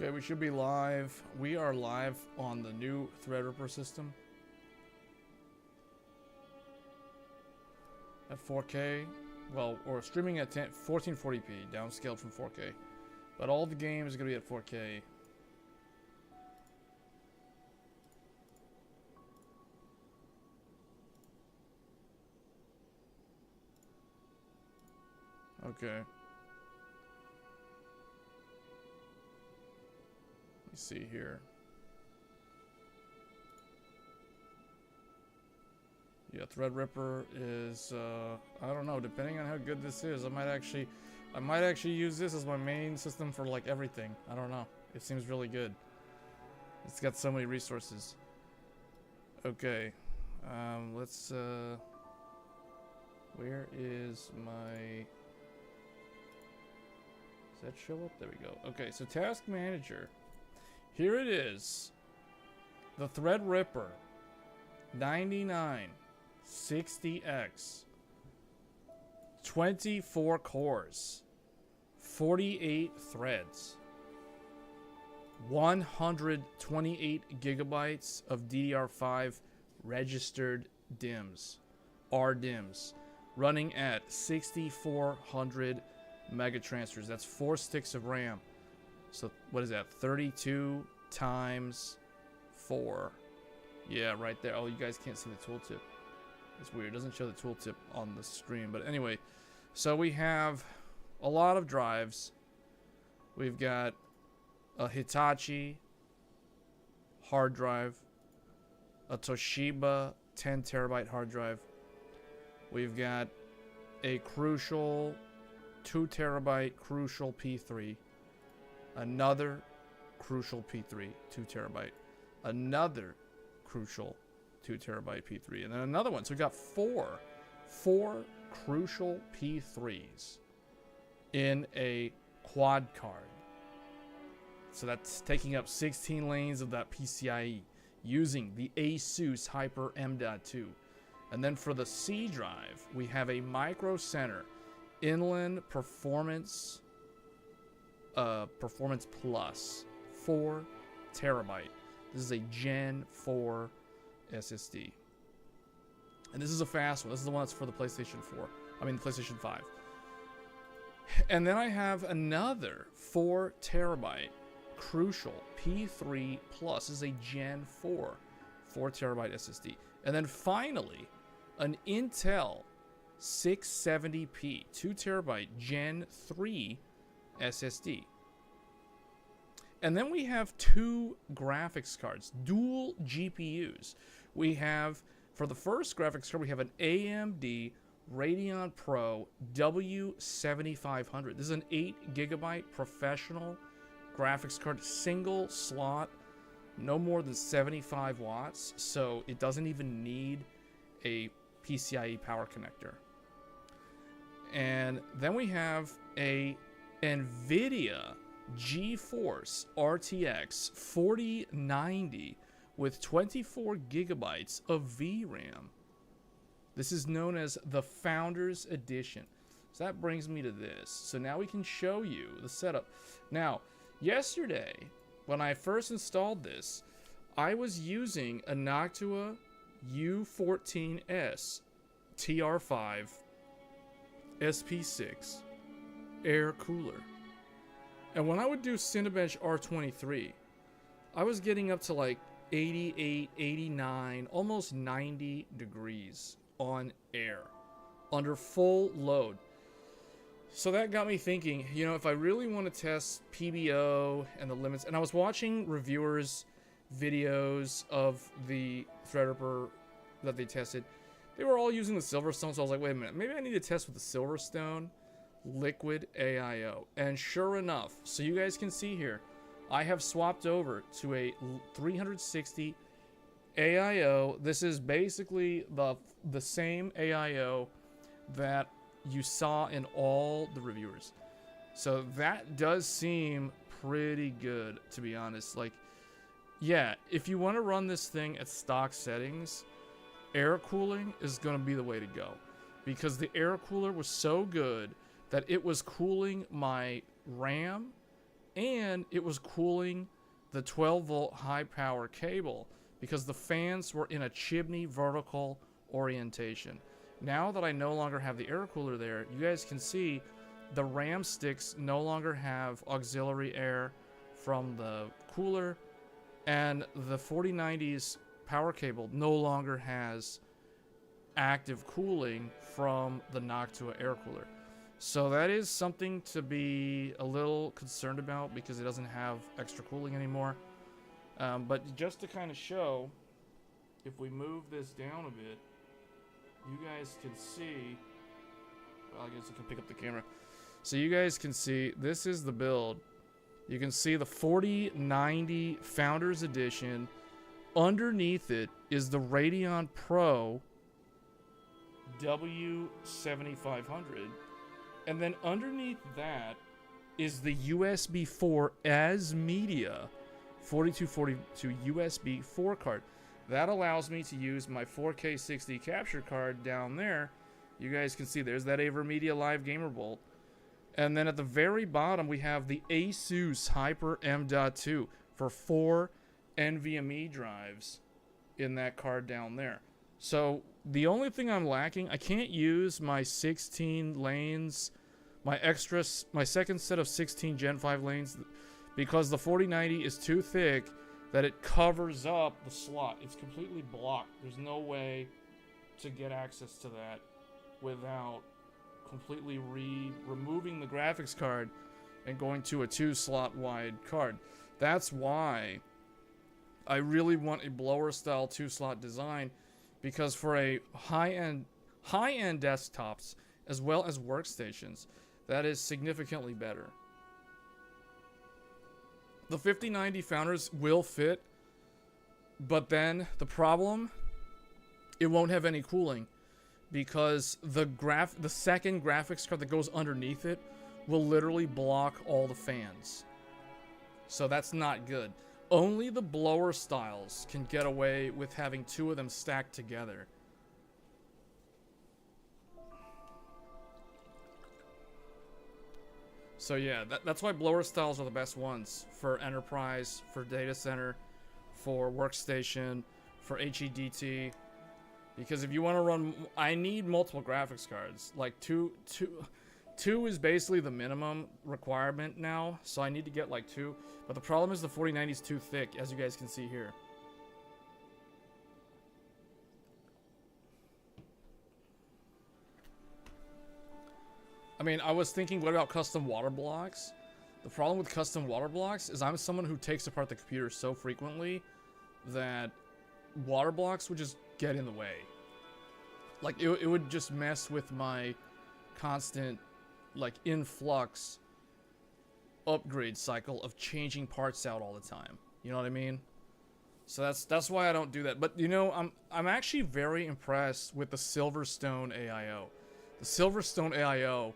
Okay, we should be live. We are live on the new Threadripper system at 4K. Well, or streaming at 1440p, downscaled from 4K. But all the games are going to be at 4K. Okay. Let me see here. Yeah, Threadripper is, I don't know, depending on how good this is, I might actually use this as my main system for like everything. I don't know. It seems really good. It's got so many resources. Okay. Let's, where is my... Does that show up? There we go. Okay, so Task Manager. Here it is. The Threadripper 9960X. 24 cores. 48 threads. 128 gigabytes of DDR5 registered DIMMs. RDIMMs. Running at 6400 megatransfers. That's 4 sticks of RAM. So what is that? 32 times 4. Yeah, right there. Oh, you guys can't see the tooltip. It's weird. It doesn't show the tooltip on the screen. But anyway, so we have a lot of drives. We've got a Hitachi hard drive, a Toshiba 10 terabyte hard drive. We've got a Crucial 2 terabyte Crucial P3, another Crucial P3 2 terabyte, another Crucial 2 terabyte P3, and then another one. So we got four Crucial P3s in a quad card. So that's taking up 16 lanes of that PCIe using the ASUS Hyper M.2. And then for the C drive, we have a Micro Center Inland Performance Plus 4 terabyte. This is a Gen 4 SSD. And this is a fast one. This is the one that's for the PlayStation 4. I mean, the PlayStation 5. And then I have another 4 terabyte Crucial P3 Plus. This is a Gen 4 terabyte SSD. And then finally, an Intel 670p 2 terabyte Gen 3 SSD. And then we have 2 graphics cards, dual GPUs. We have, for the first graphics card, we have an AMD Radeon Pro W7500. This is an 8 gigabyte professional graphics card, single slot, no more than 75 watts, so it doesn't even need a PCIe power connector. And then we have a NVIDIA GeForce RTX 4090 with 24 gigabytes of VRAM. This is known as the Founders Edition. So that brings me to this. So now we can show you the setup. Now, yesterday, when I first installed this, I was using a Noctua U14S TR5 SP6 air cooler. And when I would do Cinebench R23, I was getting up to like 88, 89, almost 90 degrees on air under full load. So that got me thinking, you know, if I really want to test PBO and the limits, and I was watching reviewers' videos of the Threadripper that they tested, they were all using the Silverstone, so I was like, wait a minute, maybe I need to test with the Silverstone Liquid AIO. And sure enough, so you guys can see here, I have swapped over to a 360 AIO. This is basically the same AIO that you saw in all the reviewers. So that does seem pretty good, to be honest. Like, yeah, if you want to run this thing at stock settings, air cooling is going to be the way to go, because the air cooler was so good that it was cooling my RAM and it was cooling the 12-volt high-power cable because the fans were in a chimney vertical orientation. Now that I no longer have the air cooler there, you guys can see the RAM sticks no longer have auxiliary air from the cooler, and the 4090's power cable no longer has active cooling from the Noctua air cooler. So that is something to be a little concerned about because it doesn't have extra cooling anymore. But just to kind of show, if we move this down a bit, you guys can see, well, I guess I can pick up the camera. So you guys can see, this is the build. You can see the 4090 Founders Edition. Underneath it is the Radeon Pro W7500. And then underneath that is the USB 4 as media 4242 USB 4 card. That allows me to use my 4K 60 capture card down there. You guys can see there's that AverMedia Live Gamer Bolt. And then at the very bottom we have the Asus Hyper M.2 for 4 NVMe drives in that card down there. So the only thing I'm lacking, I can't use my 16 lanes, my second set of 16 Gen 5 lanes, because the 4090 is too thick that it covers up the slot. It's completely blocked. There's no way to get access to that without completely removing the graphics card and going to a 2-slot wide card. That's why I really want a blower style 2-slot design, because for a high-end desktops as well as workstations, that is significantly better. The 5090 Founders will fit, but then the problem, it won't have any cooling, because the second graphics card that goes underneath it will literally block all the fans. So that's not good. Only the blower styles can get away with having 2 of them stacked together. So yeah, that's why blower styles are the best ones for enterprise, for data center, for workstation, for HEDT. Because if you want to run, I need multiple graphics cards. Like two is basically the minimum requirement now, so I need to get like 2. But the problem is the 4090 is too thick, as you guys can see here. I mean, I was thinking, what about custom water blocks? The problem with custom water blocks is I'm someone who takes apart the computer so frequently that water blocks would just get in the way. Like, it would just mess with my constant, like, influx upgrade cycle of changing parts out all the time. You know what I mean? So that's why I don't do that. But, you know, I'm actually very impressed with the Silverstone AIO. The Silverstone AIO,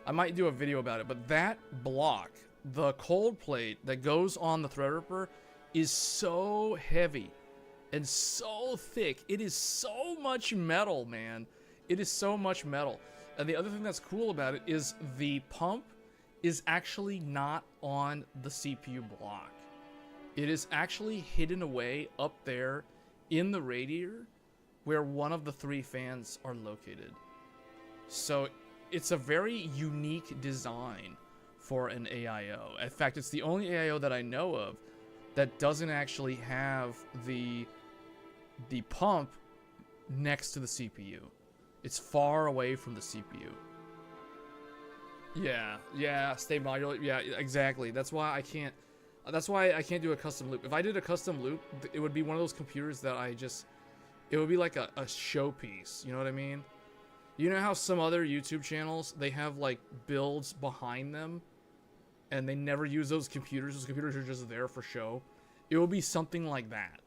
I might do a video about it, but that block, the cold plate that goes on the Threadripper, is so heavy and so thick. It is so much metal, man. It is so much metal. And the other thing that's cool about it is the pump is actually not on the CPU block. It is actually hidden away up there in the radiator where one of the 3 fans are located. So it's a very unique design for an AIO. In fact, it's the only AIO that I know of that doesn't actually have the pump next to the CPU. It's far away from the CPU. Yeah, stay modular. Yeah, exactly. That's why I can't do a custom loop. If I did a custom loop, it would be one of those computers that it would be like a showpiece. You know what I mean? You know how some other YouTube channels, they have like builds behind them and they never use those computers. Those computers are just there for show. It will be something like that.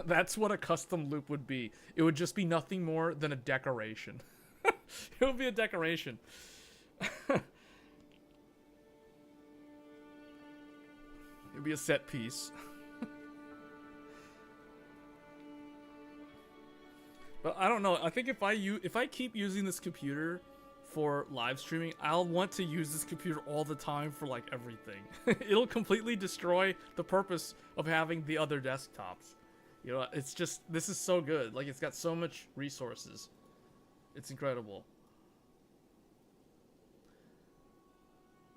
That's what a custom loop would be. It would just be nothing more than a decoration. It would be a decoration. It would be a set piece. But I don't know. I think if I keep using this computer for live streaming, I'll want to use this computer all the time for like everything. It'll completely destroy the purpose of having the other desktops. You know, it's just, this is so good. Like, it's got so much resources. It's incredible.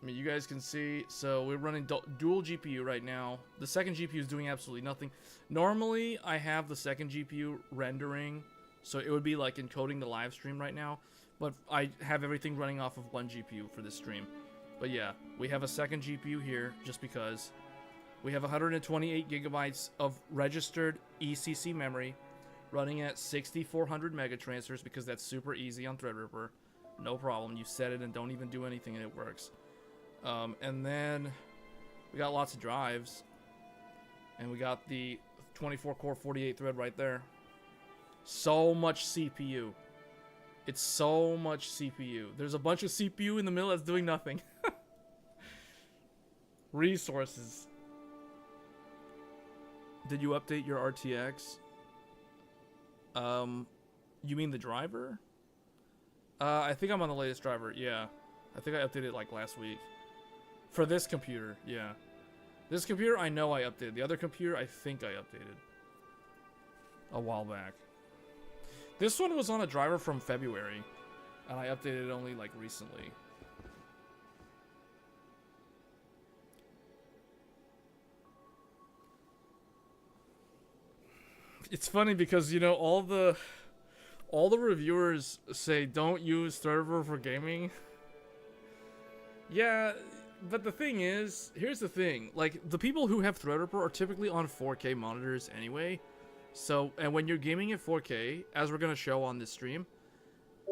I mean, you guys can see, so we're running dual GPU right now. The second GPU is doing absolutely nothing. Normally, I have the second GPU rendering, so it would be like encoding the live stream right now. But I have everything running off of one GPU for this stream. But yeah, we have a second GPU here, just because. We have 128 gigabytes of registered ECC memory, running at 6400 megatransfers, because that's super easy on Threadripper. No problem, you set it and don't even do anything and it works. And then we got lots of drives, and we got the 24 core 48 thread right there. So much CPU. It's so much CPU. There's a bunch of CPU in the middle that's doing nothing. Resources. Did you update your RTX? You mean the driver? I think I'm on the latest driver, yeah. I think I updated it like last week. For this computer, yeah. This computer, I know I updated. The other computer, I think I updated a while back. This one was on a driver from February, and I updated it only like recently. It's funny because, you know, all the reviewers say don't use Threadripper for gaming. Yeah, but the thing is, here's the thing. Like, the people who have Threadripper are typically on 4K monitors anyway. So, and when you're gaming at 4K, as we're going to show on this stream,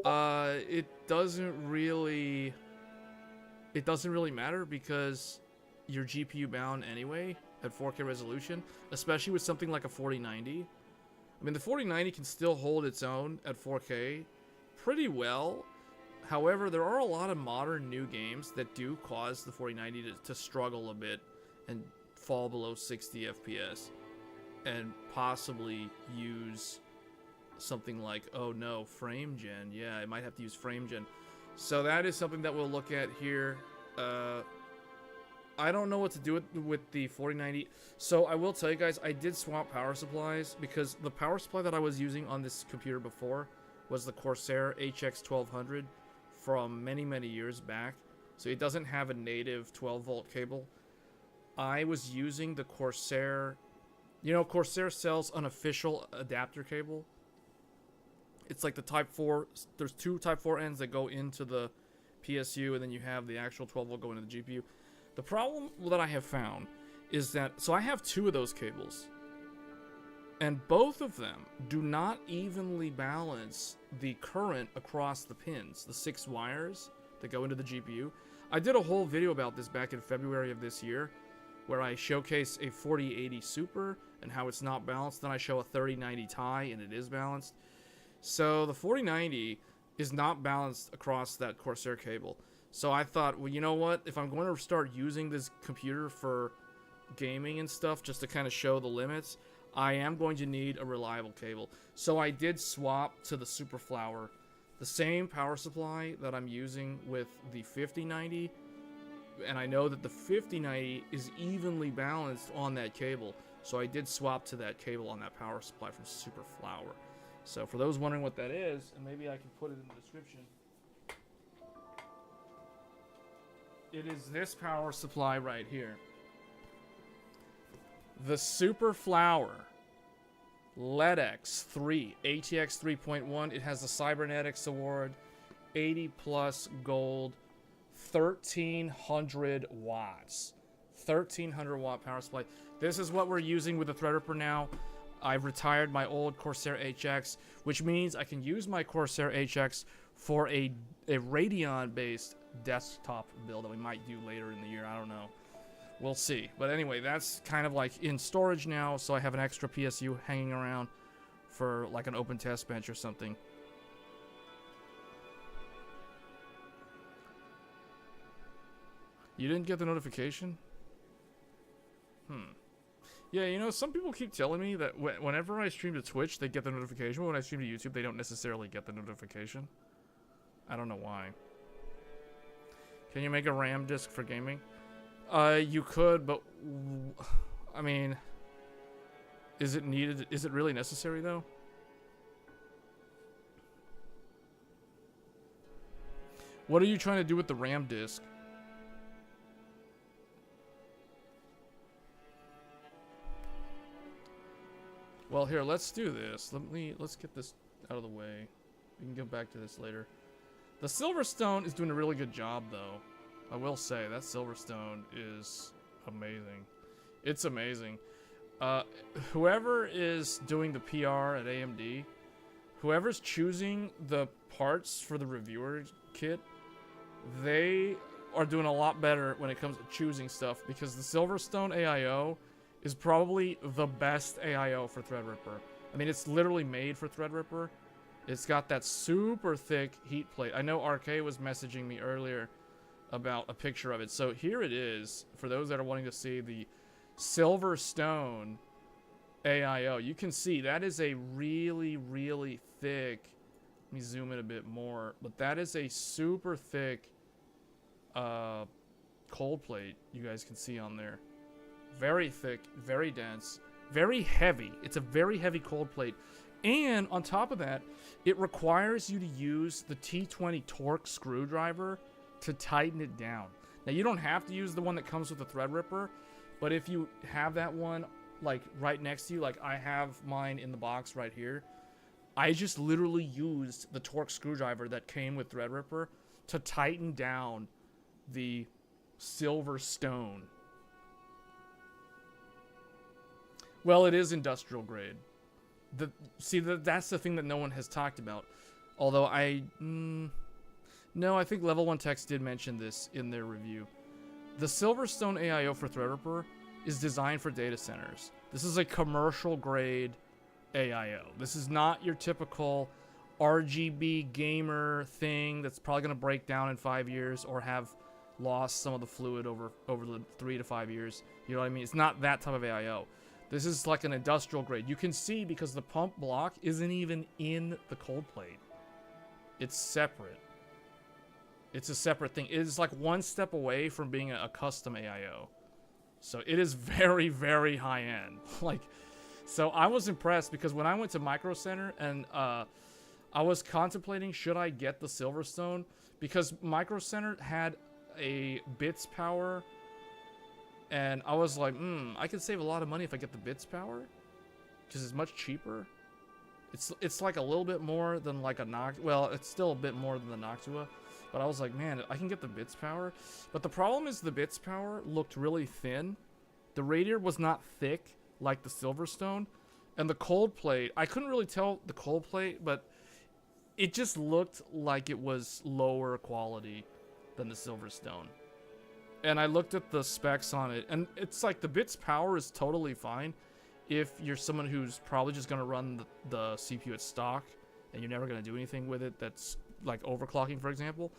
it doesn't really matter, because you're GPU bound anyway at 4K resolution, especially with something like a 4090. I mean, the 4090 can still hold its own at 4K pretty well. However, there are a lot of modern new games that do cause the 4090 to struggle a bit and fall below 60 FPS. And possibly use something like, oh no, frame gen. Yeah, it might have to use frame gen. So that is something that we'll look at here. I don't know what to do with the 4090. So I will tell you guys, I did swap power supplies, because the power supply that I was using on this computer before was the Corsair HX1200 from many, many years back. So it doesn't have a native 12-volt cable. I was using the Corsair. You know, Corsair sells an official adapter cable. It's like the Type 4. There's two Type 4 ends that go into the PSU, and then you have the actual 12-volt go into the GPU. The problem that I have found is that, so I have two of those cables, and both of them do not evenly balance the current across the pins, the 6 wires that go into the GPU. I did a whole video about this back in February of this year, where I showcase a 4080 Super and how it's not balanced. Then I show a 3090 Ti, and it is balanced. So the 4090 is not balanced across that Corsair cable. So I thought, well, you know what? If I'm going to start using this computer for gaming and stuff, just to kind of show the limits, I am going to need a reliable cable. So I did swap to the Superflower, the same power supply that I'm using with the 5090. And I know that the 5090 is evenly balanced on that cable. So I did swap to that cable on that power supply from Superflower. So for those wondering what that is, and maybe I can put it in the description, it is this power supply right here. The Superflower LEDX 3, ATX 3.1. It has the Cybernetics Award, 80 plus gold, 1300 watts. 1300 watt power supply. This is what we're using with the Threadripper now. I've retired my old Corsair HX, which means I can use my Corsair HX for a Radeon based desktop build that we might do later in the year. I don't know. We'll see. But anyway, that's kind of like in storage now, so I have an extra PSU hanging around for like an open test bench or something. You didn't get the notification? Yeah, you know, some people keep telling me that whenever I stream to Twitch, they get the notification, but when I stream to YouTube, they don't necessarily get the notification. I don't know why. Can you make a RAM disk for gaming? You could, but I mean, is it needed? Is it really necessary though? What are you trying to do with the RAM disk? Well, here, let's do this. Let's get this out of the way. We can get back to this later. The Silverstone is doing a really good job, though. I will say that Silverstone is amazing. It's amazing. Whoever is doing the PR at AMD, whoever's choosing the parts for the reviewer kit, they are doing a lot better when it comes to choosing stuff, because the Silverstone AIO is probably the best AIO for Threadripper. I mean, it's literally made for Threadripper. It's got that super thick heat plate. I know RK was messaging me earlier about a picture of it. So here it is, for those that are wanting to see the Silverstone AIO. You can see that is a really, really thick, let me zoom in a bit more, but that is a super thick cold plate you guys can see on there. Very thick, very dense, very heavy. It's a very heavy cold plate. And on top of that, it requires you to use the T20 torque screwdriver to tighten it down. Now, you don't have to use the one that comes with the Threadripper, but if you have that one like right next to you, like I have mine in the box right here, I just literally used the torque screwdriver that came with Threadripper to tighten down the Silverstone. Well, it is industrial grade. That's the thing that no one has talked about. Although no, I think Level 1 Techs did mention this in their review. The Silverstone AIO for Threadripper is designed for data centers. This is a commercial grade AIO. This is not your typical RGB gamer thing that's probably going to break down in 5 years or have lost some of the fluid over the 3 to 5 years. You know what I mean? It's not that type of AIO. This is like an industrial grade. You can see because the pump block isn't even in the cold plate. It's separate. It's a separate thing. It is like one step away from being a custom AIO. So it is very, very high end. Like, so I was impressed because when I went to Micro Center and I was contemplating, should I get the Silverstone? Because Micro Center had a bits power, and I was like, I could save a lot of money if I get the bits power, because it's much cheaper. It's like a little bit more than like a Noct. Well, it's still a bit more than the Noctua, but I was like, man, I can get the bits power. But the problem is the bits power looked really thin. The radiator was not thick like the Silverstone, and the cold plate, I couldn't really tell the cold plate, but it just looked like it was lower quality than the Silverstone. And I looked at the specs on it, and it's like the bits power is totally fine if you're someone who's probably just going to run the CPU at stock and you're never going to do anything with it that's like overclocking, for example.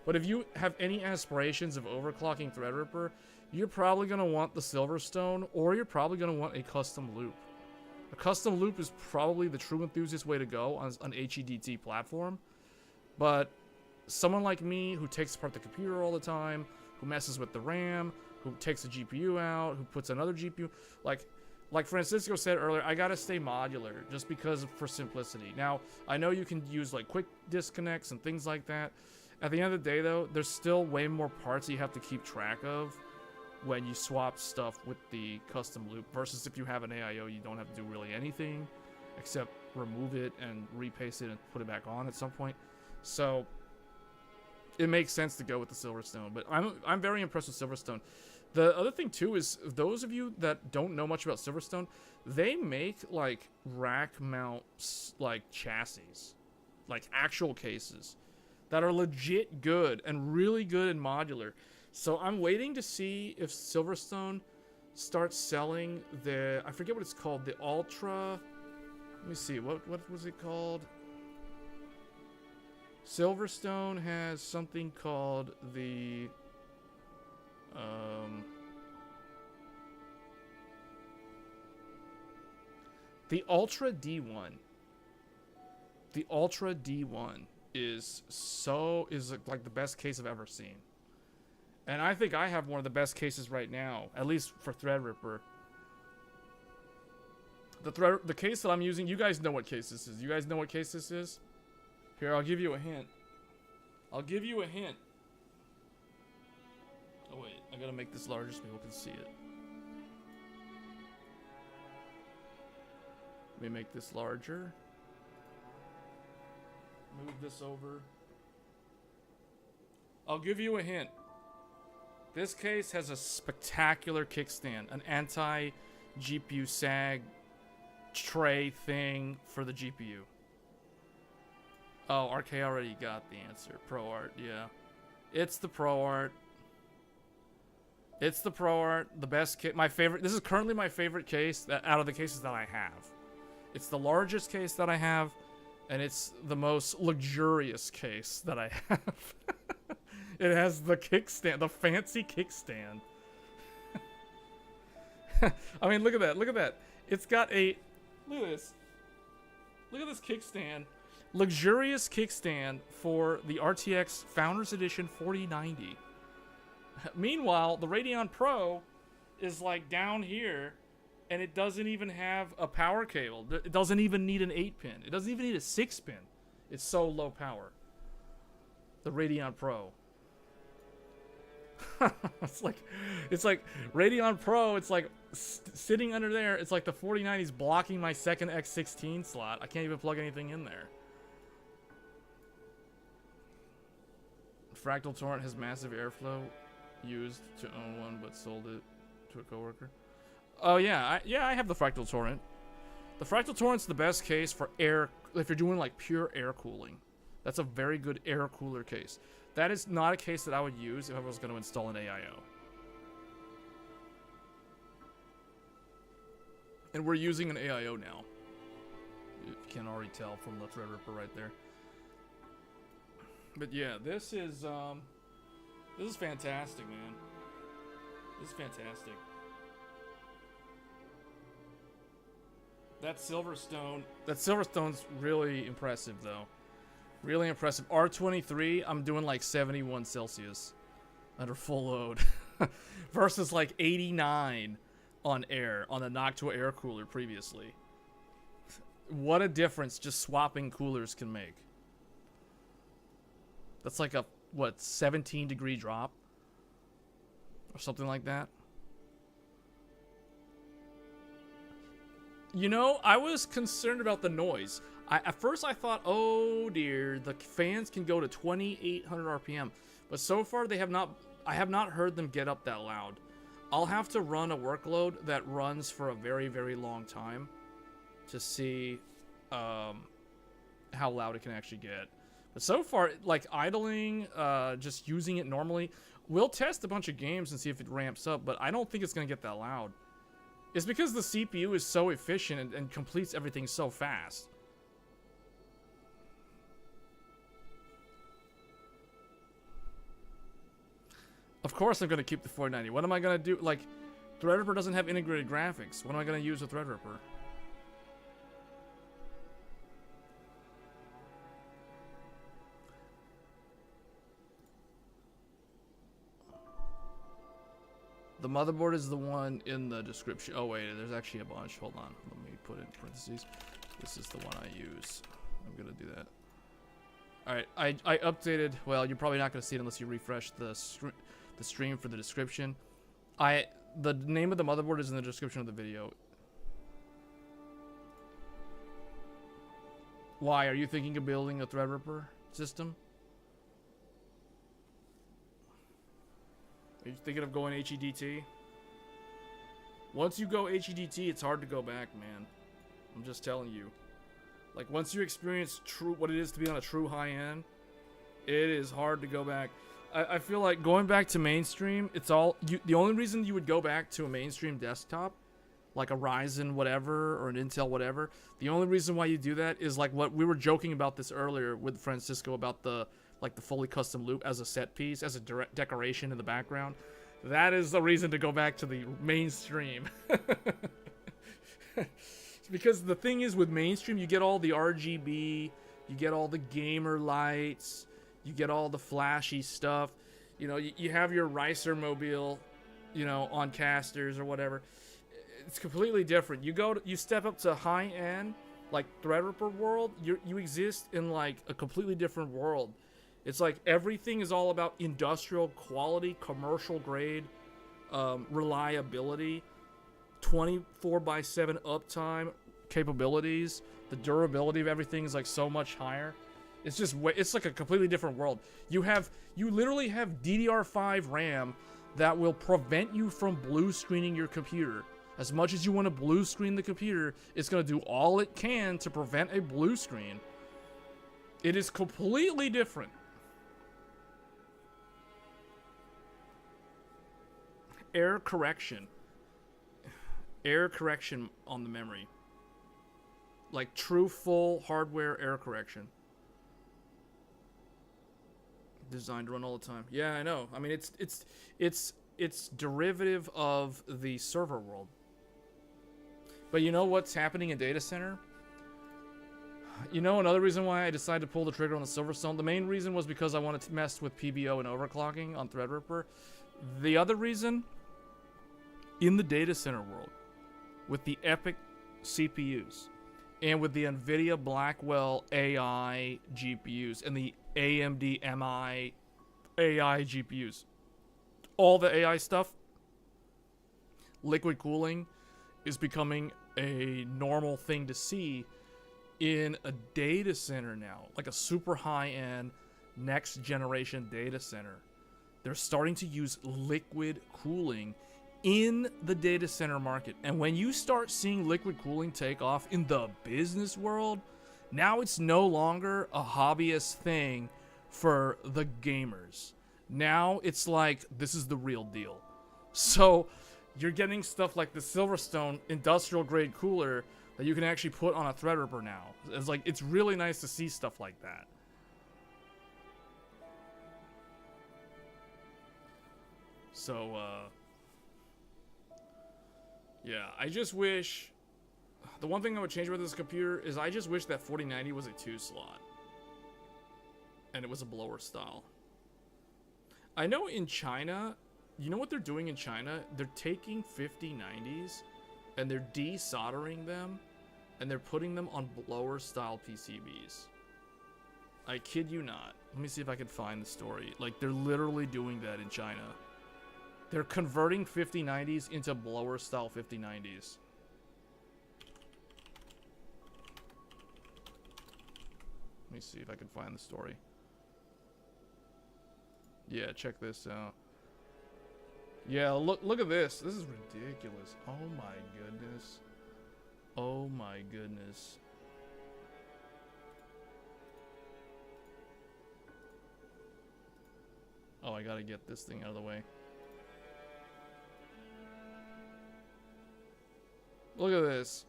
But if you have any aspirations of overclocking Threadripper, you're probably going to want the Silverstone, or you're probably going to want a custom loop. A custom loop is probably the true enthusiast way to go on an HEDT platform. But someone like me who takes apart the computer all the time, who messes with the RAM, who takes the GPU out, who puts another GPU, like Francisco said earlier, I gotta stay modular just because for simplicity. Now, I know you can use like quick disconnects and things like that. At the end of the day, though, there's still way more parts you have to keep track of when you swap stuff with the custom loop versus if you have an AIO, you don't have to do really anything except remove it and repaste it and put it back on at some point. So it makes sense to go with the Silverstone, but I'm very impressed with Silverstone. The other thing too is, those of you that don't know much about Silverstone, they make like rack mount like chassis, like actual cases that are legit good and really good and modular. So I'm waiting to see if Silverstone starts selling the, I forget what it's called, the Ultra. Let me see, what was it called? Silverstone has something called the Ultra D1. The Ultra D1 is like the best case I've ever seen. And I think I have one of the best cases right now, at least for Threadripper. The case that I'm using, you guys know what case this is. You guys know what case this is? Here, I'll give you a hint. I'll give you a hint. Oh wait, I gotta make this larger so people can see it. Let me make this larger. Move this over. I'll give you a hint. This case has a spectacular kickstand, an anti-GPU sag tray thing for the GPU. Oh, RK already got the answer. ProArt, yeah. It's the ProArt. It's the ProArt, the best kit. My favorite. This is currently my favorite case out of the cases that I have. It's the largest case that I have, and it's the most luxurious case that I have. It has the kickstand, the fancy kickstand. I mean, look at that. Look at that. It's got a... Look at this. Look at this kickstand. Luxurious kickstand for the RTX Founders Edition 4090. Meanwhile, the Radeon Pro is like down here, and it doesn't even have a power cable. It doesn't even need an 8-pin. It doesn't even need a 6-pin. It's so low power. The Radeon Pro. it's like Radeon Pro. It's like sitting under there. It's like the 4090 is blocking my second X16 slot. I can't even plug anything in there. Fractal Torrent has massive airflow. Used to own one, but sold it to a coworker. Oh yeah, I have the Fractal Torrent. The Fractal Torrent's the best case for air. If you're doing like pure air cooling, that's a very good air cooler case. That is not a case that I would use if I was going to install an AIO. And we're using an AIO now. You can already tell from the Threadripper right there. But yeah, this is fantastic, man. This is fantastic. That Silverstone's really impressive, though. Really impressive. R23, I'm doing like 71 Celsius under full load. Versus like 89 on air, on the Noctua air cooler previously. What a difference just swapping coolers can make. That's like a, what, 17-degree drop? Or something like that. You know, I was concerned about the noise. At first I thought, oh dear, the fans can go to 2800 RPM. But so far they have not, I have not heard them get up that loud. I'll have to run a workload that runs for a very, very long time to see how loud it can actually get. But so far, like idling, just using it normally, we'll test a bunch of games and see if it ramps up, but I don't think it's going to get that loud. It's because the CPU is so efficient and completes everything so fast. Of course I'm going to keep the 490. What am I going to do? Like, Threadripper doesn't have integrated graphics. What am I going to use with Threadripper? The motherboard is the one in the description. Oh wait, there's actually a bunch. Hold on. Let me put it in parentheses. This is the one I use. I'm going to do that. Alright, I updated. Well, you're probably not going to see it unless you refresh the stream for the description. The name of the motherboard is in the description of the video. Why? Are you thinking of building a Threadripper system? Are you thinking of going HEDT? Once you go HEDT, it's hard to go back, man. I'm just telling you. Like, once you experience what it is to be on a true high-end, it is hard to go back. I feel like going back to mainstream, it's all... the only reason you would go back to a mainstream desktop, like a Ryzen whatever, or an Intel whatever, the only reason why you do that is like what we were joking about this earlier with Francisco about the fully custom loop as a set piece, as a decoration in the background. That is the reason to go back to the mainstream. Because the thing is, with mainstream, you get all the RGB, you get all the gamer lights, you get all the flashy stuff. You know, you have your Ricer mobile, you know, on casters or whatever. It's completely different. You step up to high end, like Threadripper world. You exist in like a completely different world. It's like everything is all about industrial quality, commercial grade, reliability, 24/7 uptime capabilities. The durability of everything is like so much higher. It's just it's like a completely different world. You literally have DDR5 RAM that will prevent you from blue screening your computer. As much as you want to blue screen the computer, it's going to do all it can to prevent a blue screen. It is completely different. Error correction on the memory. Like true full hardware error correction. Designed to run all the time. Yeah, I know. I mean, it's derivative of the server world. But you know what's happening in data center? You know another reason why I decided to pull the trigger on the Silverstone? The main reason was because I wanted to mess with PBO and overclocking on Threadripper. The other reason, in the data center world, with the Epic CPUs, and with the NVIDIA Blackwell AI GPUs, and the AMD MI AI GPUs, all the AI stuff, liquid cooling is becoming a normal thing to see in a data center now, like a super high-end next generation data center. They're starting to use liquid cooling in the data center market. And when you start seeing liquid cooling take off in the business world, now it's no longer a hobbyist thing for the gamers. Now it's like, this is the real deal. So you're getting stuff like the Silverstone industrial grade cooler that you can actually put on a Threadripper now. It's like, it's really nice to see stuff like that. So, yeah, I just wish... The one thing I would change with this computer is I just wish that 4090 was a 2-slot. And it was a blower style. I know in China, you know what they're doing in China? They're taking 5090s and they're desoldering them and they're putting them on blower style PCBs. I kid you not. Let me see if I can find the story. Like, they're literally doing that in China. They're converting 5090s into blower style 5090s. Let me see if I can find the story. Yeah, check this out. Yeah, look at this. This is ridiculous. Oh my goodness. Oh my goodness. Oh, I gotta get this thing out of the way. Look at this.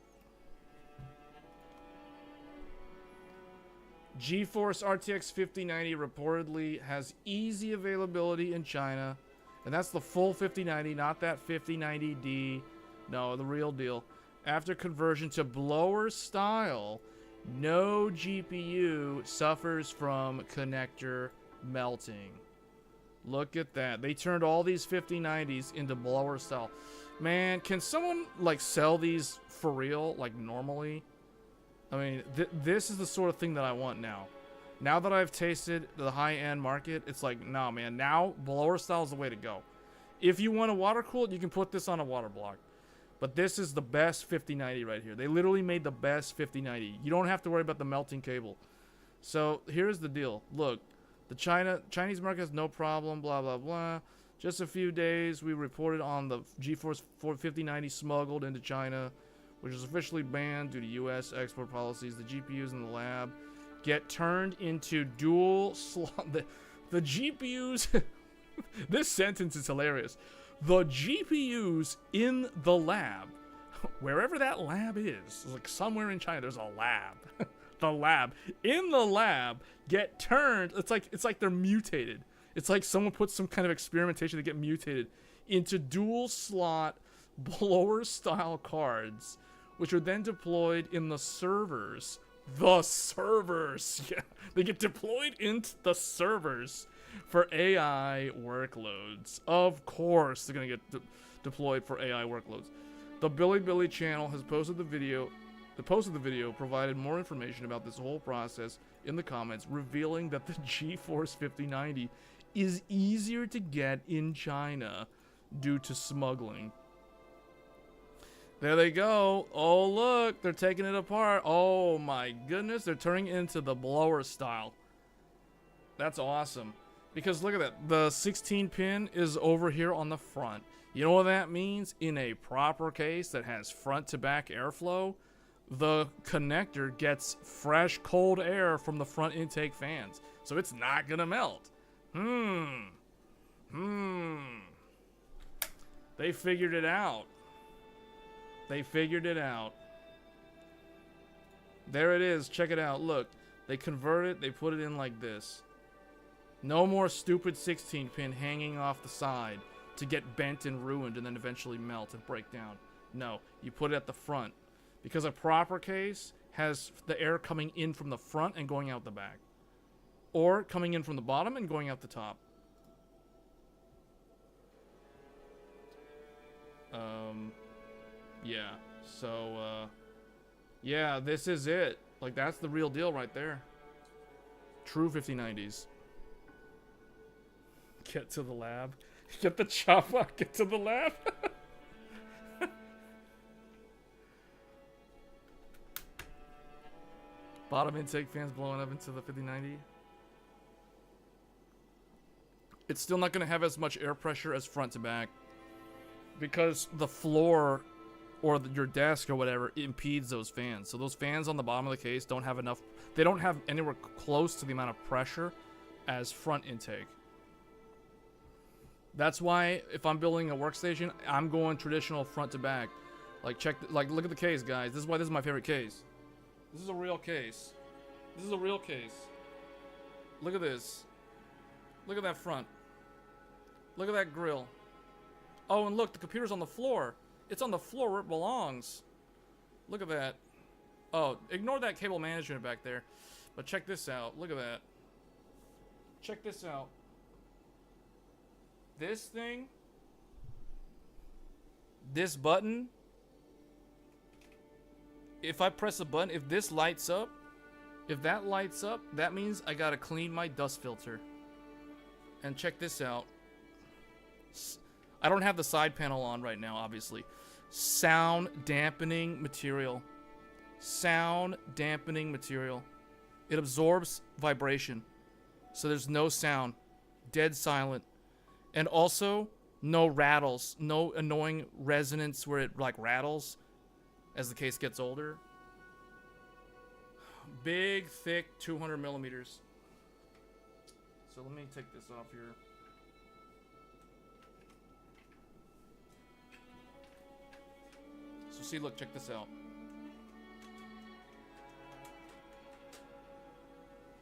GeForce RTX 5090 reportedly has easy availability in China. And that's the full 5090, not that 5090D. No, the real deal. After conversion to blower style, no GPU suffers from connector melting. Look at that. They turned all these 5090s into blower style. Man, can someone like sell these for real, like normally? I mean, this is the sort of thing that I want now. Now that I've tasted the high-end market, it's like, no, man, now blower style is the way to go. If you want a water cooled, you can put this on a water block. But this is the best 5090 right here. They literally made the best 5090. You don't have to worry about the melting cable. So here's the deal. Look, the Chinese market has no problem, blah, blah, blah. Just a few days, we reported on the GeForce 5090 smuggled into China, which is officially banned due to U.S. export policies. The GPUs in the lab get turned into dual slot. The GPUs... This sentence is hilarious. The GPUs in the lab, wherever that lab is, like somewhere in China, there's a lab. The lab. In the lab, get turned... It's like they're mutated. It's like someone put some kind of experimentation to get mutated into dual slot blower style cards, which are then deployed in the servers the servers. Yeah, they get deployed into the servers for AI workloads. Of course, they're gonna get deployed for AI workloads. The Billy channel has posted the video. Provided more information about this whole process in the comments, revealing that the GeForce 5090 is easier to get in China due to smuggling. There they go. Oh, look, they're taking it apart. Oh my goodness, they're turning it into the blower style. That's awesome. Because look at that, the 16 pin is over here on the front. You know what that means? In a proper case that has front to back airflow, the connector gets fresh cold air from the front intake fans. So it's not gonna melt. They figured it out. They figured it out. There it is. Check it out. Look, they convert it. They put it in like this. No more stupid 16 pin hanging off the side to get bent and ruined and then eventually melt and break down. No, you put it at the front. Because a proper case has the air coming in from the front and going out the back. Or coming in from the bottom and going out the top. Yeah. So, yeah, this is it. Like, that's the real deal right there. True 5090s. Get to the lab. Get the chopper. Get to the lab. Bottom intake fans blowing up into the 5090. It's still not going to have as much air pressure as front to back. Because the floor or your desk or whatever impedes those fans. So those fans on the bottom of the case don't have enough. They don't have anywhere close to the amount of pressure as front intake. That's why if I'm building a workstation, I'm going traditional front to back. Like look at the case, guys. This is why this is my favorite case. This is a real case. This is a real case. Look at this. Look at that front. Look at that grill. Oh, and look, the computer's on the floor. It's on the floor where it belongs. Look at that. Oh, ignore that cable management back there. But check this out. Look at that. Check this out. This thing. This button. If I press a button, if this lights up, if that lights up, that means I gotta clean my dust filter. And check this out. I don't have the side panel on right now, obviously. Sound dampening material. Sound dampening material. It absorbs vibration. So there's no sound. Dead silent. And also, no rattles. No annoying resonance where it like rattles as the case gets older. Big, thick, 200 millimeters. So let me take this off here. So see, look, check this out.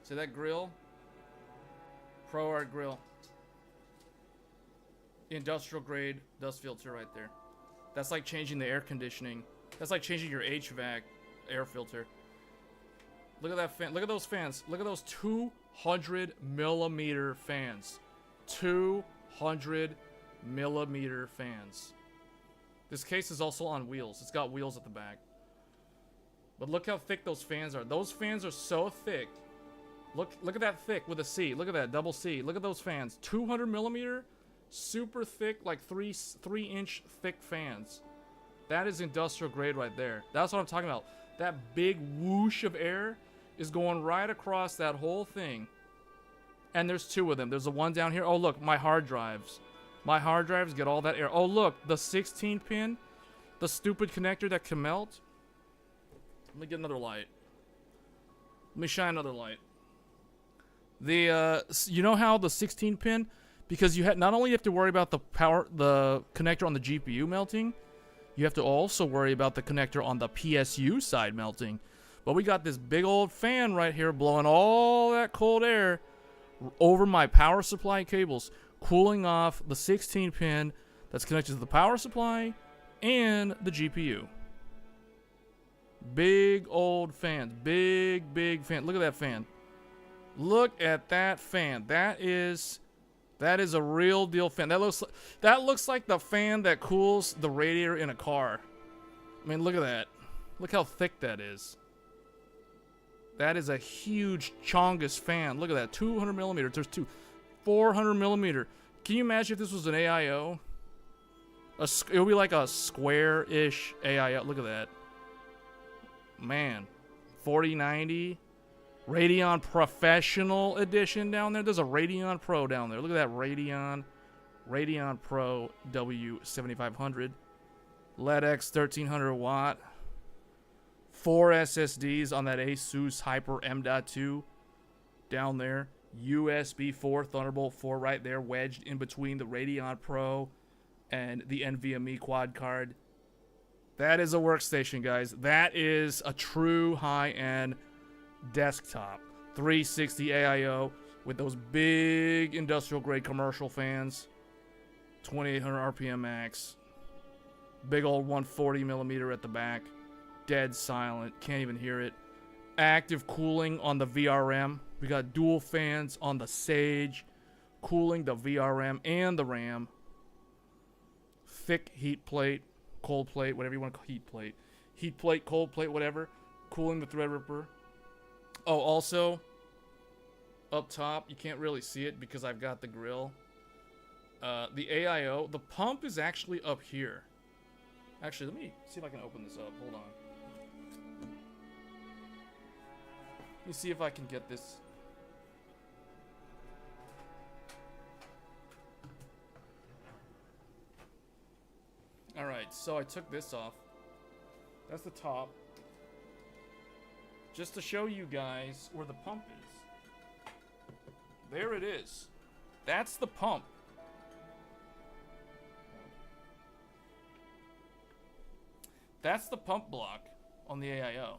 See that grill? ProArt grill. Industrial grade dust filter right there. That's like changing the air conditioning. That's like changing your HVAC air filter. Look at that fan. Look at those fans. Look at those 200 millimeter fans. 200 millimeter fans. This case is also on wheels. It's got wheels at the back. But look how thick those fans are. Those fans are so thick. Look at that thick with a C. Look at that, double C. Look at those fans. 200 millimeter, super thick, like 3-inch thick fans. That is industrial grade right there. That's what I'm talking about. That big whoosh of air is going right across that whole thing. And there's two of them. There's the one down here. Oh, look, my hard drives. My hard drives get all that air. Oh, look, the 16 pin, the stupid connector that can melt. Let me get another light. Let me shine another light. The you know how the 16 pin, because you not only have to worry about the connector on the GPU melting, you have to also worry about the connector on the PSU side melting. But we got this big old fan right here blowing all that cold air over my power supply cables, cooling off the 16 pin that's connected to the power supply and the GPU. Big old fans. Big fan. Look at that fan. Look at that fan. That is a real deal fan. That looks like the fan that cools the radiator in a car. I mean, look at that. Look how thick that is. That is a huge Chongus fan. Look at that. 200 millimeters. There's two. 400 millimeter. Can you imagine if this was an AIO? It would be like a square-ish AIO. Look at that. Man. 4090. Radeon Professional Edition down there. There's a Radeon Pro down there. Look at that Radeon Pro W7500. LED X 1300 watt. 4 SSDs on that Asus Hyper M.2 down there. USB 4 Thunderbolt 4 right there, wedged in between the Radeon Pro and the NVMe quad card. That is a workstation, guys. That is a true high-end desktop. 360 AIO with those big industrial-grade commercial fans. 2800 RPM max. Big old 140 millimeter at the back. Dead silent. Can't even hear it. Active cooling on the VRM. We got dual fans on the Sage, cooling the VRM and the RAM. Thick heat plate, cold plate, whatever you want to call heat plate. Heat plate, cold plate, whatever. Cooling the Threadripper. Oh, also, up top, you can't really see it because I've got the grill. The AIO, the pump is actually up here. Actually, let me see if I can open this up. Hold on. Let me see if I can get this. Alright, so I took this off. That's the top. Just to show you guys where the pump is. There it is. That's the pump. That's the pump block on the AIO.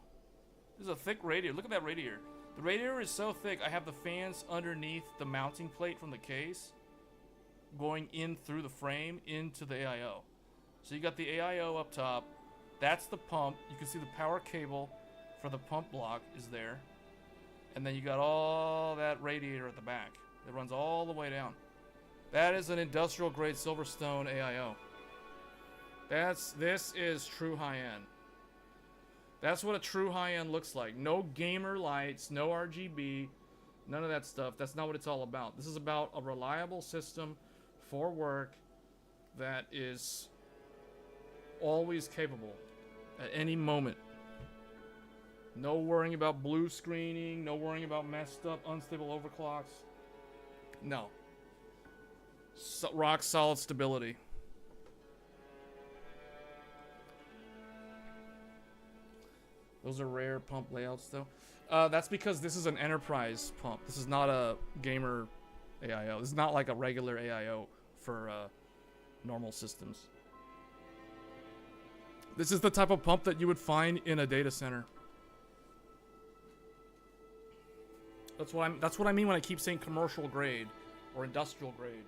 This is a thick radiator. Look at that radiator. The radiator is so thick, I have the fans underneath the mounting plate from the case going in through the frame into the AIO. So you got the AIO up top. That's the pump. You can see the power cable for the pump block is there. And then you got all that radiator at the back. It runs all the way down. That is an industrial grade Silverstone AIO. This is true high-end. That's what a true high-end looks like. No gamer lights, no RGB, none of that stuff. That's not what it's all about. This is about a reliable system for work that is always capable at any moment. No worrying about blue screening, no worrying about messed up, unstable overclocks. No. Rock solid stability. Those are rare pump layouts, though. That's because this is an enterprise pump. This is not a gamer AIO. This is not like a regular AIO for normal systems. This is the type of pump that you would find in a data center. That's what I mean when I keep saying commercial grade or industrial grade.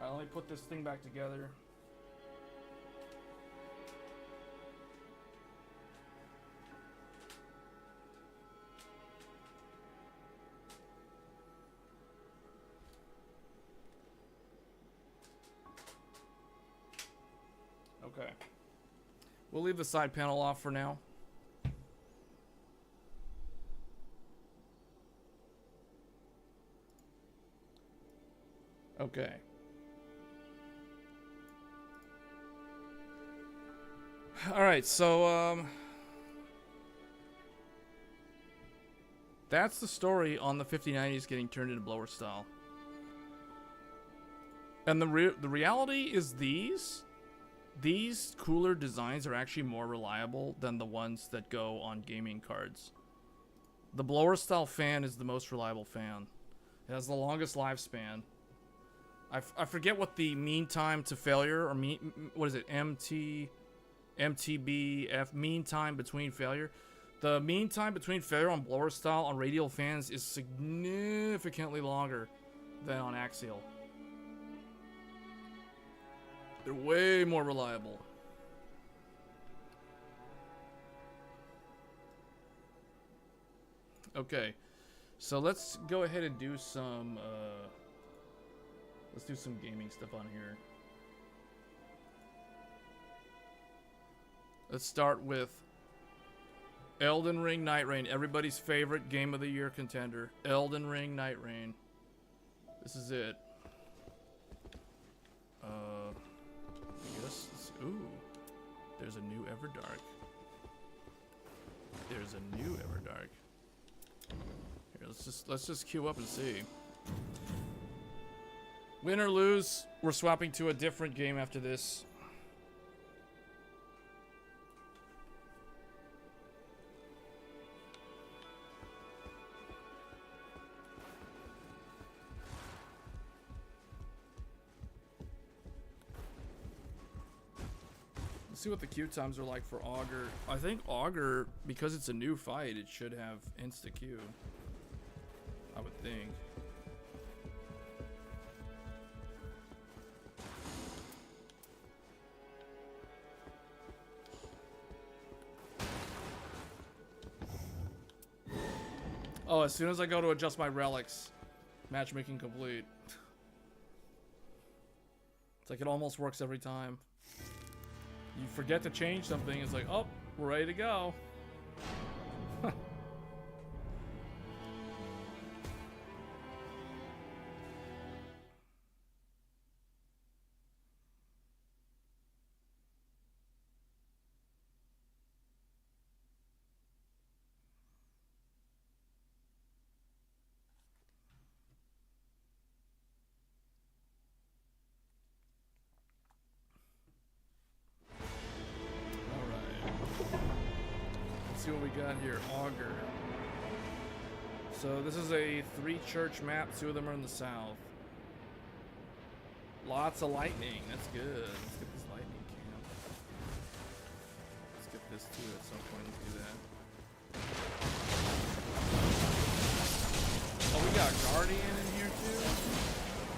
Let me put this thing back together. Okay. We'll leave the side panel off for now. Okay. Alright, so, that's the story on the 5090s getting turned into blower style. And the reality is these cooler designs are actually more reliable than the ones that go on gaming cards. The blower style fan is the most reliable fan. It has the longest lifespan. I forget what the mean time to failure, or what is it, MTBF, mean time between failure. The mean time between failure on blower style on radial fans is significantly longer than on Axial. They're way more reliable. Okay, so let's go ahead and do some let's do some gaming stuff on here. Let's start with Elden Ring Night Rain, everybody's favorite game of the year contender. Elden Ring Night Rain. This is it. I guess ooh. There's a new Everdark. There's a new Everdark. Here, let's just queue up and see. Win or lose, we're swapping to a different game after this. Let's see what the queue times are like for Augur. I think Augur, because it's a new fight, it should have insta queue. I would think. Oh, as soon as I go to adjust my relics, matchmaking complete. It's like it almost works every time. You forget to change something, it's like, oh, we're ready to go. See what we got here. Augur. So this is a 3-church map. 2 of them are in the south. Lots of lightning. That's good. Let's get this lightning camp. Let's get this too at some point. Let's do that. Oh, we got Guardian in here too.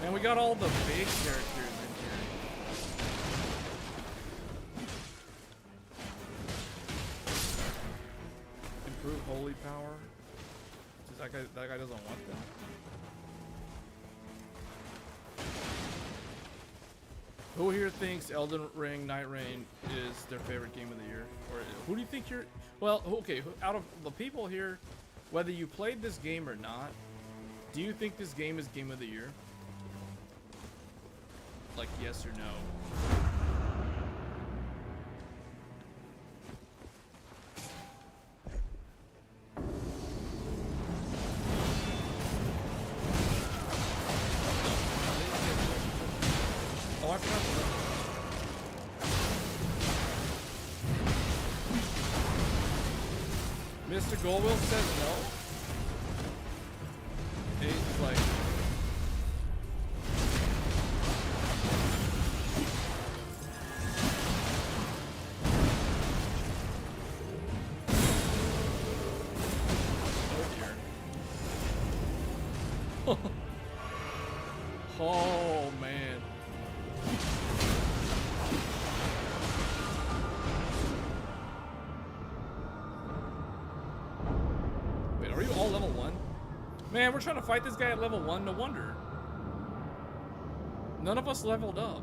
Man, we got all the big characters in here. Improve holy power. That guy doesn't want that. Who here thinks Elden Ring Night Rain is their favorite game of the year? Or who do you think you're... Well, okay, out of the people here, whether you played this game or not, do you think this game is game of the year? Like, yes or no? Mr. Goldwell says no. He's like... Oh dear. Oh man. Are you all level 1? Man, we're trying to fight this guy at level 1, no wonder. None of us leveled up.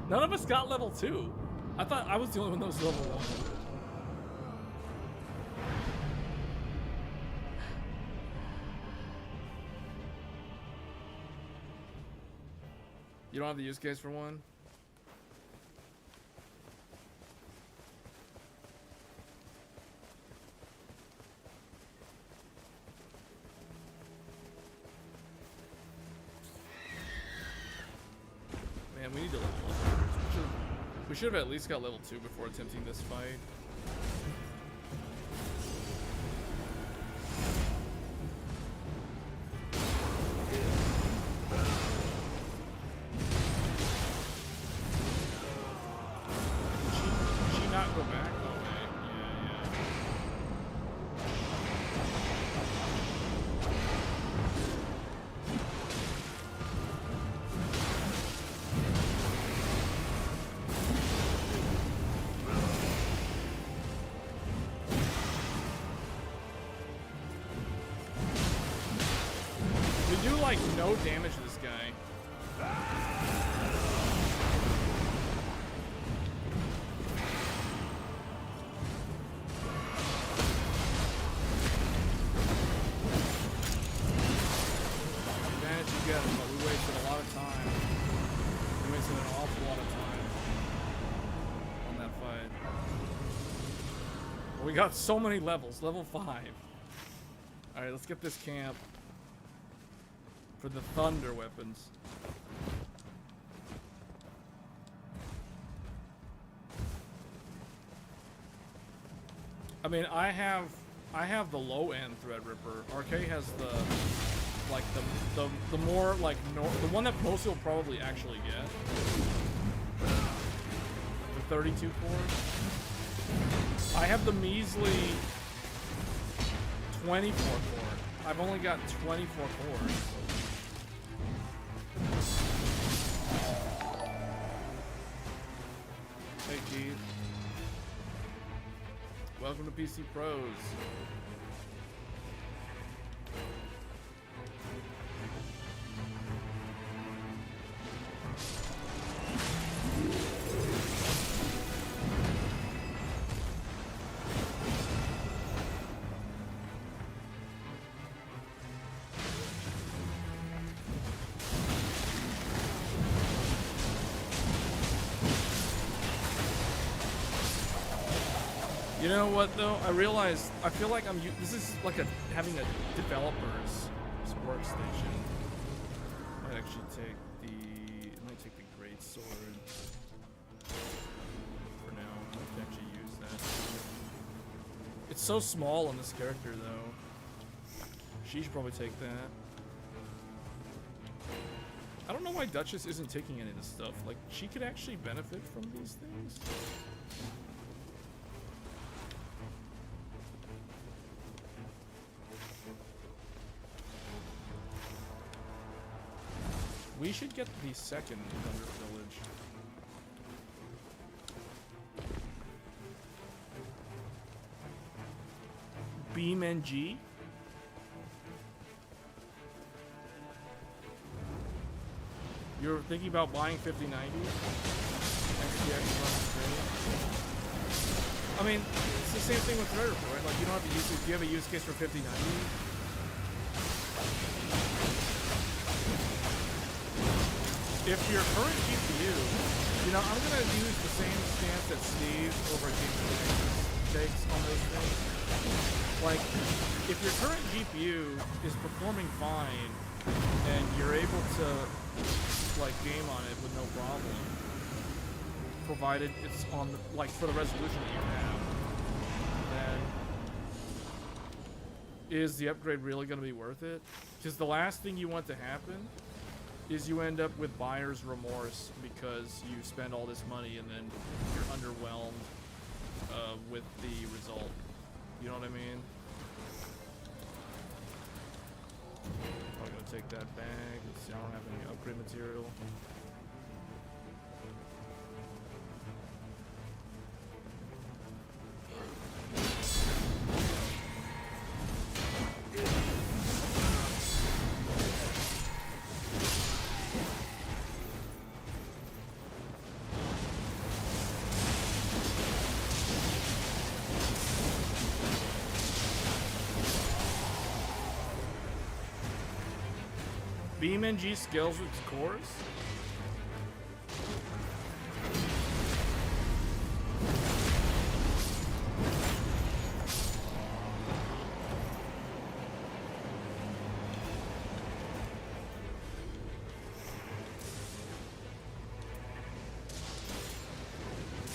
None of us got level 2. I thought I was the only one that was level 1. You don't have the use case for one? Man, we need to level up. We should have at least got level 2 before attempting this fight. Did she not go back? Okay, yeah. like no damage to this guy. Advantage you get, but we wasted a lot of time. We wasted an awful lot of time on that fight. We got so many levels. Level 5. Alright, let's get this camp for the thunder weapons. I mean, I have the low end Threadripper. RK has the like the more like the one that most will probably actually get. The 32 cores. I have the measly 24 core. I've only got 24 cores. Hey Keith. Welcome to PC Pros. You know what though? I realized I feel like this is like having a developer's workstation. I might actually take the great sword for now. I might actually use that. It's so small on this character though. She should probably take that. I don't know why Duchess isn't taking any of this stuff. Like, she could actually benefit from these things. We should get the second Thunder Village. Beam NG? You're thinking about buying 5090? XTX I mean, it's the same thing with Threadripper, right? Like, you don't have to use it. Do you have a use case for 5090? If your current GPU, you know, I'm gonna use the same stance that Steve over at Genshin Impact takes on those things. Like, if your current GPU is performing fine and you're able to like game on it with no problem, provided it's on the, like for the resolution that you have, then is the upgrade really gonna be worth it? Because the last thing you want to happen is you end up with buyer's remorse because you spend all this money and then you're underwhelmed with the result. You know what I mean? I'm gonna take that bag. Let's see, I don't have any upgrade material. BeamNG scales with cores?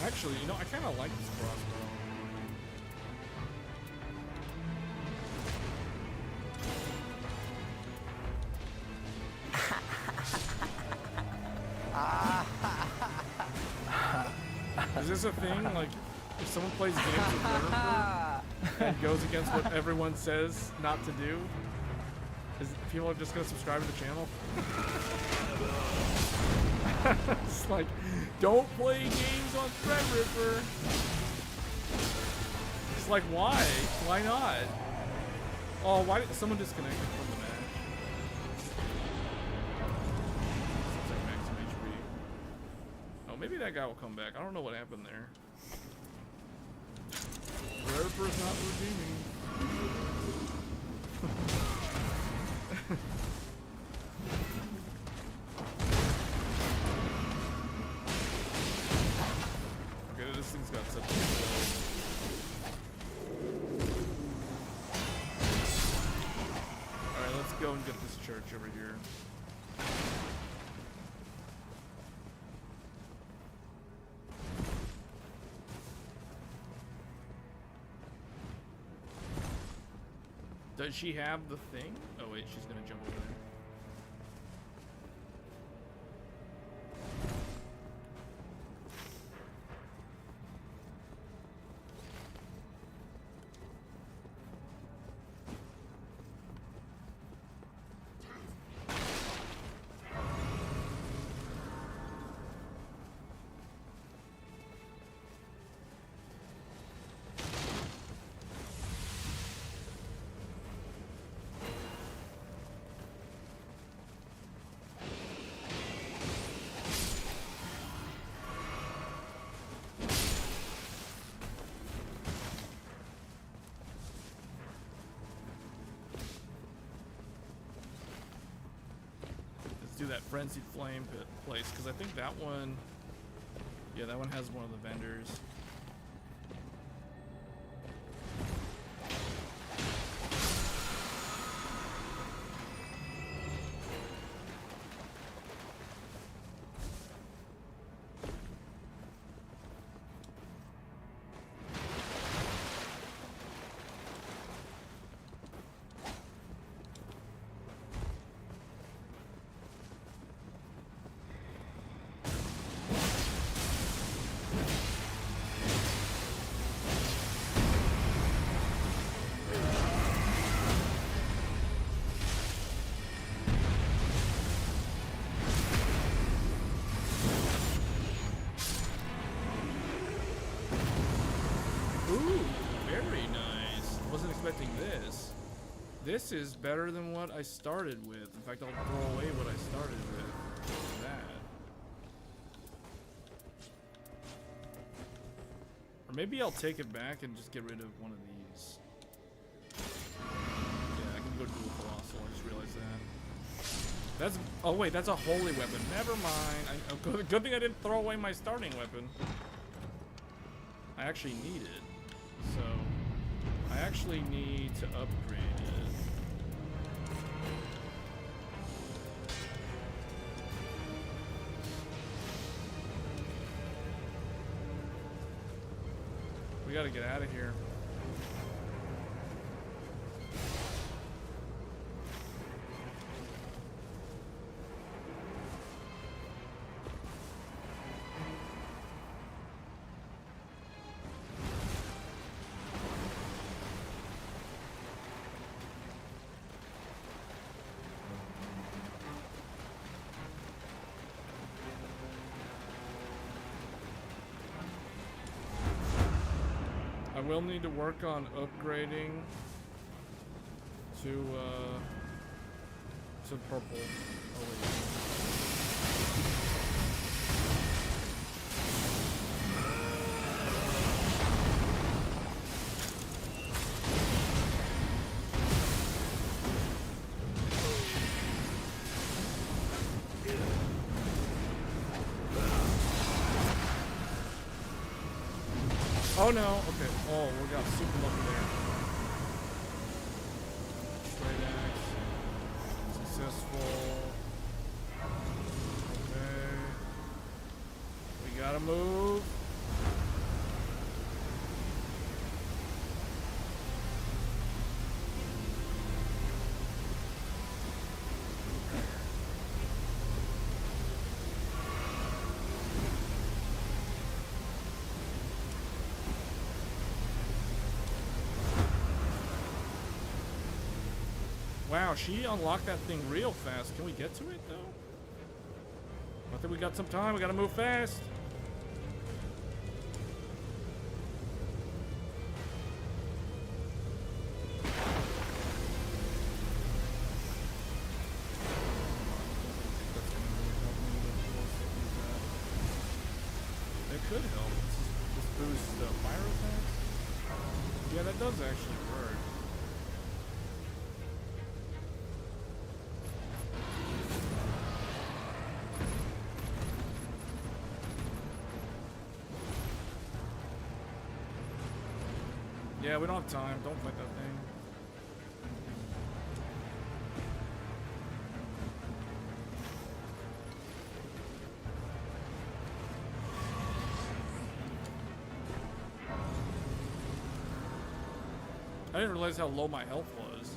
Actually, you know, I kind of like this crossbow. Is this a thing? Like, if someone plays games with Threadripper and goes against what everyone says not to do, is people are just gonna subscribe to the channel? It's like, don't play games on Threadripper. It's like, why? Why not? Oh, why did someone disconnect from the match? Maybe that guy will come back. I don't know what happened there. Threadripper's not redeeming. Okay, this thing's got such a good. Alright, let's go and get this church over here. Does she have the thing? Oh wait, she's gonna jump over there. Do that frenzied flame place because I think that one, yeah, that one has one of the vendors. This is better than what I started with. In fact, I'll throw away what I started with. That. Or maybe I'll take it back and just get rid of one of these. Yeah, I can go dual colossal. I just realized that. That's. Oh wait, that's a holy weapon. Never mind. Good thing I didn't throw away my starting weapon. I actually need it. So I actually need to upgrade it. We gotta get out of here. I will need to work on upgrading to purple. Oh no, okay. Oh, we got super lucky there. Straight axe. Successful. Okay. We gotta move. Wow, she unlocked that thing real fast. Can we get to it, though? I think we got some time. We gotta move fast. could help. This boosts the fire attack. Yeah, that does actually work. Yeah, we don't have time. Don't fight that thing. I didn't realize how low my health was.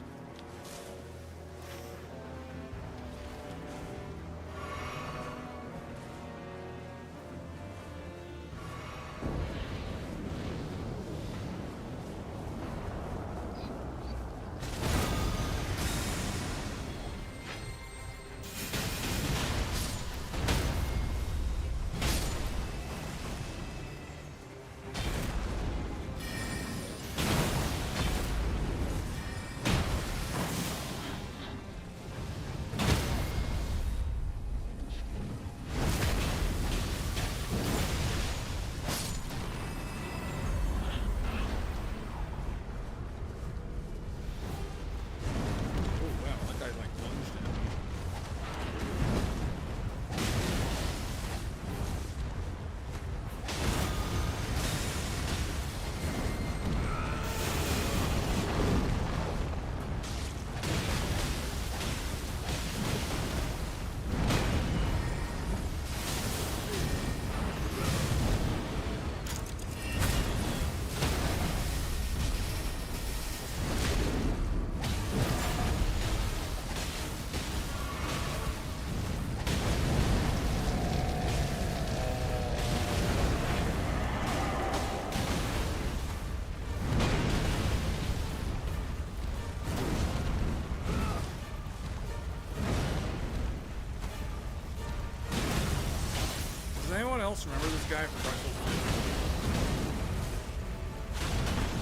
Remember this guy from Dark Souls 2?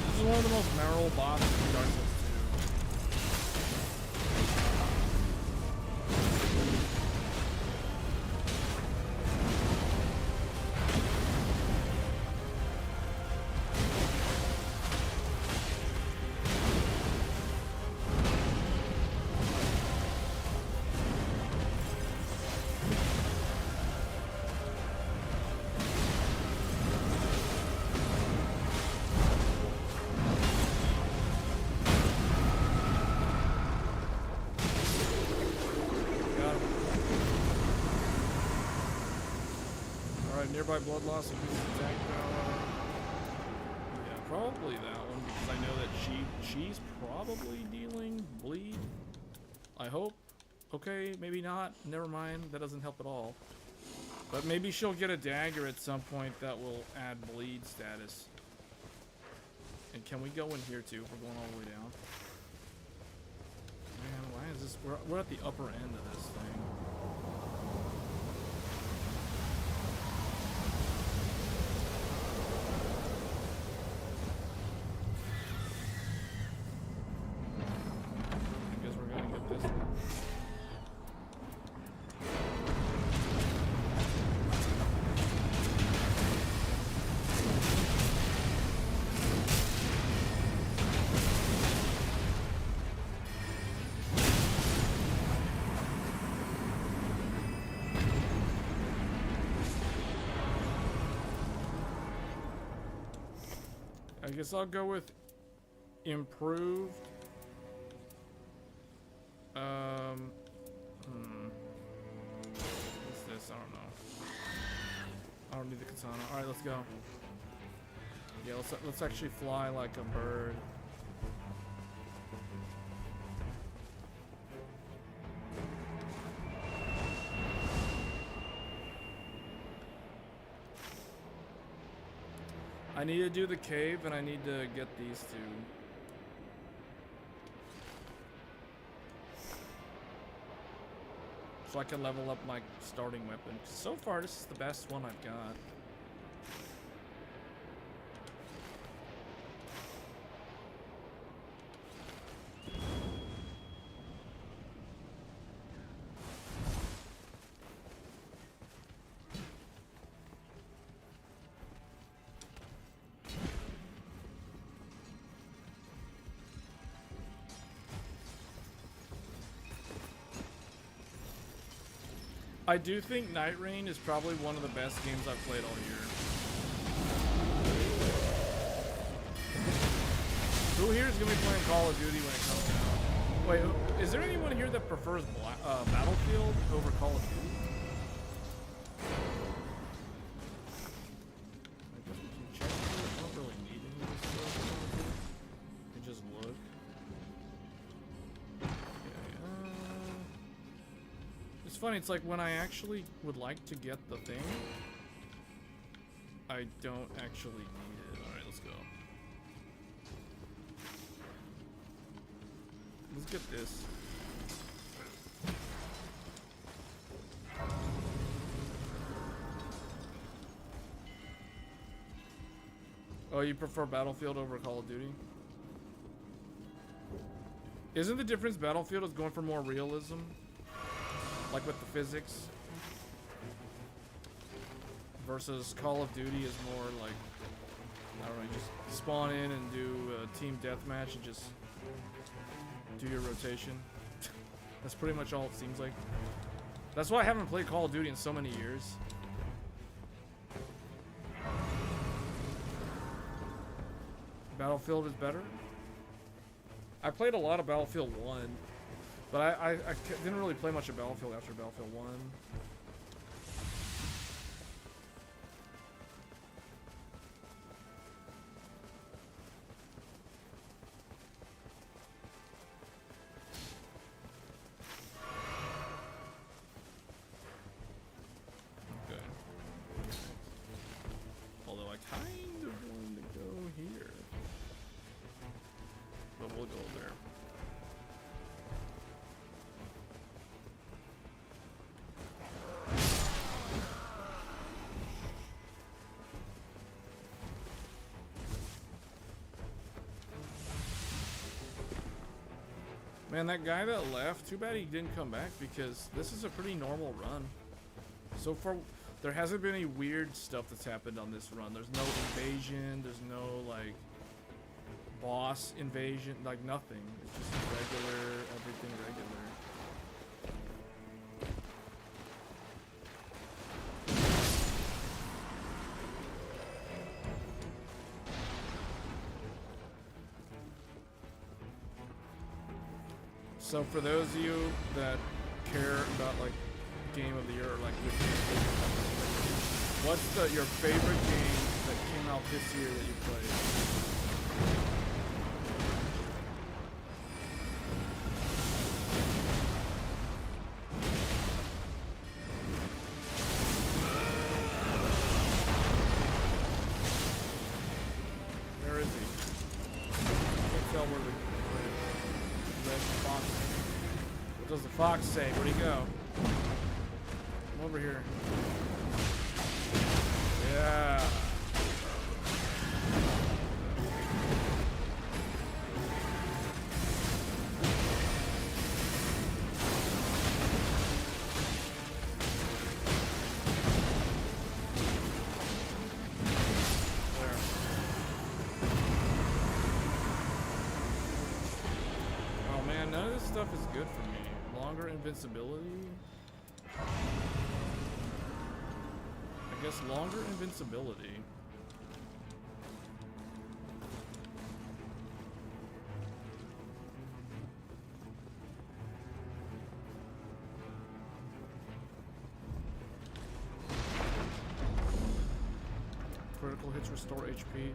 This is one of the most memorable bosses in Dark Souls 2. Nearby blood loss increases attack power. Yeah, probably that one because I know that she's probably dealing bleed. I hope. Okay, maybe not. Never mind. That doesn't help at all. But maybe she'll get a dagger at some point that will add bleed status. And can we go in here too? We're going all the way down. Man, why is this? We're at the upper end of this thing. I guess I'll go with improved. What's this? I don't know. I don't need the katana. All right, let's go. Yeah, let's actually fly like a bird. I need to do the cave, and I need to get these two. So I can level up my starting weapon. So far, this is the best one I've got. I do think Night Rain is probably one of the best games I've played all year. Who here is going to be playing Call of Duty when it comes out? Wait, is there anyone here that prefers Battlefield over Call of Duty? I guess we can check here. I don't really need any of this stuff. We just look. It's funny, it's like when I actually would like to get the thing, I don't actually need it. Alright, let's go. Let's get this. Oh, you prefer Battlefield over Call of Duty? Isn't the difference Battlefield is going for more realism? Like with the physics? Versus Call of Duty is more like, I don't know, you just spawn in and do a team deathmatch and just do your rotation. That's pretty much all it seems like. That's why I haven't played Call of Duty in so many years. Battlefield is better? I played a lot of Battlefield 1, but I didn't really play much of Battlefield after Battlefield 1. Man, that guy that left, too bad he didn't come back because this is a pretty normal run. So far, there hasn't been any weird stuff that's happened on this run. There's no invasion, there's no, like, boss invasion, like nothing. It's just regular, everything regular. So for those of you that care about like game of the year or like which game, what's your favorite game that came out this year that you played? Where is he? Can't tell where the red fox. What does the fox say? Where'd he go? Come over here. Yeah. Stuff is good for me. Longer invincibility. I guess longer invincibility. Critical hits restore HP.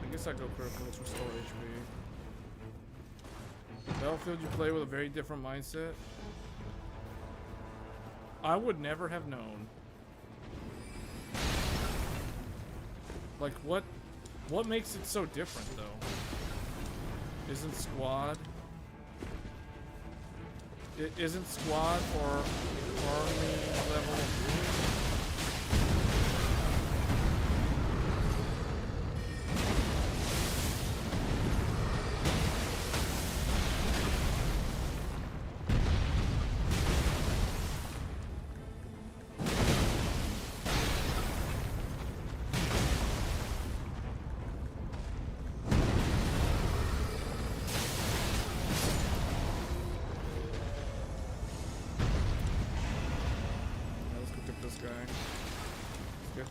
I guess I go critical hits restore HP. Battlefield, you play with a very different mindset. I would never have known. Like, what makes it so different, though? Isn't squad or army level of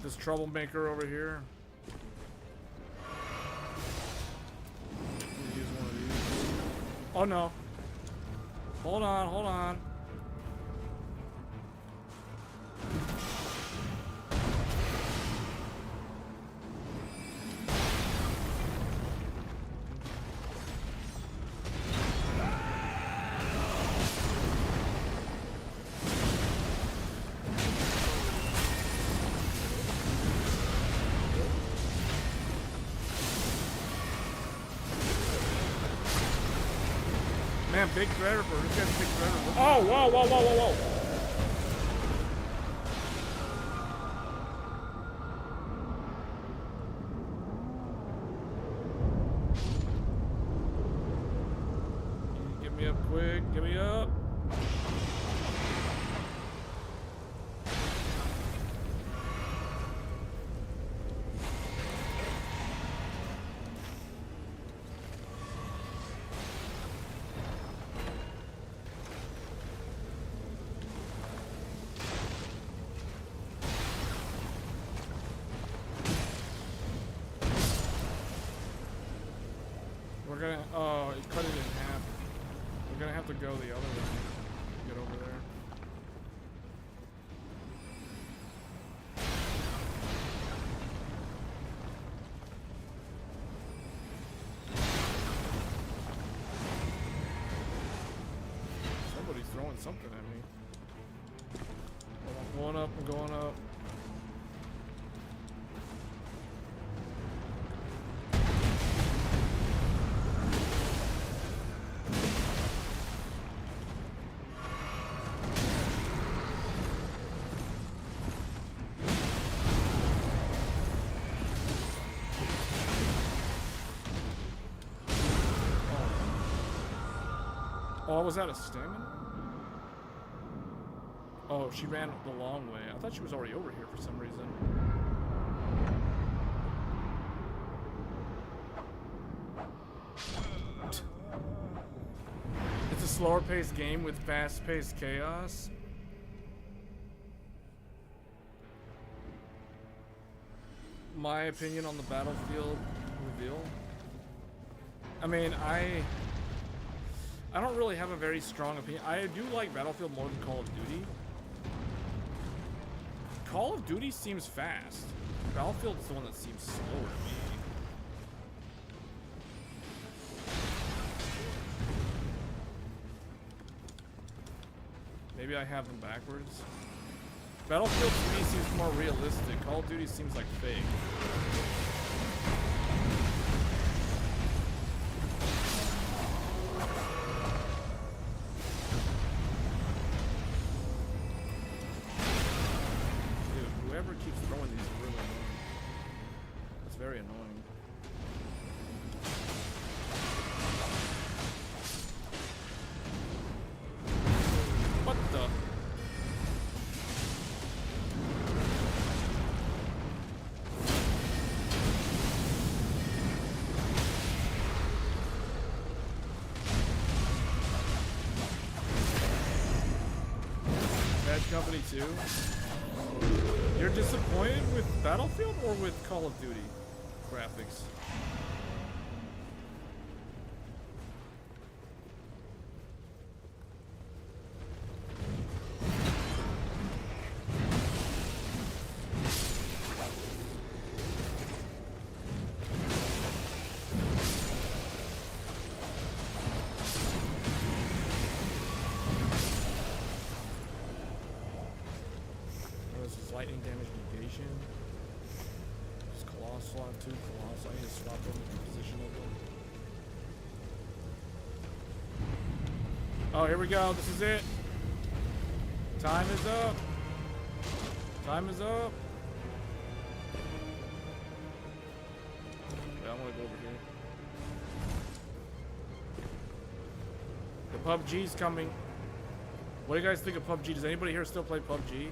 this troublemaker over here. Use one of these. Oh no. Hold on, hold on. Man, big Threadripper. This guy's a big Threadripper. Oh, whoa, whoa, whoa, whoa, whoa. Get me up quick. Get me up. We're gonna, oh, it cut it in half. We're gonna have to go the other way. Get over there. Somebody's throwing something at me. I'm going up, I'm going up. Oh, was that a stamina? Oh, she ran the long way. I thought she was already over here for some reason. It's a slower paced game with fast paced chaos. My opinion on the Battlefield reveal. I mean, I don't really have a very strong opinion. I do like Battlefield more than Call of Duty. Call of Duty seems fast. Battlefield's the one that seems slower to me. Maybe I have them backwards. Battlefield to me seems more realistic. Call of Duty seems like fake. Keeps throwing these really annoying. That's very annoying. What the? Bad Company 2? You're disappointed with Battlefield or with Call of Duty graphics? Lightning damage negation. Just Colossal on 2 Colossal. I need to swap them the position of them. Oh, here we go. This is it. Time is up. Time is up. Yeah, I'm gonna go over here. The PUBG's coming. What do you guys think of PUBG? Does anybody here still play PUBG?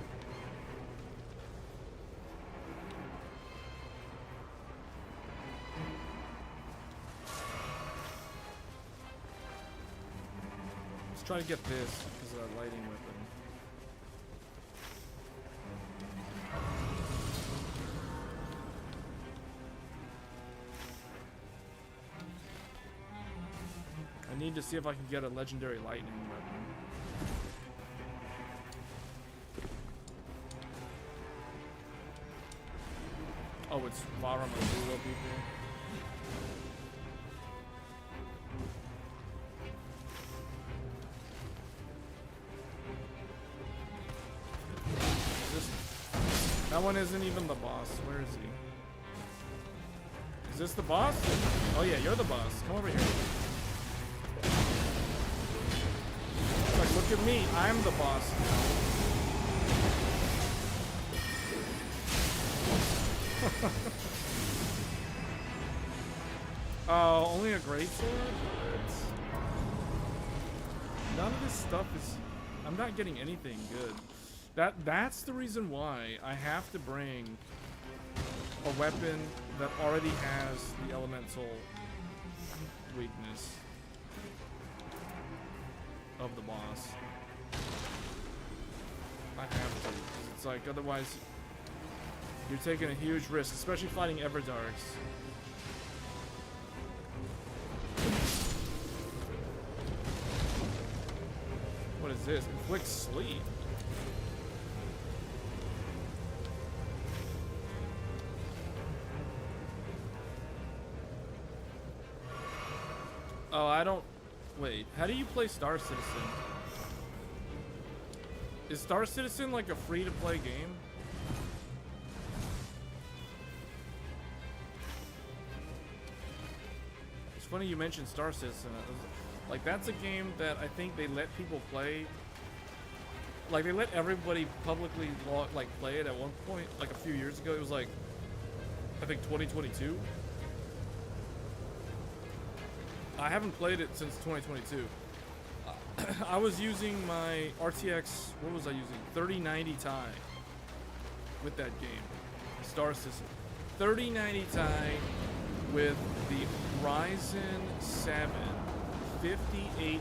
Try to get this because of that lighting weapon. need to see if I can get a legendary lightning weapon. Oh, it's Faramagulo people. That one isn't even the boss. Where is he? Is this the boss? Oh yeah, you're the boss. Come over here. It's like, look at me. I'm the boss now. Oh, only a greatsword? None of this stuff is... I'm not getting anything good. That's the reason why I have to bring a weapon that already has the elemental weakness of the boss. I have to. It's like, otherwise you're taking a huge risk, especially fighting Everdarks. What is this? Inflict sleep. Oh, I don't... Wait, how do you play Star Citizen? Is Star Citizen like a free-to-play game? It's funny you mentioned Star Citizen. Like, that's a game that I think they let people play. Like, they let everybody publicly, like, play it at one point, like a few years ago. It was like, I think 2022. I haven't played it since 2022. I was using my RTX, what was I using? 3090 Ti with that game. Star Citizen. 3090 Ti with the Ryzen 7 5800X.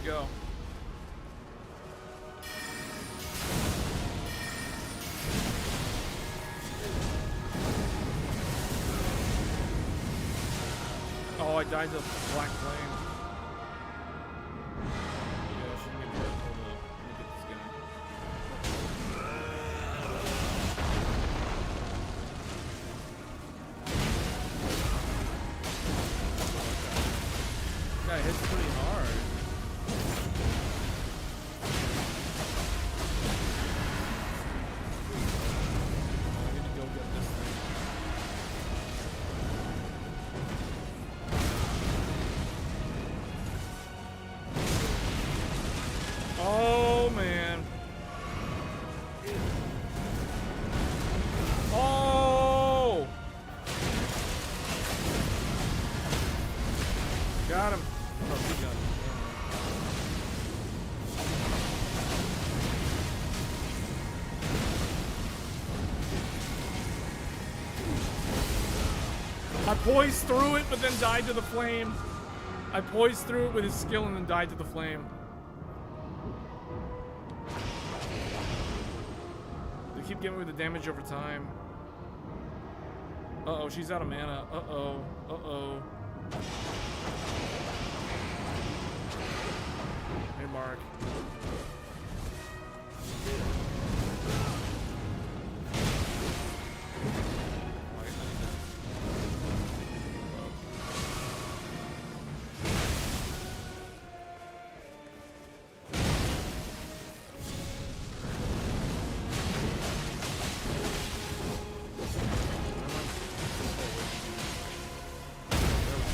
Go. Oh, I died to black flame. Yeah, I shouldn't get hurt. Hold on. Let me get this guy. This guy hits pretty hard. Poised through it, but then died to the flame. I poised through it with his skill and then died to the flame. They keep giving me the damage over time. Uh-oh, she's out of mana. Uh-oh. Uh-oh. Hey, Mark.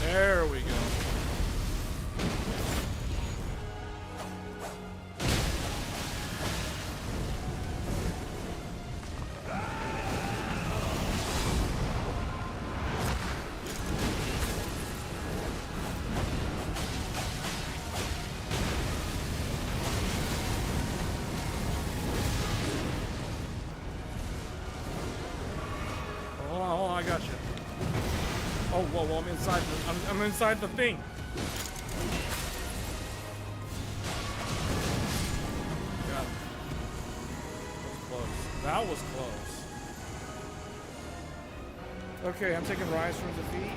There we go. Oh, whoa, I'm inside I'm inside the thing. God. That was close. Okay, I'm taking Rise from defeat.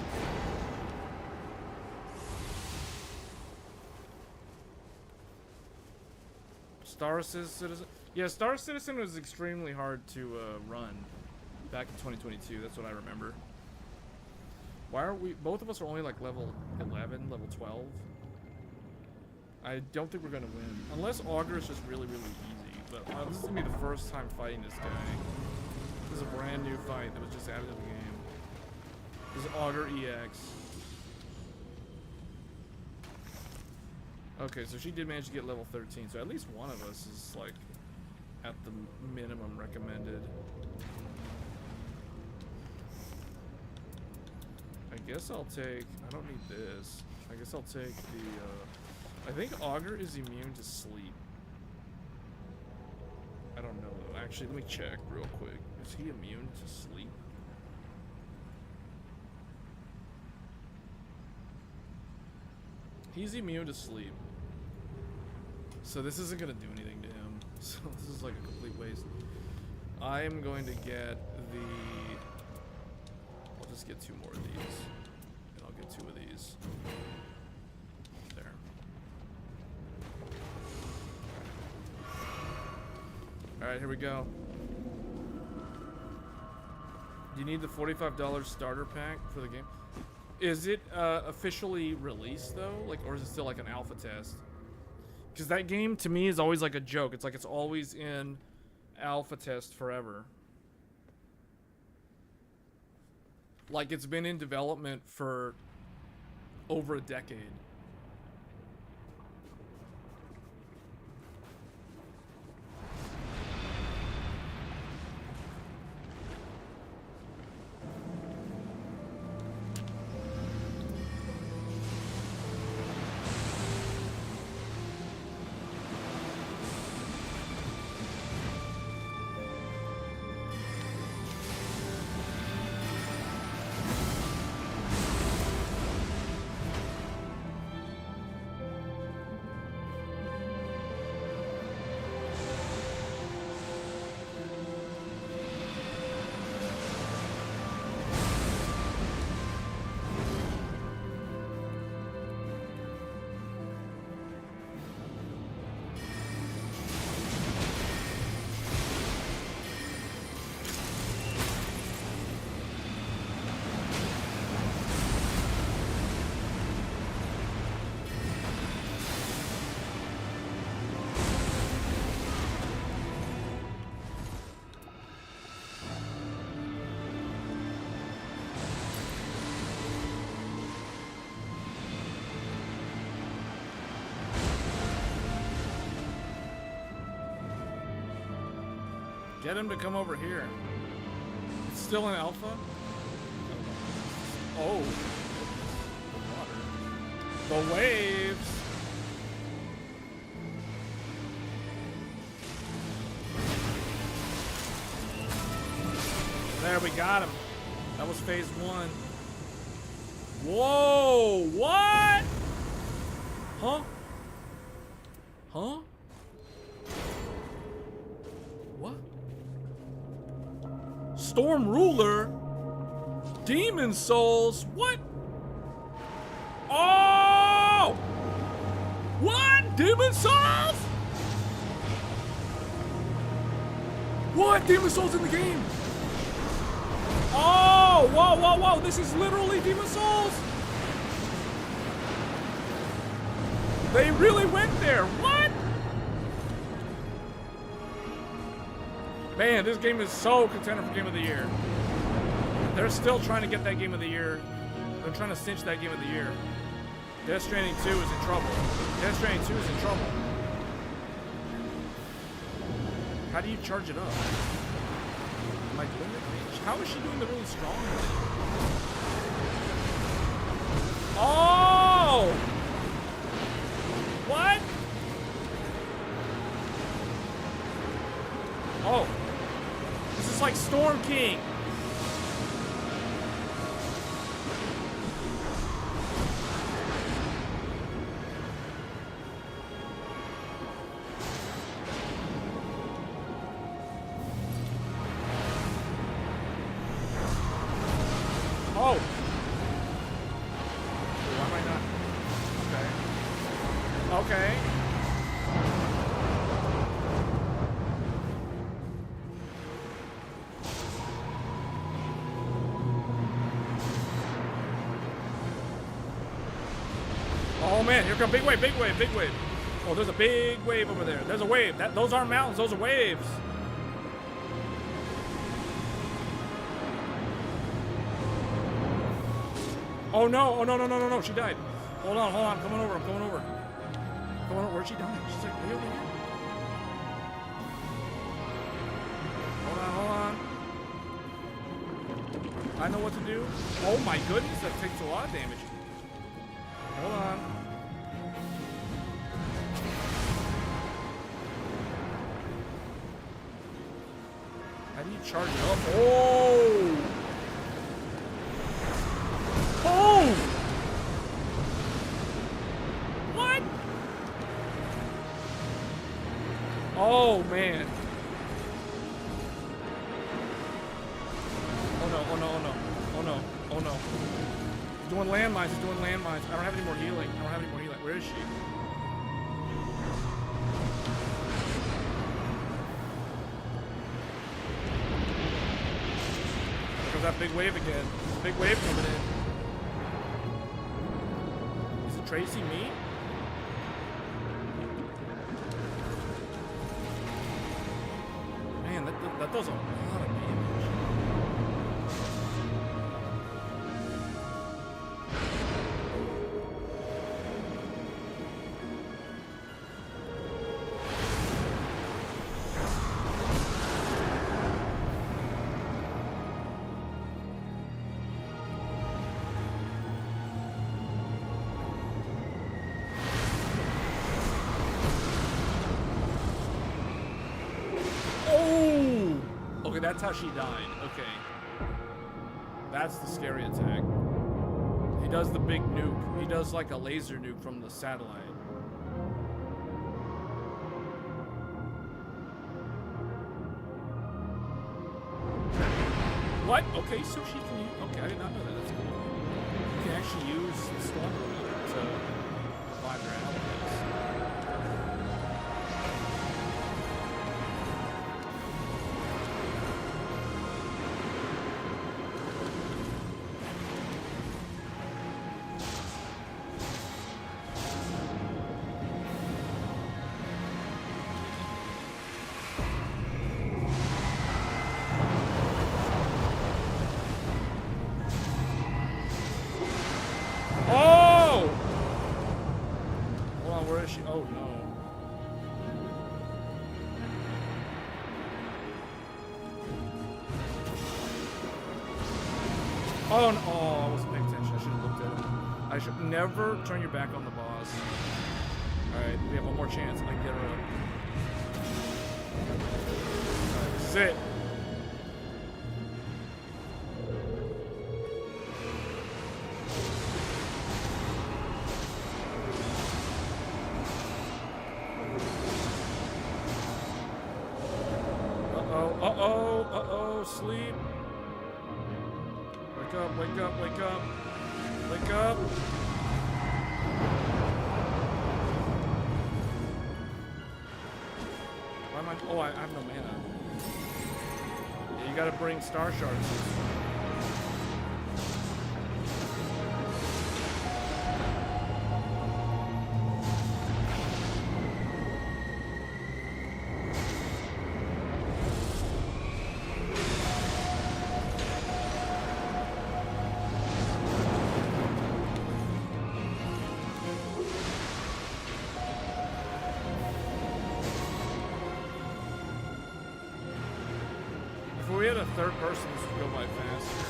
Star Citizen. Yeah, Star Citizen was extremely hard to run back in 2022. That's what I remember. Why are we? Both of us are only like level 11, level 12. I don't think we're gonna win unless Augur is just really, really easy. But this is gonna be the first time fighting this guy. This is a brand new fight that was just added to the game. This is Augur EX. Okay, so she did manage to get level 13, so at least one of us is like at the minimum recommended. I guess I'll take, I don't need this. I guess I'll take the, I think Augur is immune to sleep. I don't know though. Actually, let me check real quick. Is he immune to sleep? He's immune to sleep. So this isn't gonna do anything to him. So this is like a complete waste. I am going to get the... I'll just get 2 more of these. And I'll get 2 of these. There. Alright, here we go. Do you need the $45 starter pack for the game? Is it officially released though? Like, or is it still like an alpha test? Because that game to me is always like a joke. It's like it's always in alpha test forever. Like it's been in development for over a decade. Get him to come over here. It's still in alpha? Oh. The water. The waves. There, we got him. That was phase 1. Whoa, what? Huh? Huh? What? Storm Ruler? Demon Souls? What? Oh! What? Demon Souls? What? Demon Souls in the game? Oh! Whoa, whoa, whoa! This is literally Demon Souls! They really went there. What? Man, this game is so contender for Game of the Year. They're still trying to get that Game of the Year. They're trying to cinch that Game of the Year. Death Stranding 2 is in trouble. Death Stranding 2 is in trouble. How do you charge it up? Am I doing it? How is she doing the really strong one? Oh! What? Oh. This is like Storm King. Okay. Oh man, here come big wave, big wave, big wave. Oh, there's a big wave over there. There's a wave. Those aren't mountains, those are waves. Oh no, oh no, no, no, no, no, she died. Hold on, I'm coming over, I'm coming over. Where'd she die? She's like way over here. Hold on. I know what to do. Oh my goodness, that takes a lot of damage. Hold on. How do you charge it up? Oh! Oh! What? Oh man. Oh no, oh no, oh no. Oh no, oh no. He's doing landmines, he's doing landmines. I don't have any more healing. Where is she? There's that big wave again. Big wave coming in. Is it Tracy me? Man, that does a lot of damage. Okay, that's how she died. Okay. That's the scary attack. He does the big nuke. He does like a laser nuke from the satellite. What? Okay, so she can use... Okay, I did not know that. That's cool. You can actually use the storm to revive your allies. Oh no. Oh no. Oh, I wasn't paying attention. I should have looked at him. I should never turn your back on the boss. Alright, we have one more chance. I can get her up. Alright, this is it. Sleep. Wake up, wake up, wake up. Wake up. Why am I... Oh, I have no mana. Yeah, you gotta bring star shards. Third person, this would go by faster.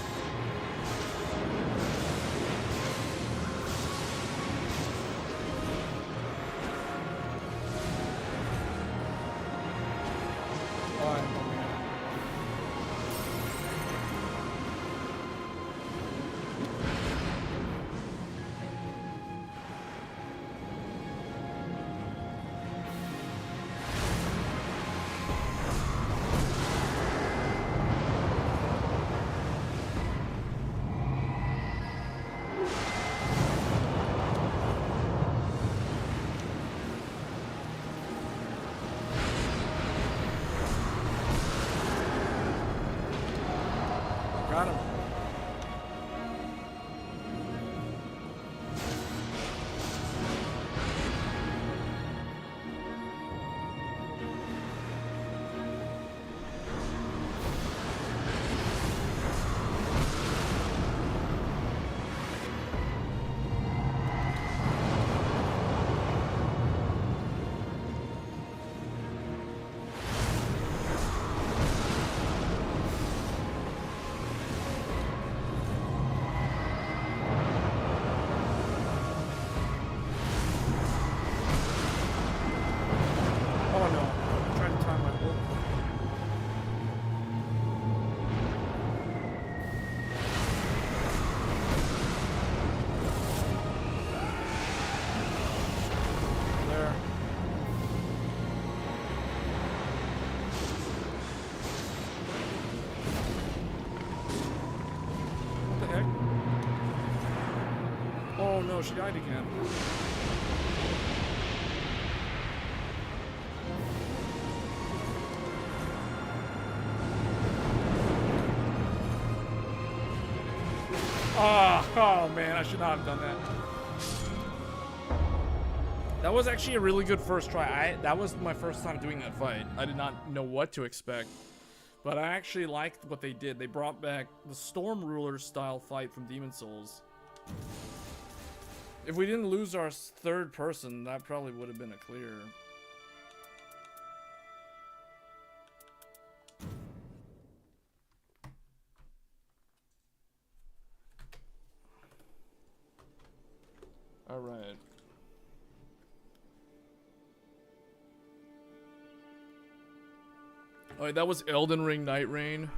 she died again. Oh man, I should not have done that. That was actually a really good first try. That was my first time doing that fight. I did not know what to expect. But I actually liked what they did. They brought back the Storm Ruler style fight from Demon's Souls. If we didn't lose our third person, that probably would have been a clear. All right. Oh, that was Elden Ring Night Rain.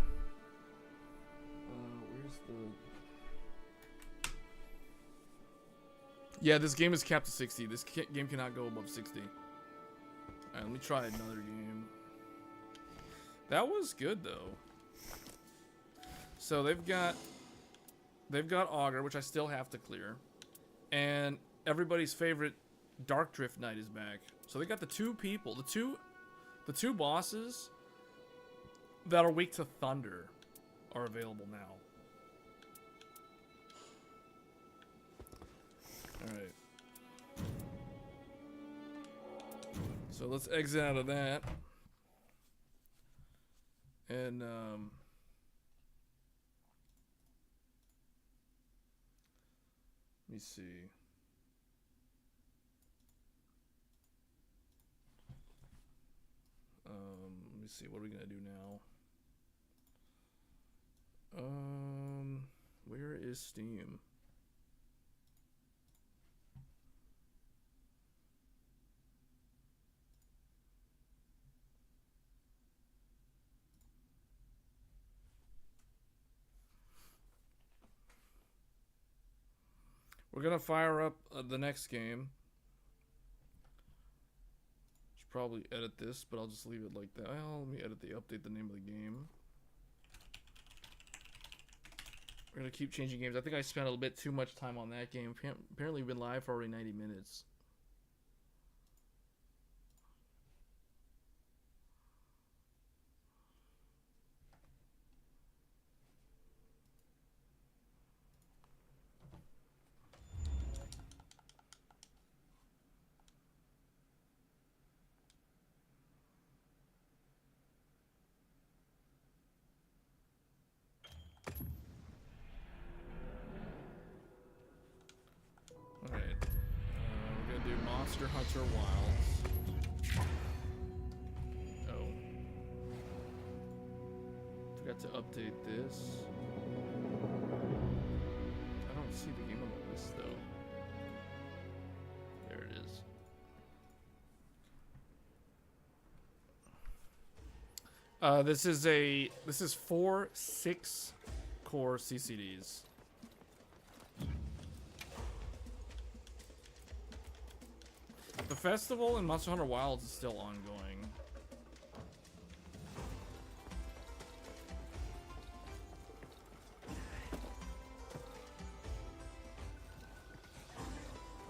Where's the... Yeah, this game is capped to 60. This game cannot go above 60. Alright, let me try another game. That was good, though. So they've got Augur, which I still have to clear. And everybody's favorite Dark Drift Knight is back. So they got the two people, the two bosses that are weak to thunder are available now. Alright. So let's exit out of that. And let me see. Let me see, what are we gonna do now? Where is Steam? We're gonna fire up the next game. Should probably edit this, but I'll just leave it like that. Well, let me update the name of the game. We're gonna keep changing games. I think I spent a little bit too much time on that game. Apparently we've been live for already 90 minutes. Monster Hunter Wilds. Oh. Forgot to update this. I don't see the game on the list though. There it is. This is 4 6-core CCDs. The festival in Monster Hunter Wilds is still ongoing.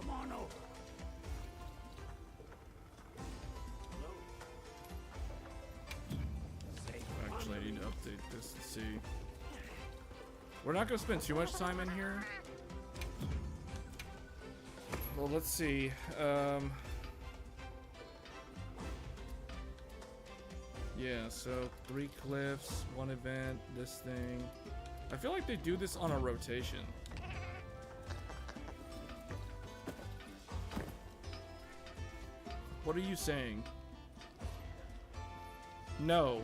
Come on over. Actually, I need to update this and see. We're not going to spend too much time in here. Well, let's see. Yeah, so 3 cliffs, 1 event, this thing. I feel like they do this on a rotation. What are you saying? No,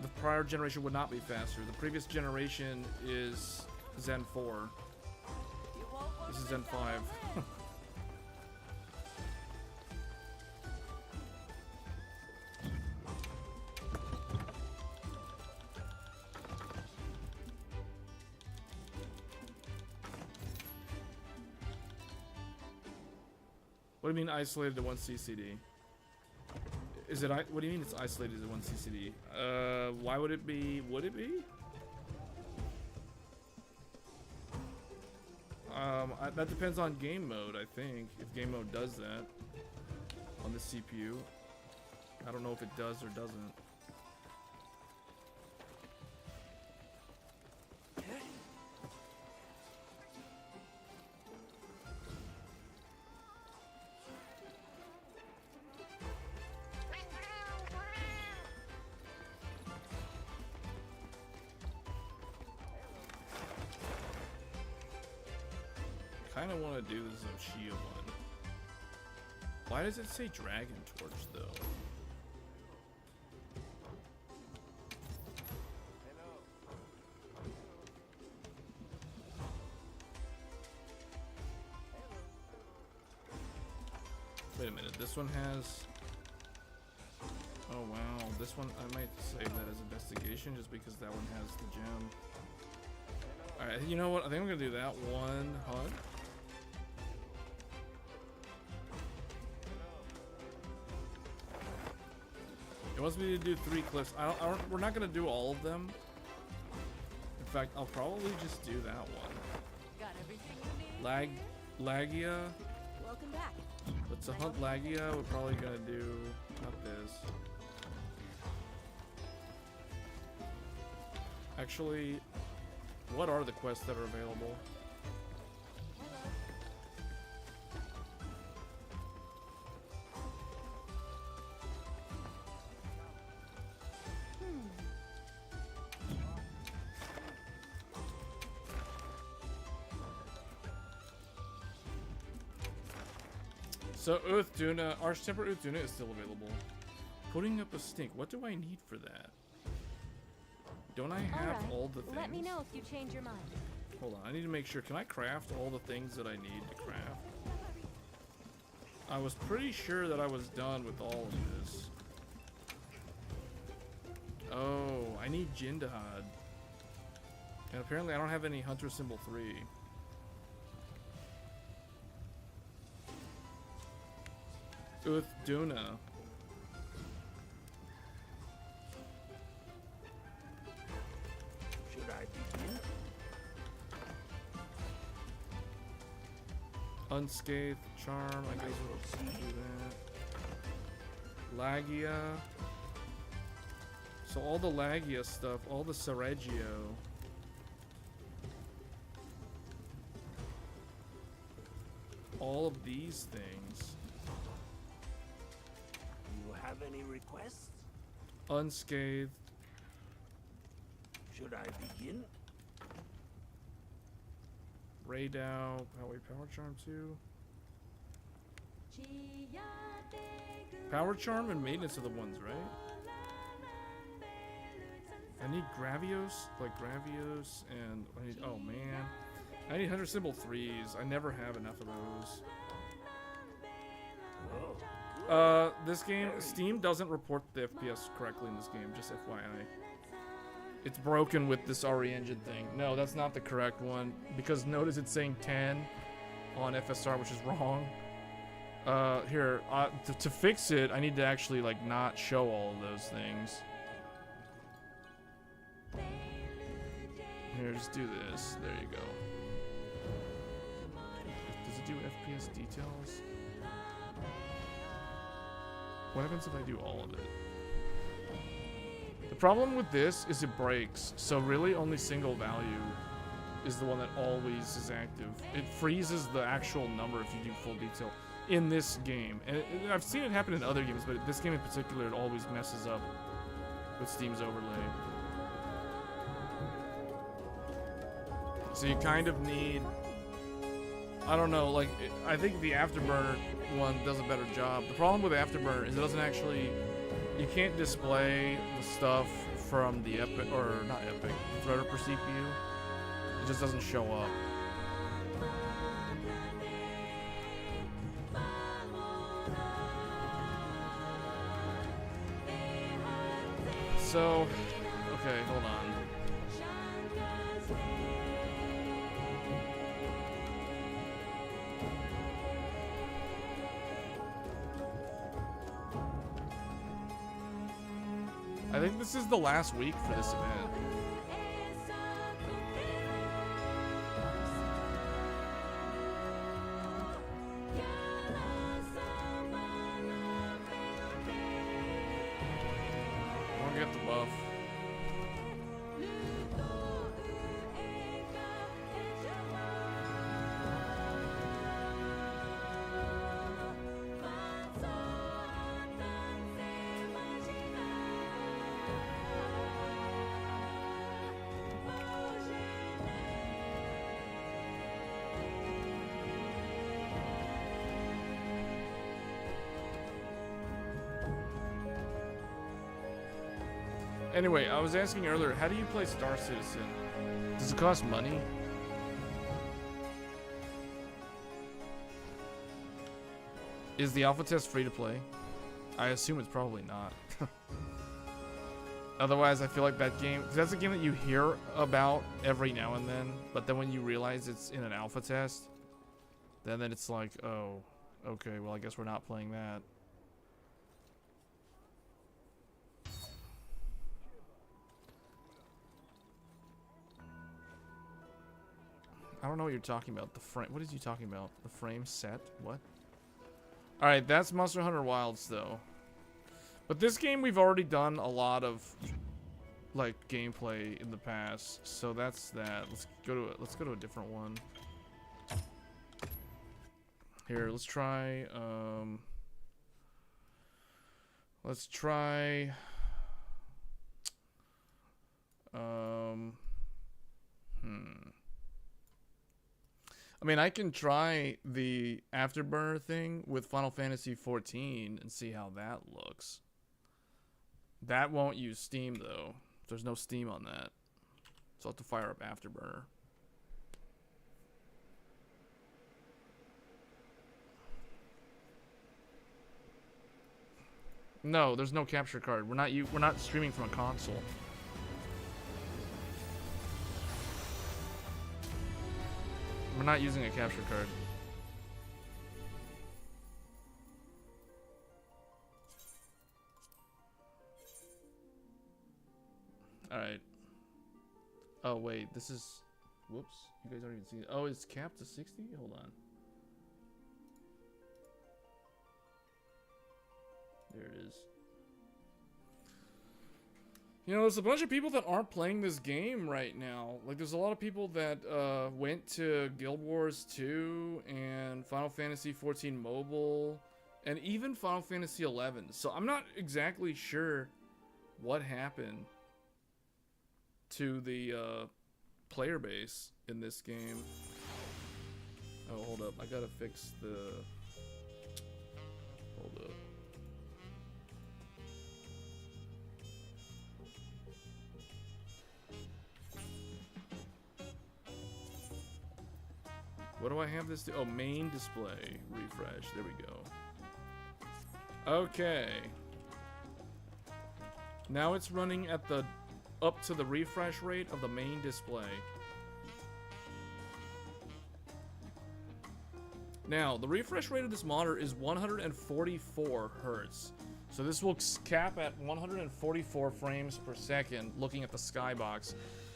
the prior generation would not be faster. The previous generation is Zen 4. This is Zen 5. What do you mean isolated to 1 CCD? Is it? What do you mean it's isolated to 1 CCD? Why would it be? Would it be? That depends on game mode, I think. If game mode does that on the CPU. I don't know if it does or doesn't. I kind of want to do this Oshia one. Why does it say Dragon Torch though? Wait a minute, this one has... Oh wow, this one, I might save that as investigation just because that one has the gem. Alright, you know what, I think I'm gonna do that one hunt. It wants me to do 3 cliffs. We're not gonna do all of them. In fact, I'll probably just do that one. Got everything you need? Lagia. Welcome back. But to hunt Lagia, we're probably gonna do not this. Actually, what are the quests that are available? So Uthuna, Arch-Temper Uthuna is still available. Putting up a stink. What do I need for that? Don't I have all the things? Let me know if you change your mind. Hold on, I need to make sure. Can I craft all the things that I need to craft? I was pretty sure that I was done with all of this. Oh, I need Jindahad. And apparently I don't have any Hunter Symbol 3. Uthuna. Should I begin? Unscathed Charm, I guess we'll do that. Lagia. So all the Lagia stuff, all the Sergio. All of these things. You have any requests? Unscathed. Should I begin? Raydow, Power Charm 2. Power Charm and Maintenance are the ones, right? I need Gravios, and I need, oh man. I need 100 Symbol 3s. I never have enough of those. This game, Steam doesn't report the FPS correctly in this game, just FYI. It's broken with this RE engine thing. No, that's not the correct one, because notice it's saying 10 on FSR, which is wrong. Here, to fix it, I need to actually, like, not show all of those things. Here, just do this. There you go. Does it do FPS details? What happens if I do all of it? The problem with this is it breaks, so really only single value is the one that always is active. It freezes the actual number if you do full detail in this game. And I've seen it happen in other games, but this game in particular, it always messes up with Steam's overlay. So you kind of need, I don't know, like, I think the Afterburner one does a better job. The problem with Afterburner is it doesn't actually, you can't display the stuff from the Epic, or not Epic, Threadripper CPU. It just doesn't show up. So, okay, hold on. I think this is the last week for this event. Anyway, I was asking earlier, how do you play Star Citizen? Does it cost money? Is the alpha test free to play? I assume it's probably not. Otherwise, I feel like that game, 'cause that's a game that you hear about every now and then, but then when you realize it's in an alpha test, then it's like, oh, okay, well, I guess we're not playing that. I don't know what you're talking about. The frame, what is you talking about? The frame set? What? Alright, that's Monster Hunter Wilds, though. But this game, we've already done a lot of, like, gameplay in the past. So that's that. Let's go to a different one. Here, let's try, I mean, I can try the Afterburner thing with Final Fantasy XIV and see how that looks. That won't use Steam, though. There's no Steam on that. So I'll have to fire up Afterburner. No, there's no capture card. We're not streaming from a console. We're not using a capture card. Alright. Oh, wait. This is... Whoops. You guys aren't even seeing it. Oh, it's capped to 60? Hold on. There it is. You know, there's a bunch of people that aren't playing this game right now. Like, there's a lot of people that went to Guild Wars 2 and Final Fantasy XIV Mobile and even Final Fantasy XI. So I'm not exactly sure what happened to the player base in this game. Oh, hold up. I gotta fix the... Hold up. What do I have this to? Oh, main display. Refresh. There we go. Okay. Now it's running at the up to the refresh rate of the main display. Now, the refresh rate of this monitor is 144 Hertz. So this will cap at 144 frames per second looking at the skybox.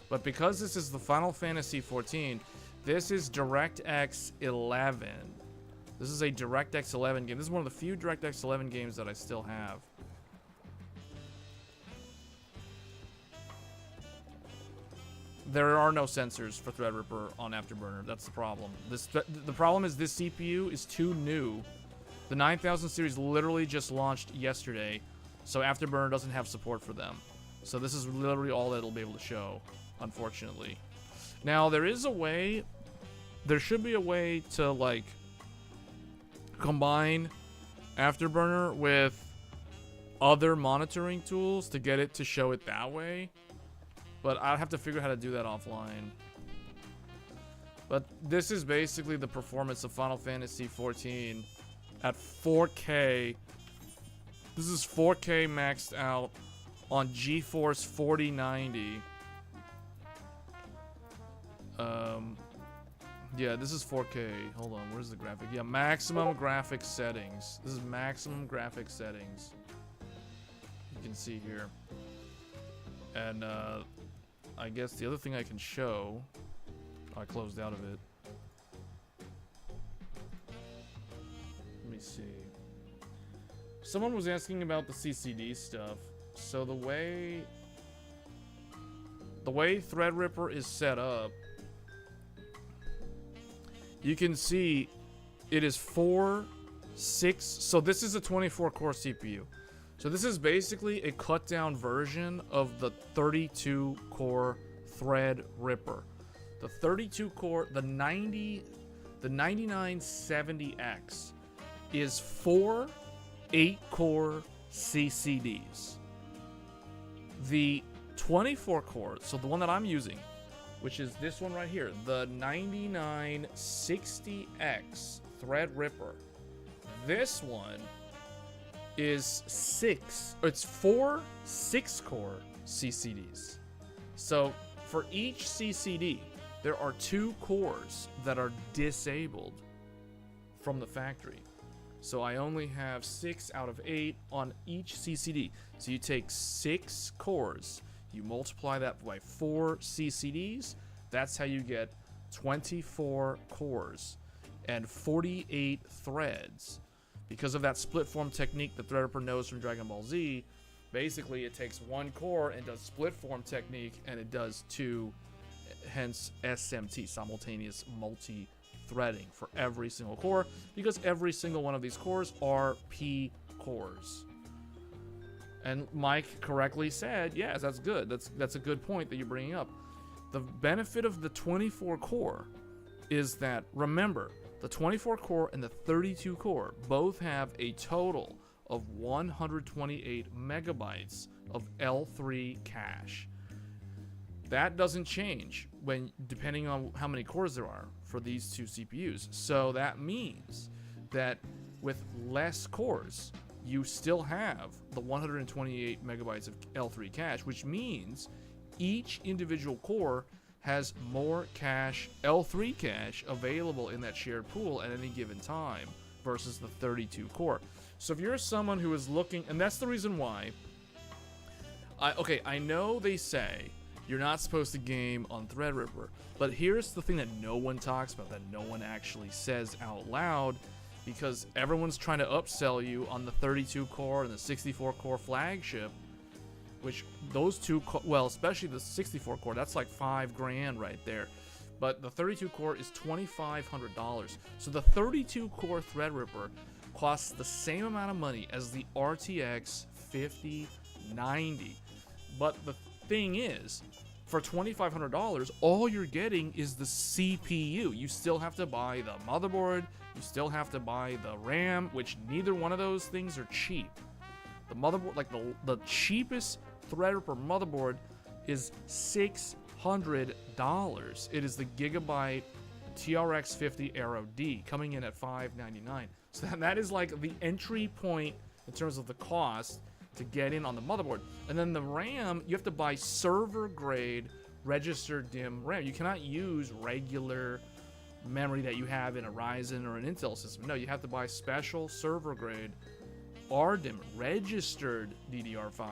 But because this is the Final Fantasy XIV, this is DirectX 11. This is a DirectX 11 game. This is one of the few DirectX 11 games that I still have. There are no sensors for Threadripper on Afterburner. That's the problem. The problem is this CPU is too new. The 9000 series literally just launched yesterday, so Afterburner doesn't have support for them. So this is literally all that it'll be able to show, unfortunately. Now, there is a way... There should be a way to, like, combine Afterburner with other monitoring tools to get it to show it that way. But I'll have to figure out how to do that offline. But this is basically the performance of Final Fantasy XIV at 4K. This is 4K maxed out on GeForce 4090. Yeah, this is 4K. Hold on, where's the graphic? Yeah, maximum graphic settings. This is maximum graphic settings. You can see here. And I guess the other thing I can show... I closed out of it. Let me see. Someone was asking about the CCD stuff. So the way Threadripper is set up, you can see it is 4, 6. So this is a 24-core CPU. So this is basically a cut-down version of the 32-core Threadripper. The 32-core, the 9970X is 4 8-core CCDs. The 24 core, so the one that I'm using, which is this one right here, the 9960X Threadripper. This one is it's 4 6-core CCDs. So for each CCD, there are 2 cores that are disabled from the factory. So I only have 6 out of 8 on each CCD. So you take 6 cores, you multiply that by 4 CCDs, that's how you get 24 cores and 48 threads. Because of that split form technique that Threadripper knows from Dragon Ball Z, basically it takes 1 core and does split form technique, and it does 2, hence SMT, simultaneous multi-threading, for every single core, because every single one of these cores are P cores. And Mike correctly said, yes, that's good. That's a good point that you're bringing up. The benefit of the 24 core is that, remember, the 24 core and the 32 core both have a total of 128 megabytes of L3 cache. That doesn't change depending on how many cores there are for these 2 CPUs. So that means that with less cores, you still have the 128 megabytes of L3 cache, which means each individual core has more cache, L3 cache, available in that shared pool at any given time versus the 32 core. So if you're someone who is looking, and that's the reason why, I know they say you're not supposed to game on Threadripper, but here's the thing that no one talks about, that no one actually says out loud, because everyone's trying to upsell you on the 32 core and the 64 core flagship, which those 2, well, especially the 64 core, that's like $5,000 right there. But the 32 core is $2,500. So the 32 core Threadripper costs the same amount of money as the RTX 5090. But the thing is, for $2,500, all you're getting is the CPU. You still have to buy the motherboard, you still have to buy the RAM, which neither one of those things are cheap. The motherboard, like the cheapest Threadripper motherboard is $600. It is the Gigabyte TRX 50 Aero D, coming in at $599. So that is like the entry point in terms of the cost to get in on the motherboard. And then the RAM, you have to buy server grade registered DIMM RAM. You cannot use regular memory that you have in a Ryzen or an Intel system. No, you have to buy special server grade RDIMM registered DDR5,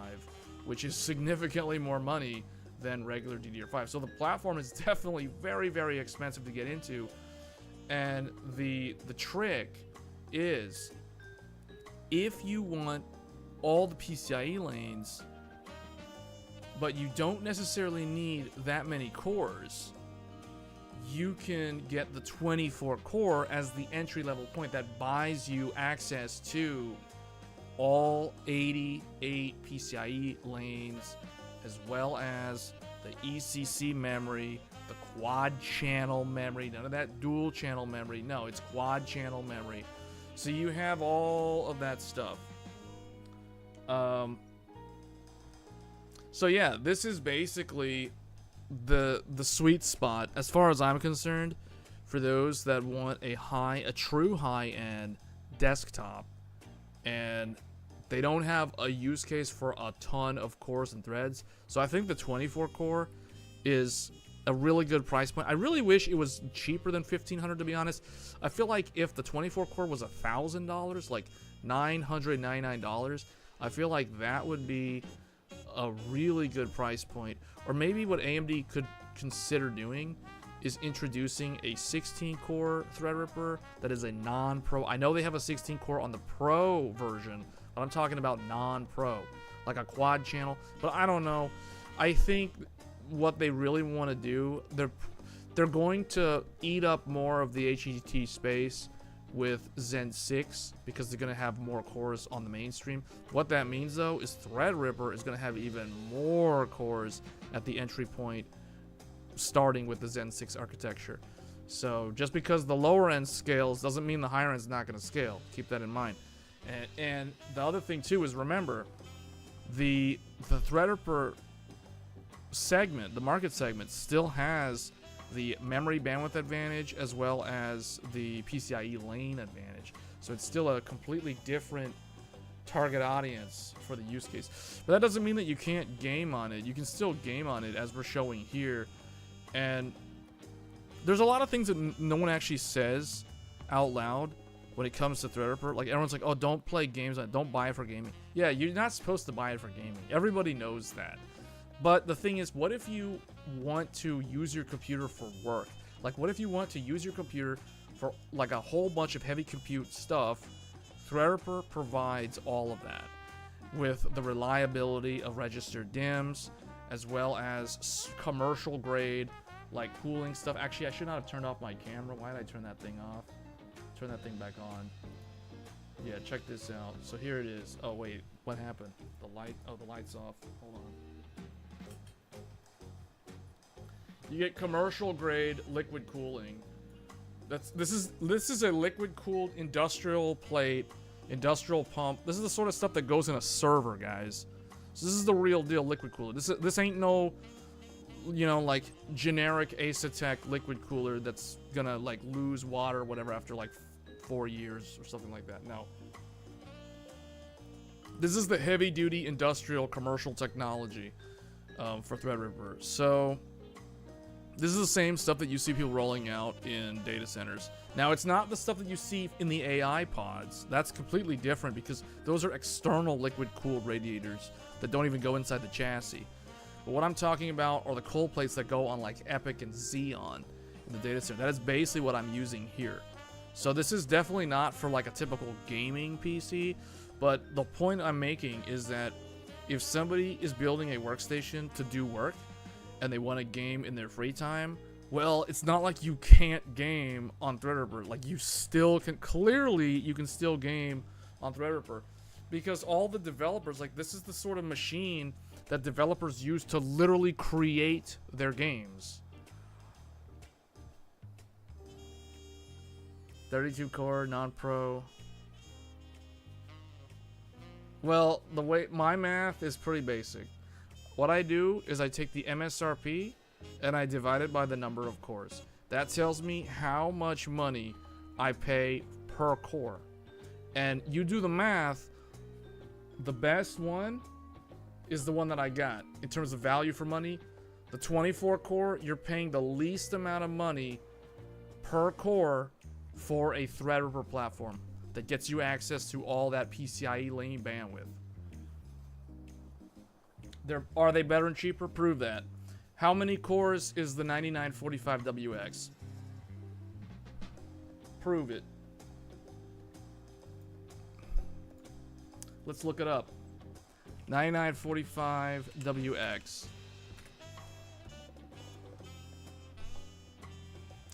which is significantly more money than regular DDR5. So the platform is definitely very, very expensive to get into. And the trick is, if you want all the PCIe lanes, but you don't necessarily need that many cores, you can get the 24 core as the entry level point that buys you access to all 88 PCIe lanes, as well as the ECC memory, the quad channel memory, none of that dual channel memory. No, it's quad channel memory. So you have all of that stuff. So yeah, this is basically the sweet spot, as far as I'm concerned, for those that want a true high-end desktop, and they don't have a use case for a ton of cores and threads. So I think the 24 core is a really good price point. I really wish it was cheaper than $1,500, to be honest. I feel like if the 24 core was $1,000, like $999, I feel like that would be a really good price point. Or maybe what AMD could consider doing is introducing a 16-core Threadripper that is a non-pro. I know they have a 16-core on the Pro version, but I'm talking about non-pro, like a quad channel. But I don't know. I think what they really want to do, they're going to eat up more of the HEDT space with Zen 6 because they're going to have more cores on the mainstream. What that means, though, is Threadripper is going to have even more cores at the entry point, starting with the Zen 6 architecture. So just because the lower end scales doesn't mean the higher end's not going to scale. Keep that in mind. And the other thing, too, is remember, The Threadripper segment, the market segment, still has the memory bandwidth advantage as well as the PCIe lane advantage. So it's still a completely different target audience for the use case. But that doesn't mean that you can't game on it. You can still game on it, as we're showing here. And there's a lot of things that no one actually says out loud when it comes to Threadripper. Like, everyone's like, oh, don't play games on it. Don't buy it for gaming. Yeah, you're not supposed to buy it for gaming. Everybody knows that. But the thing is, what if you want to use your computer for work? Like, what if you want to use your computer for like a whole bunch of heavy compute stuff? Threadripper provides all of that with the reliability of registered DIMMs, as well as commercial grade like cooling stuff. Actually, I should not have turned off my camera. Why did I turn that thing off? Turn that thing back on. Yeah, check this out. So here it is. Oh wait, what happened? The light. Oh, the light's off. Hold on. You get commercial grade liquid cooling. This is a liquid cooled industrial plate, industrial pump. This is the sort of stuff that goes in a server, guys. So this is the real deal liquid cooler. This ain't no, you know, like generic Asetek liquid cooler that's gonna like lose water or whatever after like 4 years or something like that. No. This is the heavy duty industrial commercial technology for Threadripper. So this is the same stuff that you see people rolling out in data centers. Now, it's not the stuff that you see in the AI pods. That's completely different because those are external liquid-cooled radiators that don't even go inside the chassis. But what I'm talking about are the cold plates that go on like Epic and Xeon in the data center. That is basically what I'm using here. So this is definitely not for like a typical gaming PC, but the point I'm making is that if somebody is building a workstation to do work, and they want to game in their free time, well, it's not like you can't game on Threadripper. Like, you still can, clearly you can still game on Threadripper, because all the developers, like, this is the sort of machine that developers use to literally create their games. 32 core, non-pro. Well, the way my math is pretty basic. What I do is I take the MSRP and I divide it by the number of cores. That tells me how much money I pay per core. And you do the math, the best one is the one that I got. In terms of value for money, the 24 core, you're paying the least amount of money per core for a Threadripper platform that gets you access to all that PCIe lane bandwidth. Are they better and cheaper? Prove that. How many cores is the 9945WX? Prove it. Let's look it up. 9945WX.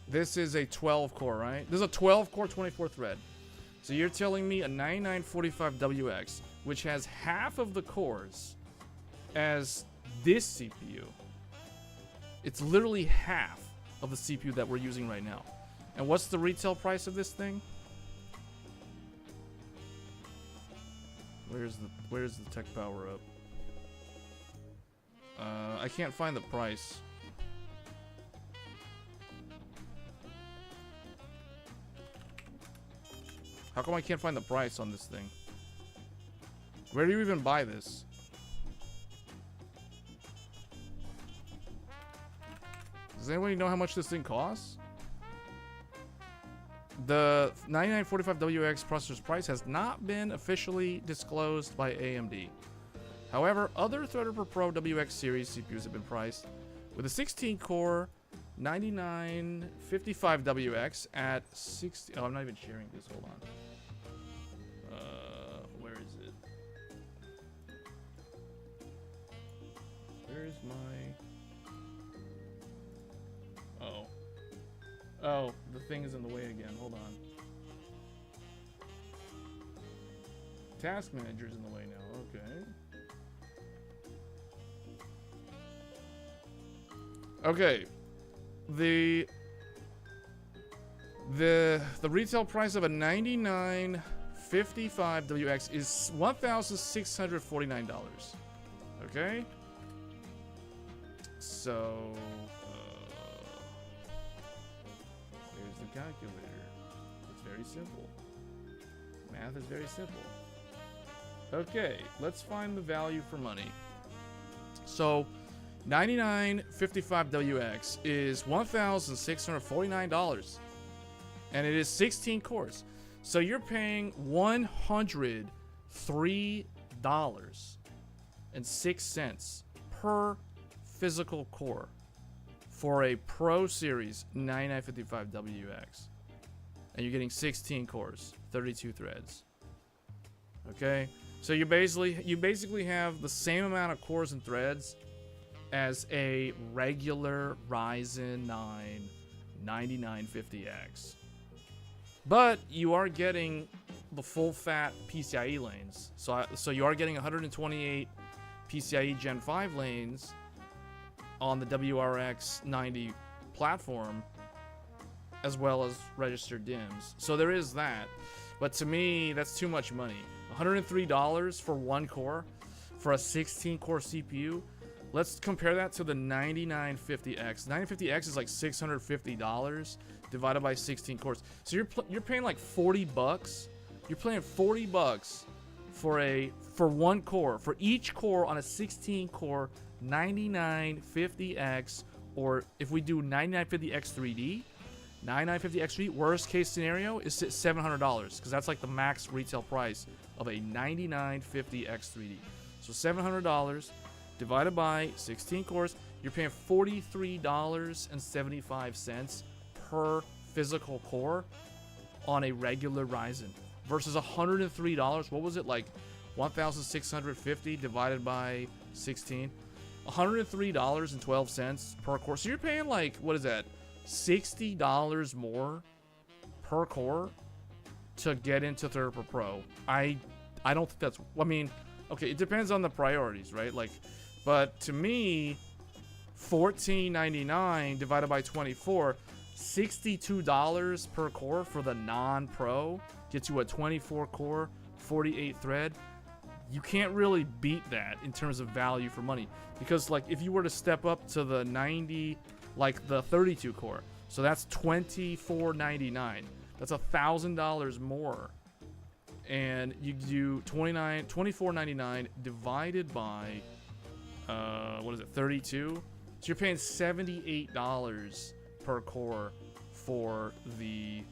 This is a 12 core, right? This is a 12 core 24 thread. So you're telling me a 9945WX, which has half of the cores as this CPU. It's literally half of the CPU that we're using right now. And what's the retail price of this thing? Where's the tech power up? I can't find the price. How come I can't find the price on this thing? Where do you even buy this? Does anybody know how much this thing costs? The 9945WX processor's price has not been officially disclosed by AMD. However, other Threadripper Pro WX series CPUs have been priced with a 16-core 9955WX at 60. Oh, I'm not even sharing this. Hold on. Where is it? Where's my? Oh, the thing is in the way again. Hold on. Task manager's in the way now. Okay. Okay. The retail price of a 99 9955WX is $1,649. Okay? So, here's the calculator. It's very simple. Math is very simple. Okay, let's find the value for money. So, 9955WX is $1,649. And it is 16 cores. So you're paying $103.06 per physical core for a Pro Series 9955WX. And you're getting 16 cores, 32 threads. Okay? So you basically have the same amount of cores and threads as a regular Ryzen 9 9950X. But you are getting the full fat PCIe lanes. So you are getting 128 PCIe Gen 5 lanes on the WRX 90 platform, as well as registered DIMMs. So there is that. But to me, that's too much money. $103 for one core for a 16-core CPU. Let's compare that to the 9950X. 9950X is like $650 divided by 16 cores. So you're paying like 40 bucks. You're paying 40 bucks for one core, for each core on a 16-core 9950X, or if we do 9950X 3D, 9950X 3D, worst case scenario is $700 because that's like the max retail price of a 9950X 3D. So $700 divided by 16 cores, you're paying $43.75 per physical core on a regular Ryzen versus $103. What was it, like 1,650 divided by 16? $103.12 per core. So you're paying like, what is that, $60 more per core to get into Threadripper Pro. I don't think that's, I mean, okay, it depends on the priorities, right? Like, but to me, $14.99 divided by 24, $62 per core for the non-pro gets you a 24-core, 48-thread. You can't really beat that in terms of value for money, because like if you were to step up to the 90, like the 32-core, so that's $24.99. That's $1,000 more, and you do $24.99 divided by what is it, 32? So you're paying $78 per core for the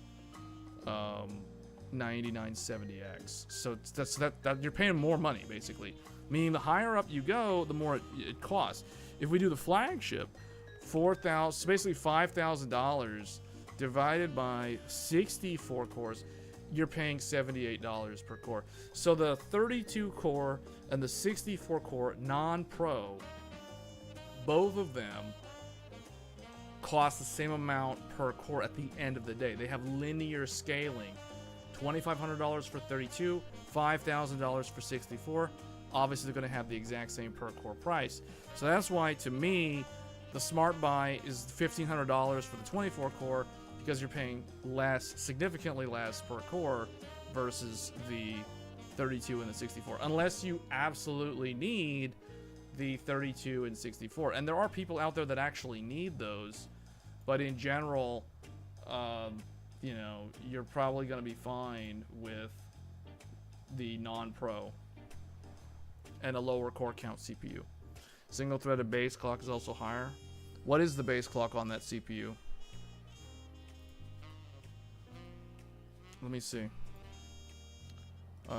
9970X. So that you're paying more money basically. Meaning the higher up you go, the more it costs. If we do the flagship, $4,000, so basically $5,000 divided by 64 cores, you're paying $78 per core. So the 32 core and the 64 core non-pro, both of them cost the same amount per core at the end of the day. They have linear scaling. $2,500 for 32, $5,000 for 64. Obviously, they're going to have the exact same per core price. So that's why, to me, the smart buy is $1,500 for the 24 core, because you're paying less, significantly less per core versus the 32 and the 64, unless you absolutely need the 32 and 64. And there are people out there that actually need those, but in general, you know, you're probably going to be fine with the non-pro and a lower core count CPU. Single threaded base clock is also higher. What is the base clock on that CPU? Let me see.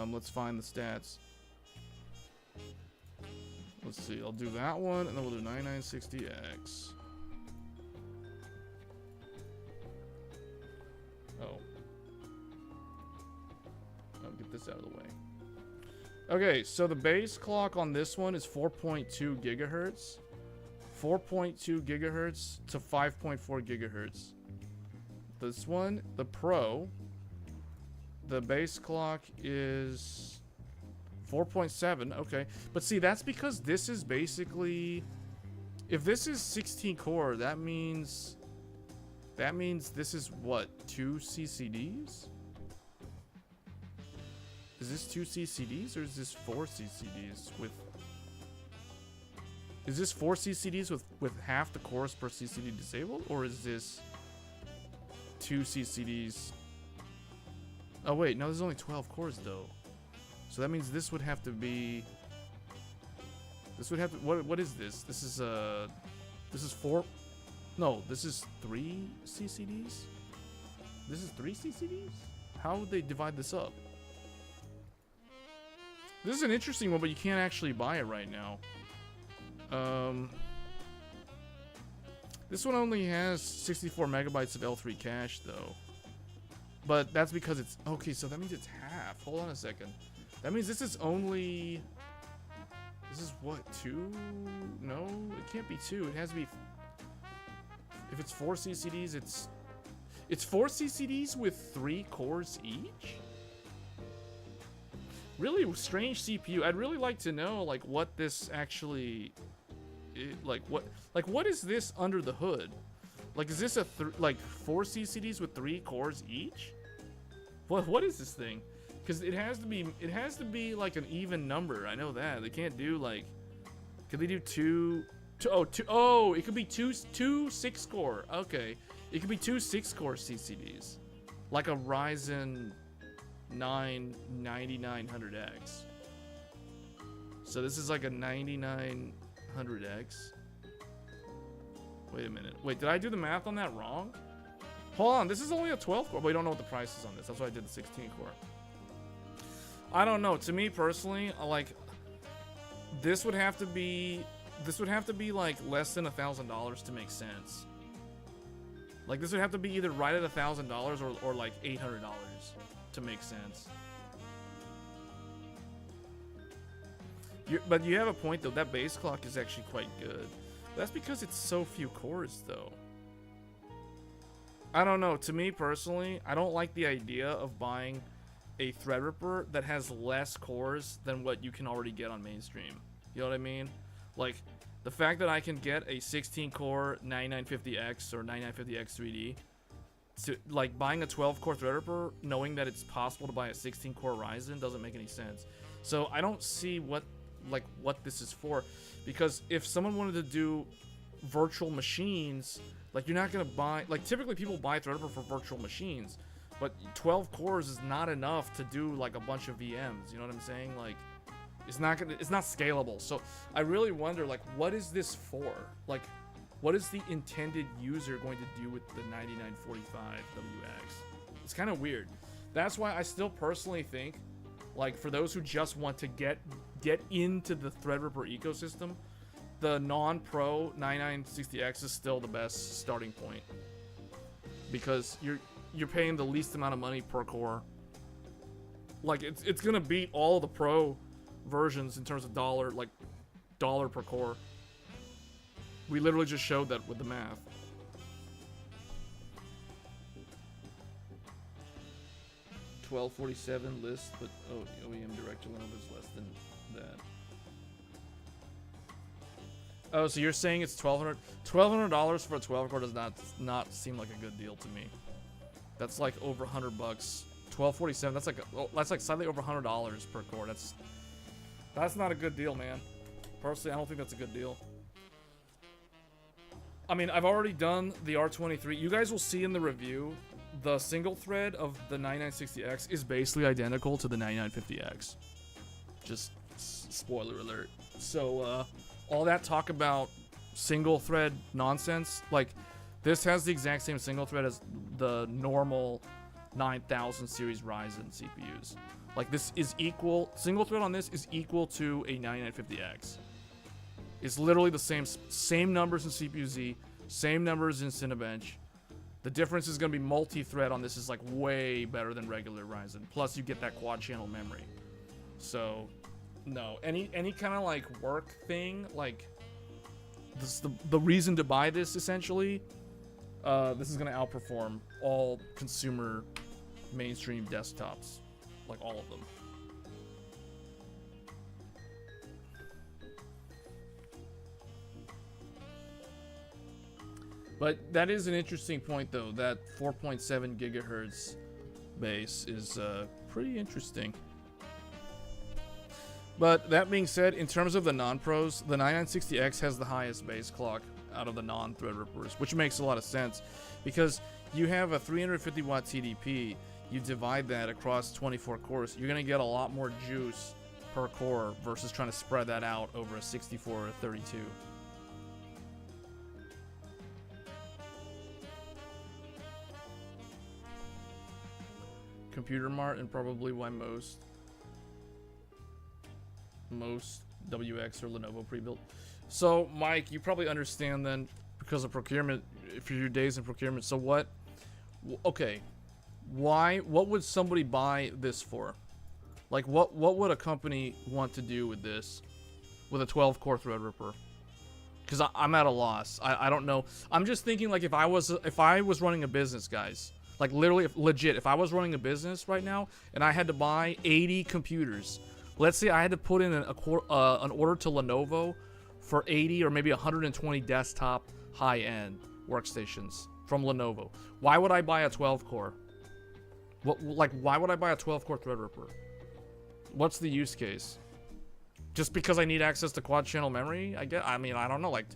Let's find the stats. Let's see. I'll do that one, and then we'll do 9960X. Oh. I'll get this out of the way. Okay, so the base clock on this one is 4.2 gigahertz. 4.2 gigahertz to 5.4 gigahertz. This one, the Pro, the base clock is 4.7. Okay, but see, that's because this is basically, if this is 16 core, that means this is what, 2 CCDs? Is this 2 CCDs or is this 4 CCDs with... Is this 4 CCDs with half the cores per CCD disabled? Or is this 2 CCDs... Oh wait, no, there's only 12 cores though. So that means this would have to be... This would have to... What is this? This is 4... No, this is 3 CCDs? This is 3 CCDs? How would they divide this up? This is an interesting one, but you can't actually buy it right now. This one only has 64 megabytes of L3 cache, though. But that's because it's... Okay, so that means it's half. Hold on a second. That means this is only... This is what, 2? No, it can't be 2. It has to be... If it's 4 CCDs, it's 4 CCDs with 3 cores each? Really strange CPU. I'd really like to know, like, what this actually... what is this under the hood? Like, is this a 4 CCDs with 3 cores each? What is this thing? Because it has to be like an even number. I know that. They can't do like... Could they do two... Oh, it could be two 6-core. Okay. It could be 2 6-core CCDs. Like a Ryzen 9 9900X. So this is like a 9900X. Wait a minute. Wait, did I do the math on that wrong? Hold on, this is only a 12-core, but we don't know what the price is on this. That's why I did the 16-core. I don't know. To me personally, like, this would have to be like less than $1,000 to make sense. Like, this would have to be either right at $1,000 or like $800 to make sense. But you have a point though. That base clock is actually quite good. That's because it's so few cores though. I don't know. To me personally, I don't like the idea of buying a Threadripper that has less cores than what you can already get on mainstream. You know what I mean? Like, the fact that I can get a 16-core 9950X or 9950X 3D, to, like, buying a 12-core Threadripper, knowing that it's possible to buy a 16-core Ryzen doesn't make any sense. So I don't see what this is for, because if someone wanted to do virtual machines, like, you're not gonna buy, like, typically people buy Threadripper for virtual machines, but 12 cores is not enough to do like a bunch of VMs. You know what I'm saying? Like, it's not scalable. So I really wonder, like, what is this for? Like, what is the intended user going to do with the 9945WX? It's kind of weird. That's why I still personally think, like, for those who just want to get into the Threadripper ecosystem, the non-pro 9960X is still the best starting point, because you're paying the least amount of money per core. Like, it's gonna beat all the pro versions in terms of dollar per core. We literally just showed that with the math. $1247 list, but OEM direct to Lenovo is less than that. Oh, so you're saying it's $1,200 for a 12-core does not seem like a good deal to me. That's like over $100. $1247. That's like slightly over $100 per core. That's not a good deal, man. Personally, I don't think that's a good deal. I mean, I've already done the R23. You guys will see in the review, the single thread of the 9960X is basically identical to the 9950X. Just spoiler alert. So, all that talk about single thread nonsense, like, this has the exact same single thread as the normal 9000 series Ryzen CPUs. Like, this is equal, single thread on this is equal to a 9950X. It's literally the same numbers in CPU-Z, same numbers in Cinebench. The difference is going to be multi-thread on this is like way better than regular Ryzen. Plus you get that quad channel memory. So, no, any kind of like work thing, like, this is the reason to buy this essentially. This is going to outperform all consumer mainstream desktops, like all of them. But that is an interesting point, though. That 4.7 gigahertz base is pretty interesting. But that being said, in terms of the non-pros, the 9960X has the highest base clock out of the non-Threadrippers, which makes a lot of sense because you have a 350 watt TDP, you divide that across 24 cores, you're going to get a lot more juice per core versus trying to spread that out over a 64 or 32. Computer Mart, and probably why most WX or Lenovo pre-built. So Mike, you probably understand then because of procurement, for your days in procurement. So what? Okay, what would somebody buy this for? Like what would a company want to do with this, with a 12 core Threadripper? Because I'm at a loss. I don't know. I'm just thinking like if I was running a business, guys. Like literally, legit, if I was running a business right now and I had to buy 80 computers, let's say I had to put in an order to Lenovo for 80 or maybe 120 desktop high-end workstations from Lenovo. Why would I buy a 12 core? Why would I buy a 12 core Threadripper? What's the use case? Just because I need access to quad channel memory? I mean, I don't know. Like,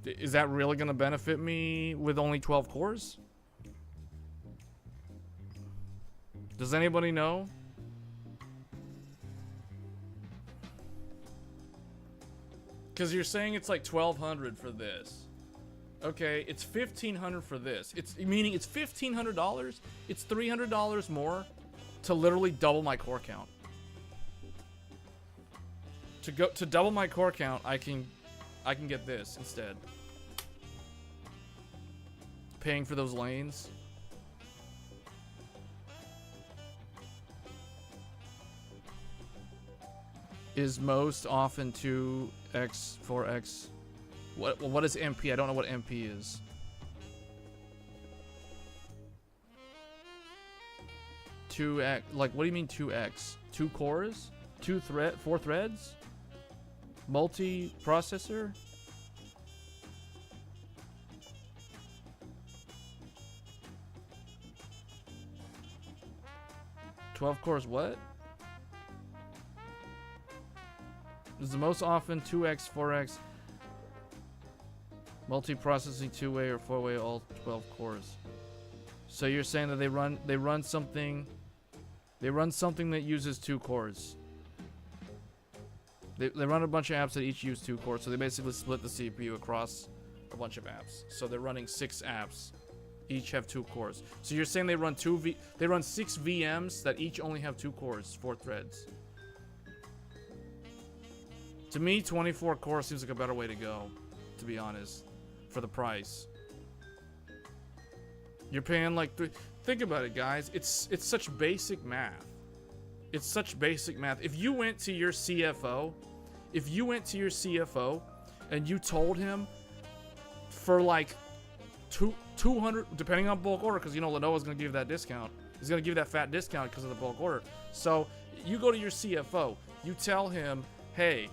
is that really going to benefit me with only 12 cores? Does anybody know? Because you're saying it's like $1,200 for this. Okay, it's $1,500 for this. Meaning it's $1,500. It's $300 more to literally double my core count. To double my core count, I can get this instead. Paying for those lanes. Is most often 2x, 4x. What is MP? I don't know what MP is. X, like what do you mean 2x? 2 cores? 4 threads? Multi-processor? $12 cores what? Is the most often 2x, 4x, multi-processing 2-way or 4-way, all 12 cores. So you're saying that they run something that uses 2 cores. They run a bunch of apps that each use 2 cores, so they basically split the CPU across a bunch of apps. So they're running 6 apps, each have 2 cores. So you're saying they run 6 VMs that each only have 2 cores, 4 threads. To me, 24 core seems like a better way to go, to be honest, for the price. You're paying like think about it, guys. It's such basic math. It's such basic math. If you went to your CFO, and you told him for like 200, depending on bulk order, because you know Lenovo's gonna give that discount. He's gonna give that fat discount because of the bulk order. So you go to your CFO, you tell him, hey,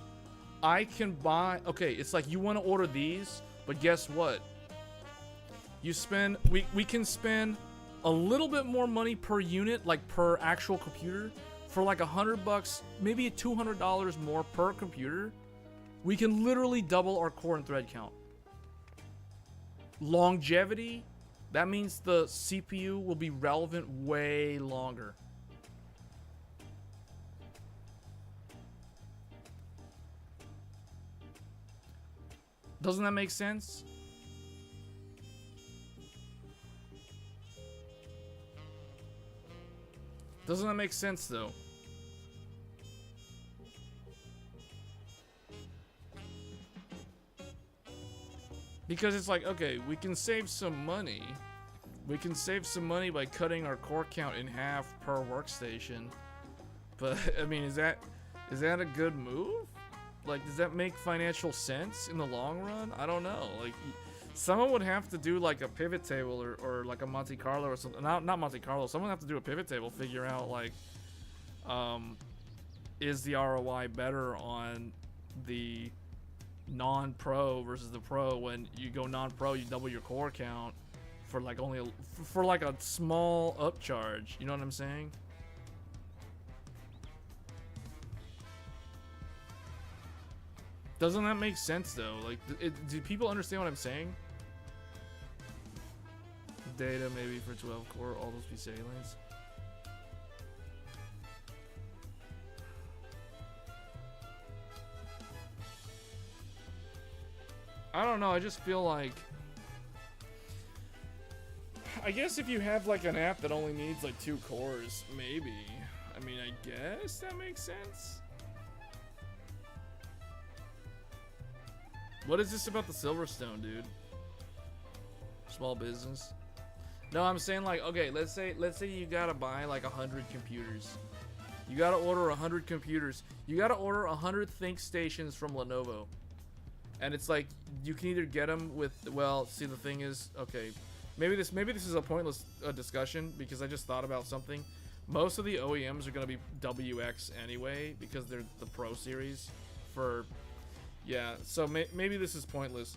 I can buy, okay, it's like you want to order these, but guess what? We can spend a little bit more money per unit, like per actual computer, for like $100, maybe $200 more per computer. We can literally double our core and thread count. Longevity, that means the CPU will be relevant way longer. Doesn't that make sense? Doesn't that make sense though? Because it's like, okay, we can save some money. We can save some money by cutting our core count in half per workstation. But I mean, is that a good move? Like, does that make financial sense in the long run? I don't know. Like, someone would have to do like a pivot table or like a Monte Carlo or something. Not Monte Carlo. Someone would have to do a pivot table, figure out like, is the ROI better on the non-pro versus the pro? When you go non-pro, you double your core count for like for like a small upcharge. You know what I'm saying? Doesn't that make sense though? Like, do people understand what I'm saying? Data maybe for 12 core, all those PCA lanes. I don't know, I just feel like, I guess if you have like an app that only needs like 2 cores, maybe. I mean, I guess that makes sense. What is this about the Silverstone, dude? Small business. No, I'm saying like, okay, let's say you gotta buy like 100 computers. You gotta order 100 computers. You gotta order 100 ThinkStations from Lenovo. And it's like, you can either get them with, well, see the thing is, okay, maybe this is a pointless discussion because I just thought about something. Most of the OEMs are gonna be WX anyway because they're the Pro series for, yeah, so maybe this is pointless.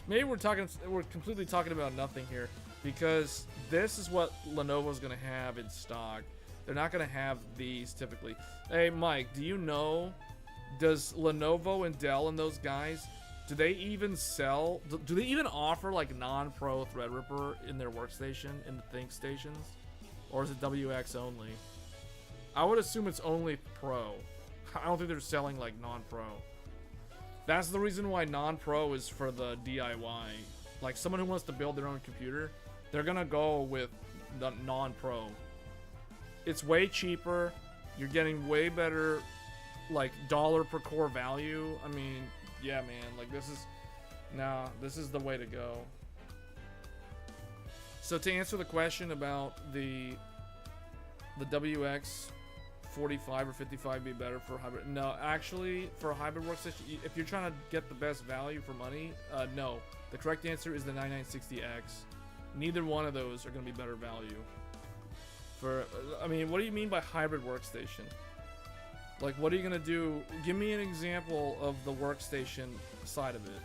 Maybe we're completely talking about nothing here because this is what Lenovo's gonna have in stock. They're not gonna have these typically. Hey Mike, do you know, does Lenovo and Dell and those guys, do they even sell, do they even offer like non-pro Threadripper in their workstation, in the ThinkStations? Or is it WX only? I would assume it's only pro. I don't think they're selling like non-pro. That's the reason why non-pro is for the DIY. Like someone who wants to build their own computer, they're gonna go with the non-pro. It's way cheaper. You're getting way better like dollar per core value. I mean, yeah, man, like this is the way to go. So to answer the question about the WX 45 or 55 be better for hybrid, no, actually for a hybrid workstation, if you're trying to get the best value for money, no, the correct answer is the 9960X. Neither one of those are going to be better value for, I mean, what do you mean by hybrid workstation? Like, what are you gonna do? Give me an example of the workstation side of it.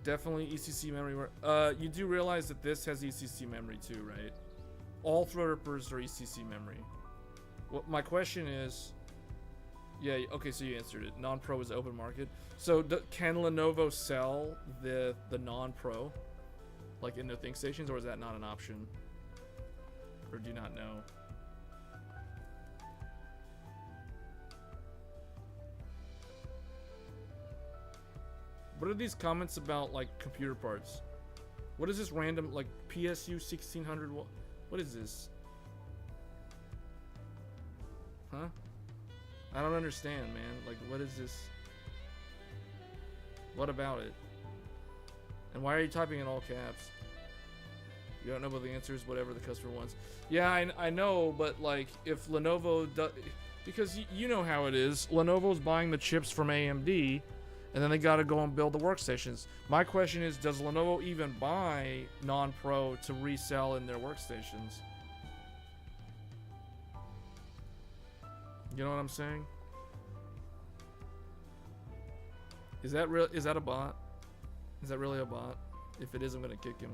Definitely ECC memory. You do realize that this has ECC memory too, right? All Threadrippers are ECC memory. Well, my question is, yeah, okay, so you answered it. Non-pro is open market. So can Lenovo sell the non-pro, like in their ThinkStations, or is that not an option? Or do you not know? What are these comments about like computer parts? What is this random like PSU 1600? What is this? Huh? I don't understand, man. Like, what is this? What about it? And why are you typing in all caps? You don't know what the answer is, whatever the customer wants. Yeah, I know, but like if Lenovo does, because you know how it is. Lenovo's buying the chips from AMD, and then they got to go and build the workstations. My question is, does Lenovo even buy non-pro to resell in their workstations? You know what I'm saying? Is that real? Is that a bot? Is that really a bot? If it is, I'm gonna kick him.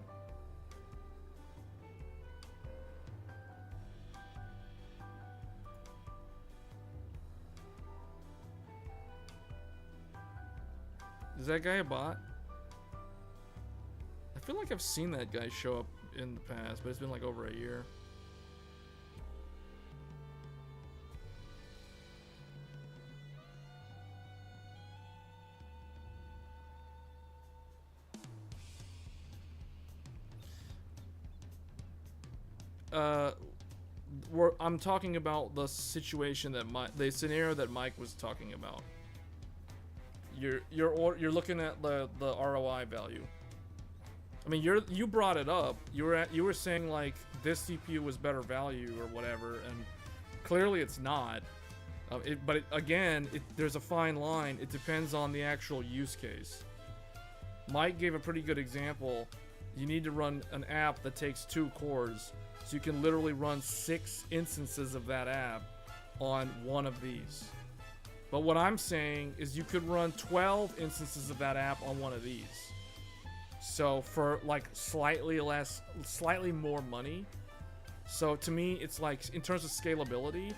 Is that guy a bot? I feel like I've seen that guy show up in the past, but it's been like over a year. I'm talking about the situation that the scenario that Mike was talking about. You're looking at the ROI value. I mean, you brought it up. You were saying like this CPU was better value or whatever, and clearly it's not. But again, there's a fine line. It depends on the actual use case. Mike gave a pretty good example. You need to run an app that takes 2 cores, so you can literally run 6 instances of that app on one of these. But what I'm saying is you could run 12 instances of that app on one of these. So for like slightly more money. So to me, it's like in terms of scalability,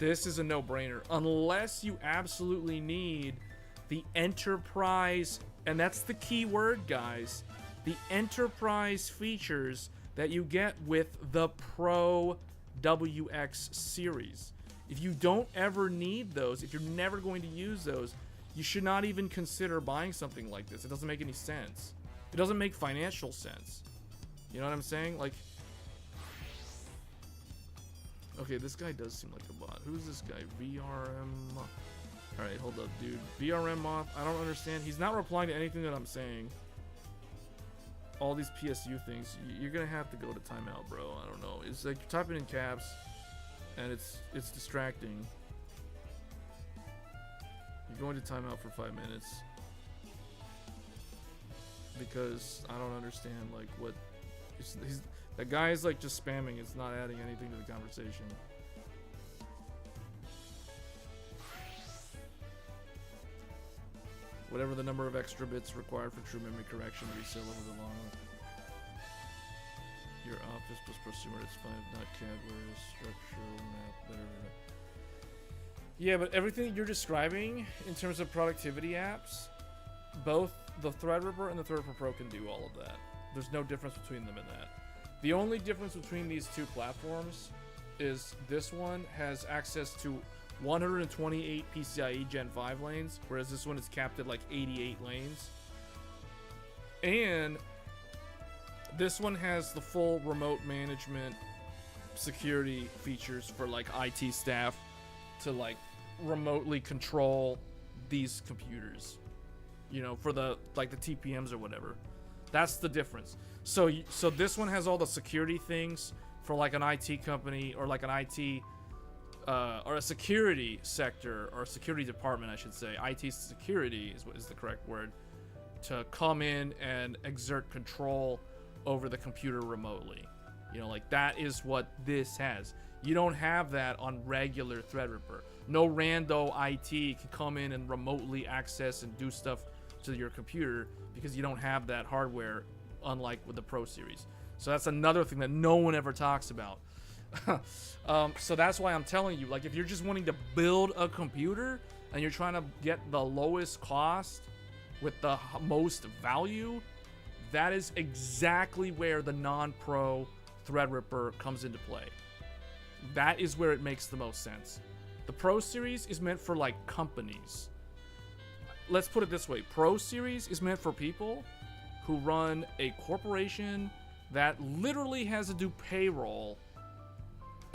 This is a no-brainer. Unless you absolutely need the enterprise, and that's the key word, guys. The enterprise features that you get with the Pro WX series. If you don't ever need those, if you're never going to use those, you should not even consider buying something like this. It doesn't make any sense. It doesn't make financial sense. You know what I'm saying? Like, okay, this guy does seem like a bot. Who's this guy? VRM. Alright, hold up, dude. VRM Moth. I don't understand. He's not replying to anything that I'm saying. All these PSU things. You're gonna have to go to timeout, bro. I don't know. It's like you're typing in caps, and it's distracting. You're going to timeout for 5 minutes. Because I don't understand, like, what... that guy is, like, just spamming. It's not adding anything to the conversation. Whatever the number of extra bits required for true memory correction to resell over the long run. Your office plus prosumer, it's 5, not CAD, whereas structural map, better. Yeah, but everything you're describing in terms of productivity apps, both the Threadripper and the Threadripper Pro can do all of that. There's no difference between them in that. The only difference between these two platforms is this one has access to 128 PCIe Gen 5 lanes, whereas this one is capped at like 88 lanes. And this one has the full remote management security features for like IT staff to like remotely control these computers, you know, for the like the TPMs or whatever. That's the difference. So this one has all the security things for like an IT company or like an IT or a security sector or a security department, I should say. IT security is what is the correct word, to come in and exert control over the computer remotely. You know, like that is what this has. You don't have that on regular Threadripper. No rando IT can come in and remotely access and do stuff to your computer because you don't have that hardware, unlike with the Pro series. So that's another thing that no one ever talks about. So that's why I'm telling you, like, if you're just wanting to build a computer and you're trying to get the lowest cost with the most value, that is exactly where the non-pro Threadripper comes into play. That is where it makes the most sense. The Pro series is meant for like companies. Let's put it this way. Pro series is meant for people who run a corporation that literally has to do payroll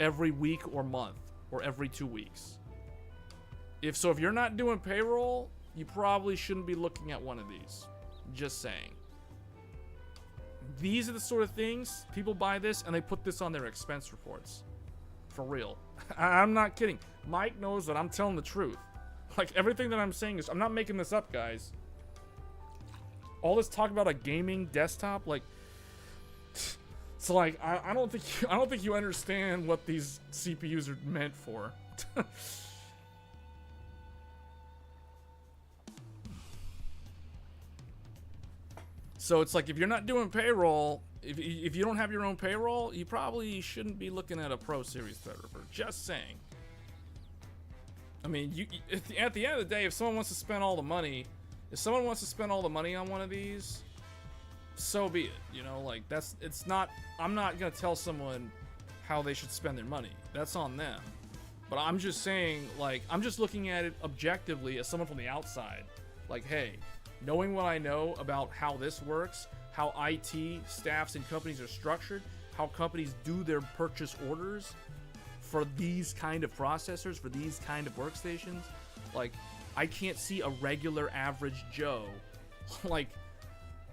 every week or month or every 2 weeks. If you're not doing payroll, you probably shouldn't be looking at one of these. Just saying. These are the sort of things people buy this and they put this on their expense reports. For real. I'm not kidding. Mike knows that I'm telling the truth. Like, everything that I'm saying is, I'm not making this up, guys. All this talk about a gaming desktop, like, it's like I don't think you understand what these CPUs are meant for. So it's like, if you're not doing payroll, if you don't have your own payroll, you probably shouldn't be looking at a Pro Series Threadripper. Just saying. I mean, at the end of the day, if someone wants to spend all the money, on one of these, so be it. You know, like, I'm not gonna tell someone how they should spend their money. That's on them. But I'm just saying, like, I'm just looking at it objectively as someone from the outside. Like, hey, knowing what I know about how this works, how IT staffs and companies are structured, how companies do their purchase orders for these kind of processors, for these kind of workstations, like, I can't see a regular average Joe, like,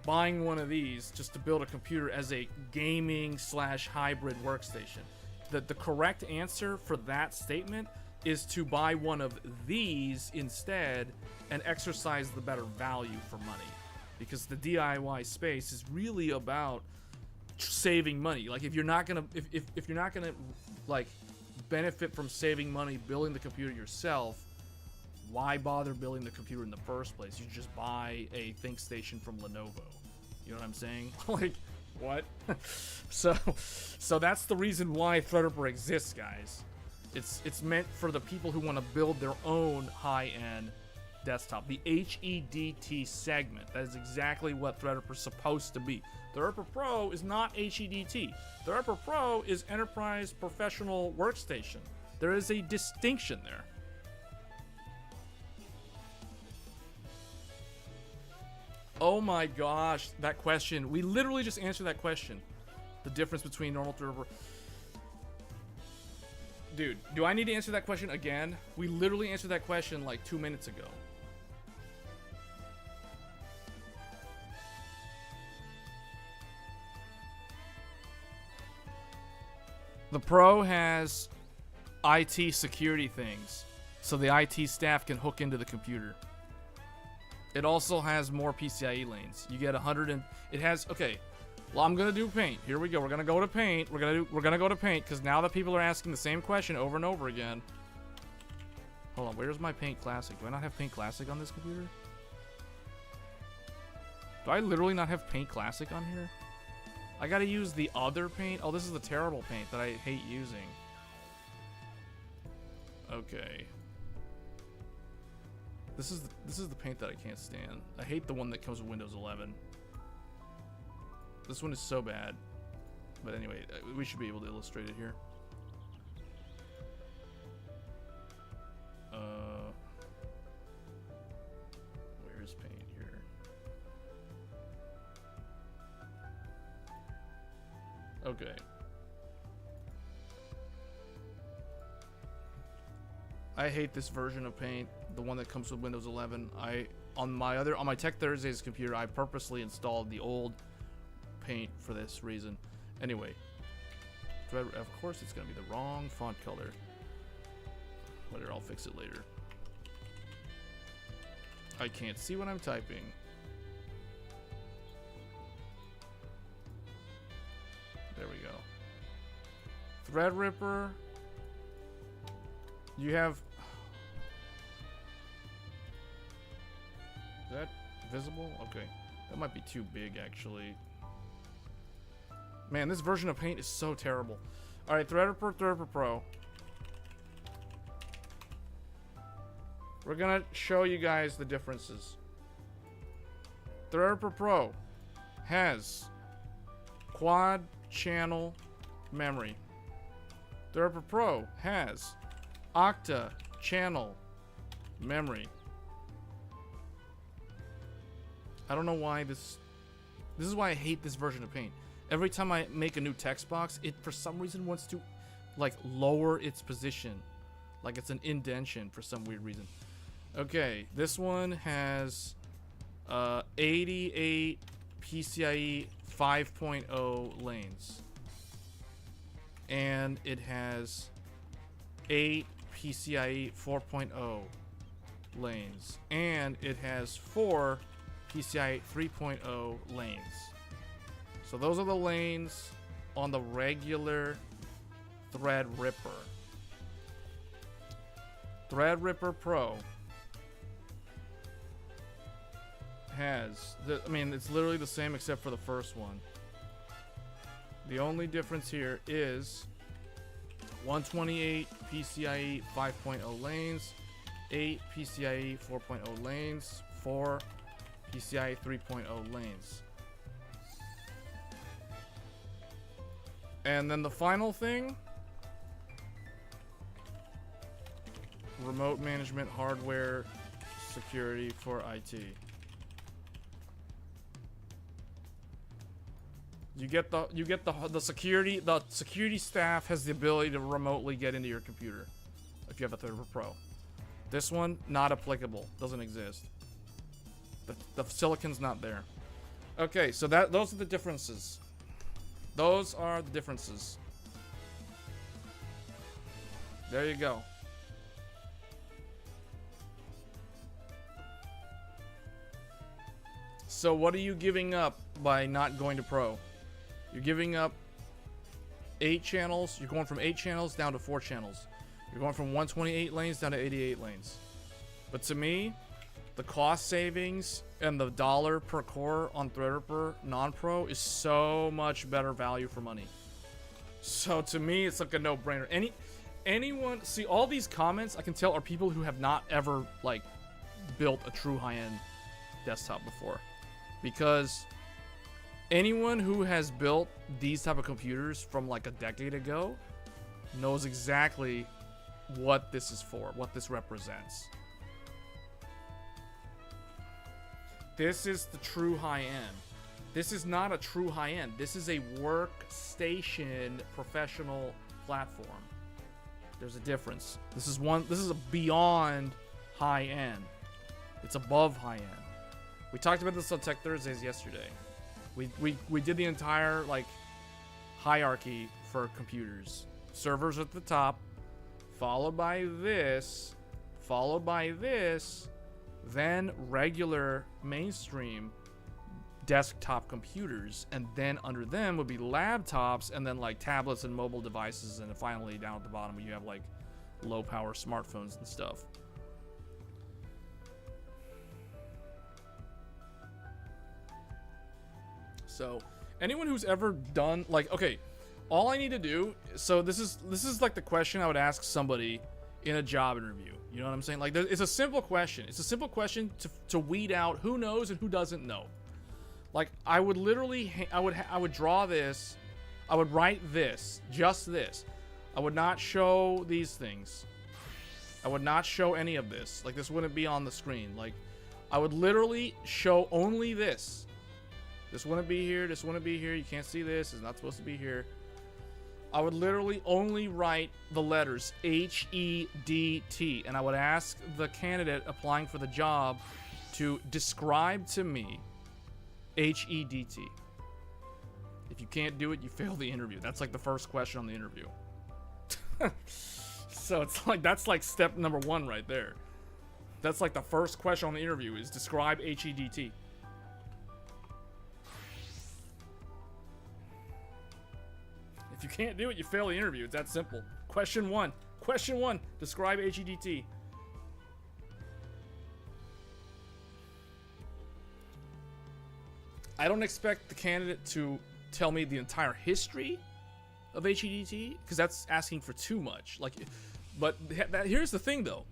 buying one of these just to build a computer as a gaming/hybrid workstation. The correct answer for that statement is to buy one of these instead and exercise the better value for money, because the DIY space is really about saving money. Like, if you're not gonna like benefit from saving money building the computer yourself, why bother building the computer in the first place? You just buy a ThinkStation from Lenovo. You know what I'm saying? Like, what? So that's the reason why Threadripper exists, guys. It's meant for the people who want to build their own high-end desktop. The HEDT segment. That is exactly what Threadripper is supposed to be. Threadripper Pro is not HEDT. Threadripper Pro is Enterprise Professional Workstation. There is a distinction there. Oh my gosh, that question. We literally just answered that question. The difference between normal Threadripper. Dude, do I need to answer that question again? We literally answered that question like 2 minutes ago. The Pro has IT security things, so the IT staff can hook into the computer. It also has more PCIe lanes. You get 100 and it has, okay. Well, I'm gonna do paint. Here we go. We're gonna go to paint. We're gonna go to paint because now that people are asking the same question over and over again. Hold on, where's my Paint Classic? Do I not have Paint Classic on this computer? Do I literally not have Paint Classic on here? I gotta use the other paint. Oh, this is the terrible paint that I hate using. Okay. This is the paint that I can't stand. I hate the one that comes with Windows 11. This one is so bad. But anyway, we should be able to illustrate it here. Where is paint here? Okay. I hate this version of Paint, the one that comes with Windows 11. On my Tech Thursdays computer, I purposely installed the old Paint for this reason. Anyway, of course it's gonna be the wrong font color. Whatever, I'll fix it later. I can't see what I'm typing. There we go. Threadripper. You have... Is that visible? Okay. That might be too big, actually. Man, this version of Paint is so terrible. Alright, Threadripper Pro. We're gonna show you guys the differences. Threadripper Pro has quad channel memory. Threadripper Pro has octa channel memory. I don't know why this is why I hate this version of Paint. Every time I make a new text box, it for some reason wants to like lower its position. Like it's an indentation for some weird reason. Okay, this one has 88 PCIe 5.0 lanes. And it has 8 PCIe 4.0 lanes. And it has 4 PCIe 3.0 lanes. So those are the lanes on the regular Threadripper. Threadripper Pro has, I mean, it's literally the same except for the first one. The only difference here is 128 PCIe 5.0 lanes, 8 PCIe 4.0 lanes, 4 PCIe 3.0 lanes. And then the final thing, remote management hardware security for IT. You get the security staff has the ability to remotely get into your computer if you have a Threadripper Pro. This one not applicable, doesn't exist. The silicon's not there. Okay, so those are the differences. Those are the differences. There you go. So what are you giving up by not going to Pro? You're giving up 8 channels. You're going from 8 channels down to 4 channels. You're going from 128 lanes down to 88 lanes. But to me, the cost savings and the dollar per core on Threadripper non-pro is so much better value for money. So to me, it's like a no-brainer. anyone see all these comments, I can tell are people who have not ever like built a true high-end desktop before, because anyone who has built these type of computers from like a decade ago knows exactly what this is for, what this represents. This is the true high-end. This is not a true high-end. This is a workstation professional platform. There's a difference. This is a beyond high-end. It's above high-end. We talked about this on Tech Thursdays yesterday. We did the entire like hierarchy for computers. Servers at the top, followed by this, then regular mainstream desktop computers, and then under them would be laptops, and then like tablets and mobile devices, and then finally down at the bottom you have like low power smartphones and stuff. So anyone who's ever done like, okay, all I need to do, so this is like the question I would ask somebody in a job interview. You know what I'm saying? Like, it's a simple question. It's a simple question to weed out who knows and who doesn't know. Like, I would literally, I would draw this, I would write this, just this. I would not show these things. I would not show any of this. Like, this wouldn't be on the screen. Like, I would literally show only this. This wouldn't be here. This wouldn't be here. You can't see this. It's not supposed to be here. I would literally only write the letters HEDT, and I would ask the candidate applying for the job to describe to me HEDT. If you can't do it, you fail the interview. That's like the first question on the interview. So it's like, that's like step number 1 right there. That's like the first question on the interview is describe HEDT. If you can't do it, you fail the interview. It's that simple. Question 1. Question 1. Describe HEDT. I don't expect the candidate to tell me the entire history of HEDT, because that's asking for too much. Like, but here's the thing, though.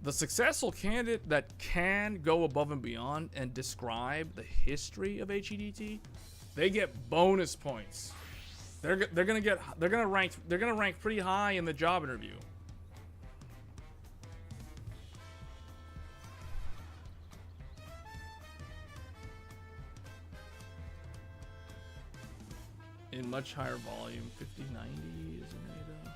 The successful candidate that can go above and beyond and describe the history of HEDT, they get bonus points. They're gonna rank pretty high in the job interview. In much higher volume, 5090 is an AIO.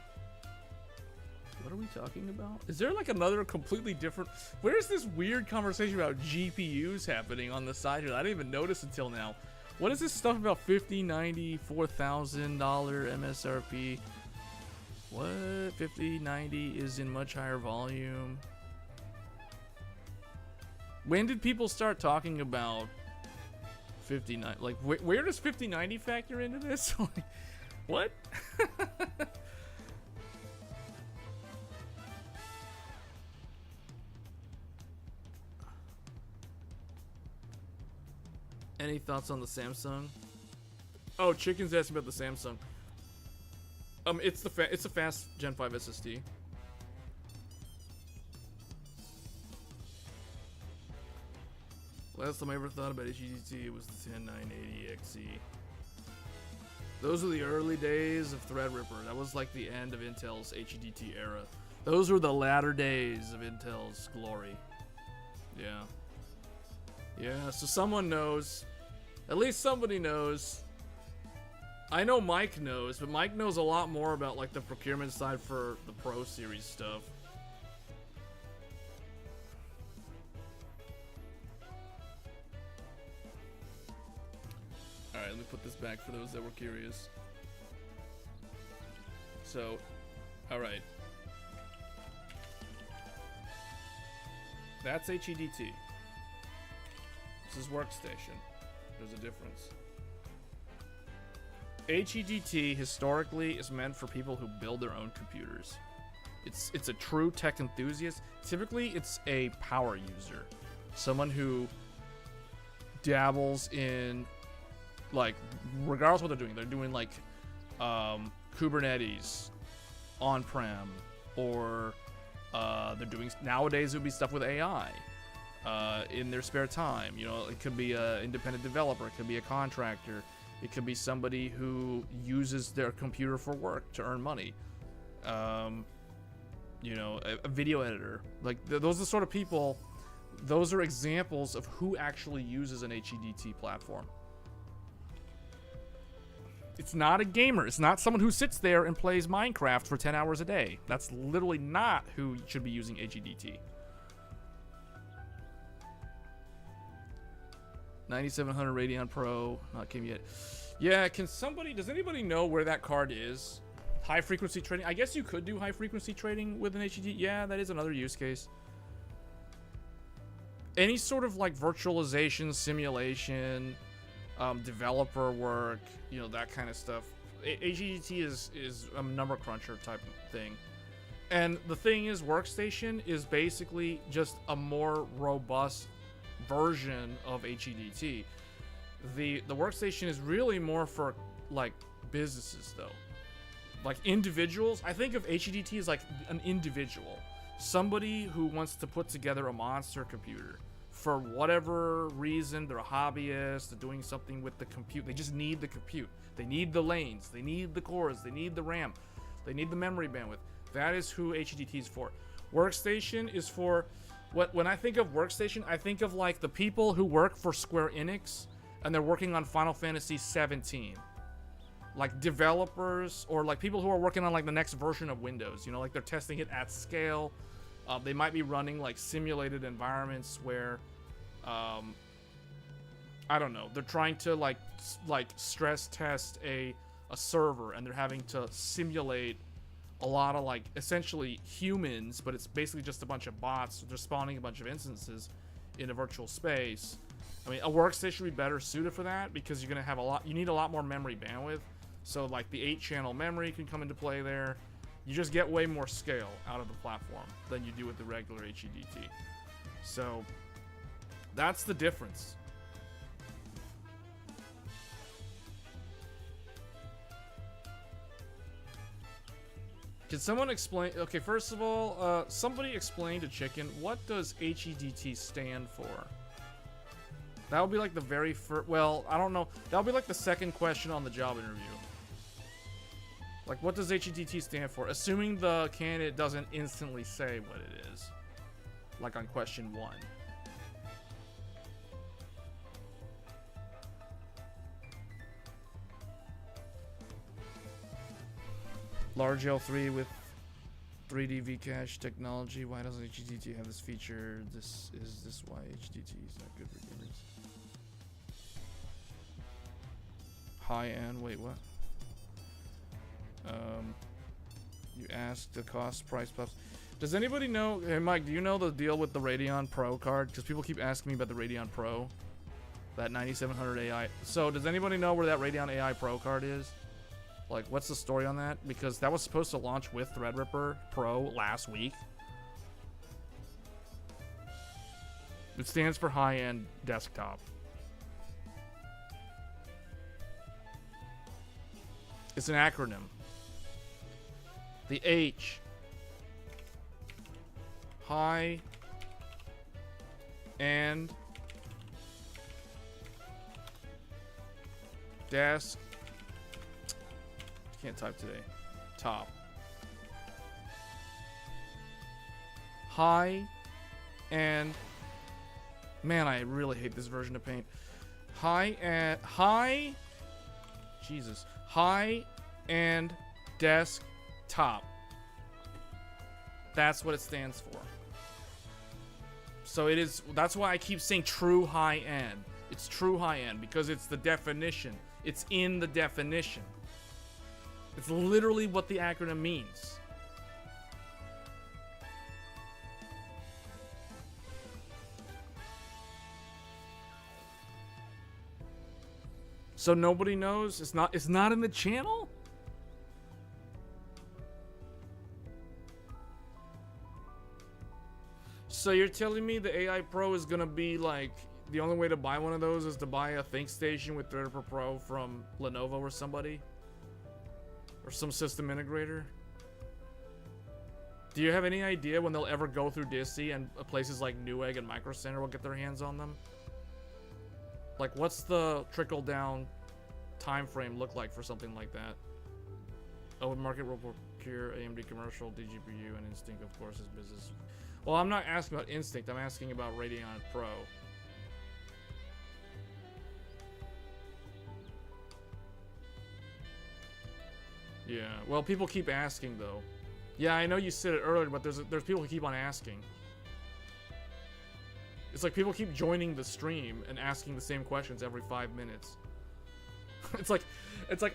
What are we talking about? Is there like another completely different? Where's this weird conversation about GPUs happening on the side here? I didn't even notice until now. What is this stuff about 5090, $4,000 MSRP? What? 5090 is in much higher volume. When did people start talking about 5090? Like, where does 5090 factor into this? Like, what? Any thoughts on the Samsung? Oh, Chicken's asking about the Samsung. It's a fast Gen 5 SSD. Last time I ever thought about HEDT was the 10980XE. Those were the early days of Threadripper. That was like the end of Intel's HEDT era. Those were the latter days of Intel's glory. Yeah. Yeah, so someone knows. At least somebody knows. I know Mike knows, but Mike knows a lot more about like the procurement side for the Pro Series stuff. Alright, let me put this back for those that were curious. So, alright. That's HEDT. This is workstation. There's a difference. HEDT historically is meant for people who build their own computers. It's a true tech enthusiast. Typically, it's a power user. Someone who dabbles in, like, regardless of what they're doing like Kubernetes, on-prem, or they're doing, nowadays it would be stuff with AI in their spare time. You know, it could be an independent developer, it could be a contractor, it could be somebody who uses their computer for work to earn money. You know, a video editor. Like, those are the sort of people, those are examples of who actually uses an HEDT platform. It's not a gamer. It's not someone who sits there and plays Minecraft for 10 hours a day. That's literally not who should be using HEDT. 9700 Radeon Pro, not came yet. Yeah, does anybody know where that card is? High frequency trading. I guess you could do high frequency trading with an HEDT. Yeah, that is another use case. Any sort of like virtualization, simulation, developer work, you know, that kind of stuff. HEDT is a number cruncher type of thing. And the thing is, Workstation is basically just a more robust version of HEDT. The Workstation is really more for like businesses though. Like individuals, I think of HEDT as like an individual. Somebody who wants to put together a monster computer. For whatever reason, they're a hobbyist, they're doing something with the compute. They just need the compute. They need the lanes, they need the cores, they need the RAM, they need the memory bandwidth. That is who HEDT is for. Workstation is for, when I think of Workstation, I think of like the people who work for Square Enix and they're working on Final Fantasy XVII. Like developers, or like people who are working on like the next version of Windows, you know, like they're testing it at scale. They might be running like simulated environments where, I don't know, they're trying to like stress test a server, and they're having to simulate a lot of like essentially humans, but it's basically just a bunch of bots. They're spawning a bunch of instances in a virtual space. I mean, a workstation would be better suited for that because you're gonna have you need a lot more memory bandwidth. So like the 8-channel memory can come into play there. You just get way more scale out of the platform than you do with the regular HEDT. So that's the difference. Can someone explain? Okay, first of all, somebody explain to Chicken, what does HEDT stand for? That would be like the very first, well, I don't know. That would be like the second question on the job interview. Like, what does HEDT stand for? Assuming the candidate doesn't instantly say what it is. Like on question 1. Large L3 with 3D Vcache technology. Why doesn't HEDT have this feature? Is this why HEDT is not good for gamers? High-end, wait, what? You asked the cost price buffs. Does anybody know, hey Mike, do you know the deal with the Radeon Pro card? Because people keep asking me about the Radeon Pro, that 9700 AI. So does anybody know where that Radeon AI Pro card is? Like, what's the story on that? Because that was supposed to launch with Threadripper Pro last week. It stands for high-end desktop. It's an acronym. The H. High and desk. Can't type today. Top. High and, man, I really hate this version of Paint. High and Jesus. High and desktop. That's what it stands for. So it is, that's why I keep saying true high end. It's true high end because it's the definition. It's in the definition. It's literally what the acronym means. So nobody knows? It's not in the channel? So you're telling me the AI Pro is gonna be like, the only way to buy one of those is to buy a ThinkStation with Threadripper Pro from Lenovo or somebody? Or some system integrator? Do you have any idea when they'll ever go through Disney and places like Newegg and Micro Center will get their hands on them? Like, what's the trickle-down time frame look like for something like that? Open market will procure AMD commercial, DGPU, and Instinct, of course, is business. Well, I'm not asking about Instinct. I'm asking about Radeon Pro. Yeah, well, people keep asking, though. Yeah, I know you said it earlier, but there's people who keep on asking. It's like people keep joining the stream and asking the same questions every 5 minutes. It's like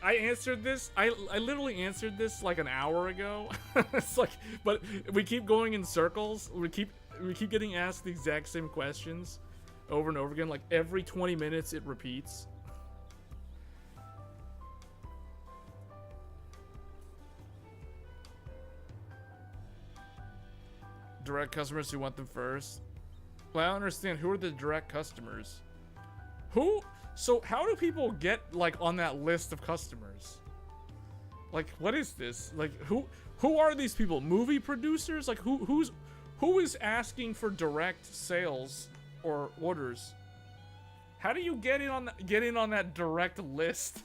I answered this. I literally answered this like an hour ago. It's like, but we keep going in circles. We keep getting asked the exact same questions over and over again. Like every 20 minutes, it repeats. Direct customers who want them first. Well, I don't understand. Who are the direct customers? Who? So how do people get like on that list of customers? Like, what is this? Like, who are these people? Movie producers? Like, who is asking for direct sales or orders? How do you get in on that direct list?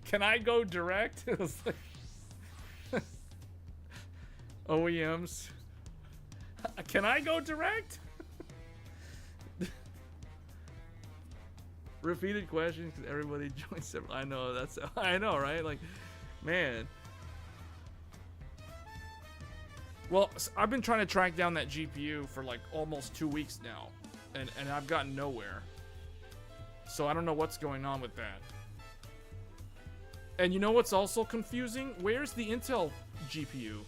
Can I go direct? It's like OEMs. Can I go direct? Repeated questions because everybody joins several. I know, I know, right? Like, man. Well, I've been trying to track down that GPU for like almost 2 weeks now, and I've gotten nowhere. So I don't know what's going on with that. And you know what's also confusing? Where's the Intel GPU?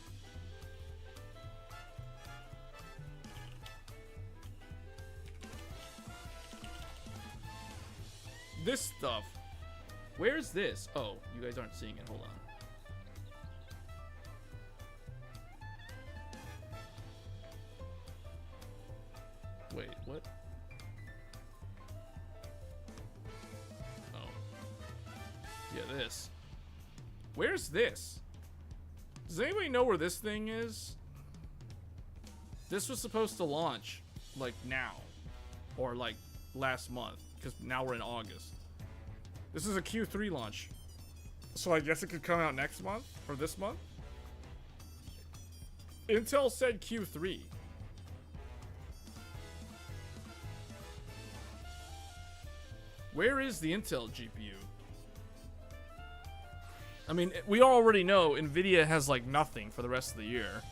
This stuff. Where's this? Oh, you guys aren't seeing it. Hold on. Wait, what? Oh. Yeah, this. Where's this? Does anybody know where this thing is? This was supposed to launch, like, now. Or, like, last month. Because now we're in August. This is a Q3 launch. So I guess it could come out next month? Or this month? Intel said Q3. Where is the Intel GPU? I mean, we already know Nvidia has like nothing for the rest of the year.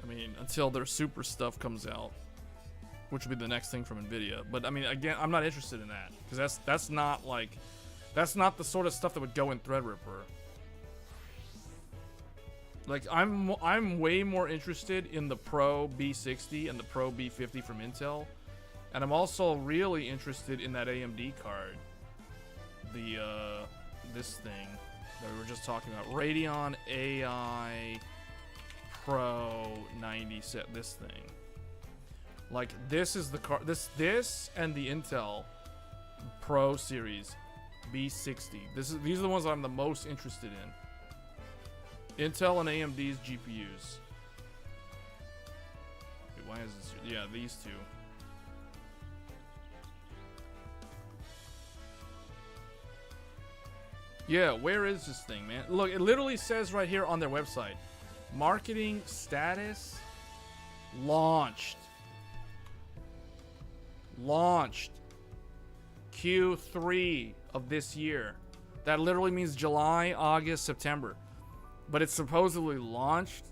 I mean, until their super stuff comes out. Which would be the next thing from Nvidia. But I mean, again, I'm not interested in that because that's not the sort of stuff that would go in Threadripper. Like I'm way more interested in the Pro B60 and the Pro B50 from Intel, and I'm also really interested in that AMD card. The this thing that we were just talking about, Radeon AI Pro 97. This thing. Like, this is the car. This and the Intel Pro Series B60. These are the ones I'm the most interested in. Intel and AMD's GPUs. Wait, why is this? Yeah, these two. Yeah, where is this thing, man? Look, it literally says right here on their website. Marketing status launched. Launched Q3 of this year. That literally means July, August, September. But it's supposedly launched.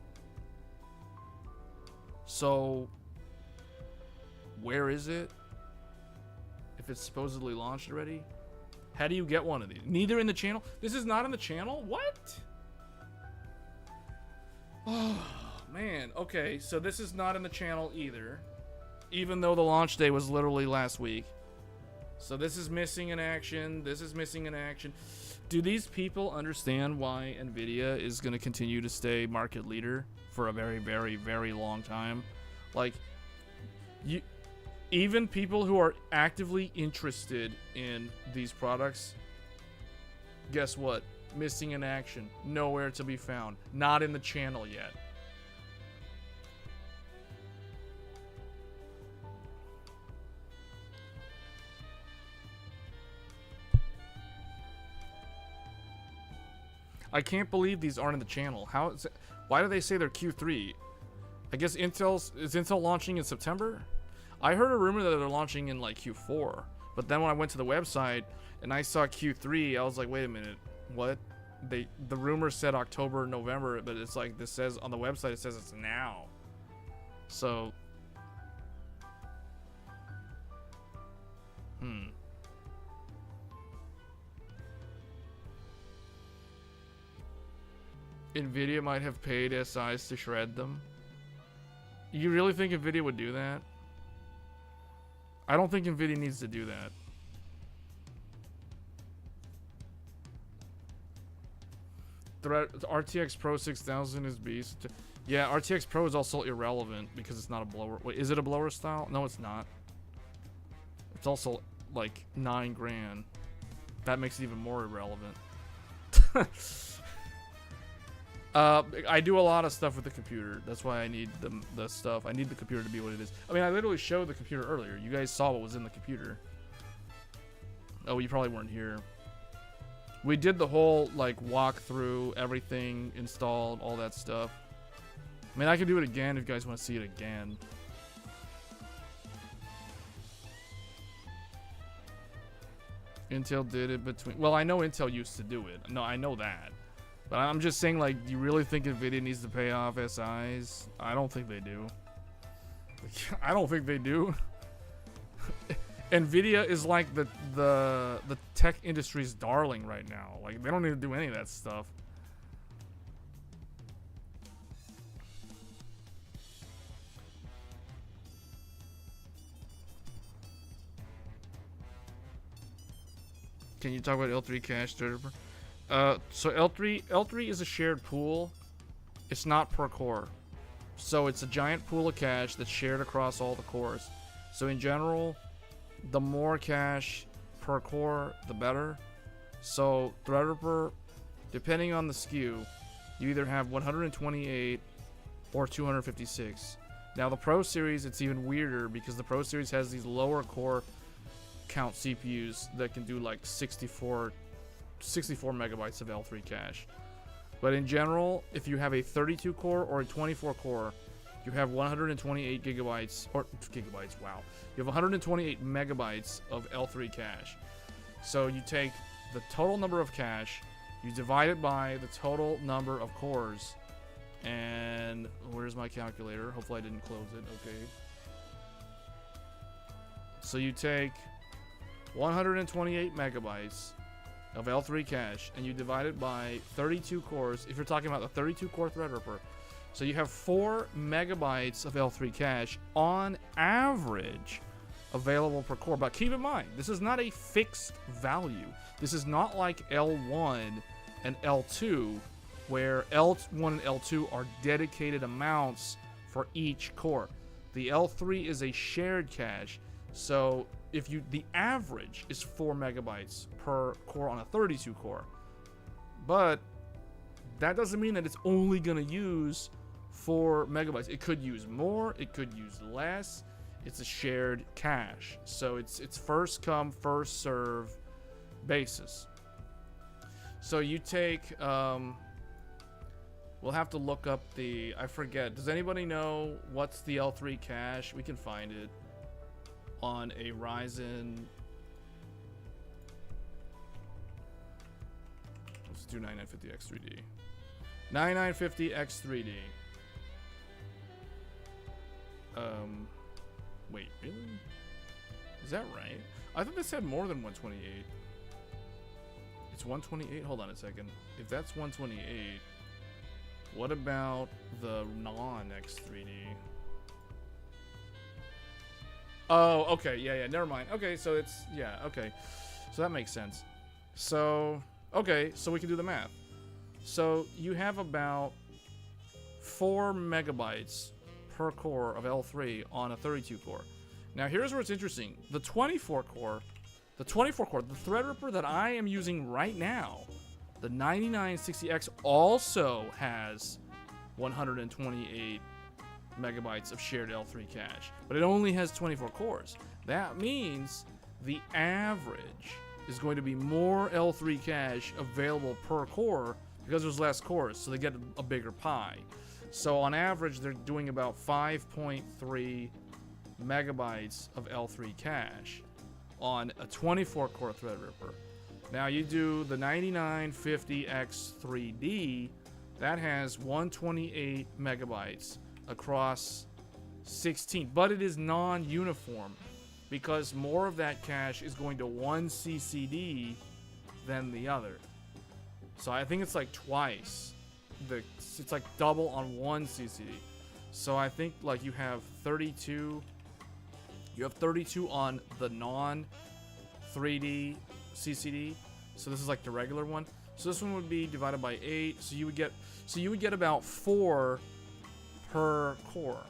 So where is it? If it's supposedly launched already? How do you get one of these? Neither in the channel? This is not in the channel? What? Oh, man. Okay, so this is not in the channel either. Even though the launch day was literally last week. So this is missing in action. This is missing in action. Do these people understand why Nvidia is going to continue to stay market leader for a very, very, very long time? Like, even people who are actively interested in these products, guess what? missing in action, nowhere to be found, not in the channel yet. I can't believe these aren't in the channel. How is it, why do they say they're Q3? I guess is Intel launching in September? I heard a rumor that they're launching in like Q4. But then when I went to the website and I saw Q3, I was like, wait a minute, what? The rumor said October, November, but it's like this says on the website it says it's now. So Nvidia might have paid SIs to shred them. You really think Nvidia would do that? I don't think Nvidia needs to do that. RTX Pro 6000 is beast. Yeah, RTX Pro is also irrelevant because it's not a blower. Wait, is it a blower style? No, it's not. It's also like 9 grand. That makes it even more irrelevant. I do a lot of stuff with the computer. That's why I need the stuff. I need the computer to be what it is. I mean, I literally showed the computer earlier. You guys saw what was in the computer. Oh, you probably weren't here. We did the whole, like, walk through everything, installed, all that stuff. I mean, I can do it again if you guys want to see it again. Intel did it between... Well, I know Intel used to do it. No, I know that. But I'm just saying, like, do you really think Nvidia needs to pay off SIs? I don't think they do. I don't think they do. Nvidia is like the tech industry's darling right now. Like, they don't need to do any of that stuff. Can you talk about L3 cache, Threadripper? So L3 is a shared pool. It's not per core. So it's a giant pool of cache that's shared across all the cores. So in general, the more cache per core, the better. So Threadripper, depending on the SKU, you either have 128 or 256. Now the Pro Series, it's even weirder because the Pro Series has these lower core count CPUs that can do like 64 megabytes of L3 cache. But in general, if you have a 32 core or a 24 core, you have 128 gigabytes, or gigabytes, wow. You have 128 megabytes of L3 cache. So you take the total number of cache, you divide it by the total number of cores, and where's my calculator? Hopefully I didn't close it, okay. So you take 128 megabytes of L3 cache, and you divide it by 32 cores, if you're talking about the 32 core Threadripper. So you have 4 megabytes of L3 cache on average available per core. But keep in mind, this is not a fixed value. This is not like L1 and L2, where L1 and L2 are dedicated amounts for each core. The L3 is a shared cache. So if the average is 4 megabytes per core on a 32 core, but that doesn't mean that it's only going to use 4 megabytes. It could use more, it could use less. It's a shared cache, so it's first come first serve basis. So you take we'll have to look up I forget, does anybody know what's the L3 cache? We can find it on a Ryzen. Let's do 9950X3D. 9950X3D. Wait, really? Is that right? I thought this had more than 128. It's 128? Hold on a second. If that's 128, what about the non-X3D? Oh, okay, yeah, never mind. Okay, so it's, yeah, okay. So that makes sense. So, okay, so we can do the math. So you have about 4 megabytes per core of L3 on a 32 core. Now here's where it's interesting. The 24 core, the Threadripper that I am using right now The 9960X also has 128 megabytes of shared L3 cache, but it only has 24 cores. That means the average is going to be more L3 cache available per core because there's less cores, so they get a bigger pie. So on average, they're doing about 5.3 megabytes of L3 cache on a 24-core Threadripper. Now you do the 9950X3D, that has 128 megabytes across 16, but it is non-uniform because more of that cache is going to one CCD than the other. So I think it's like twice. It's like double on one CCD. So I think like you have 32. You have 32 on the non 3D CCD. So this is like the regular one. So this one would be divided by 8. So you would get about 4 per core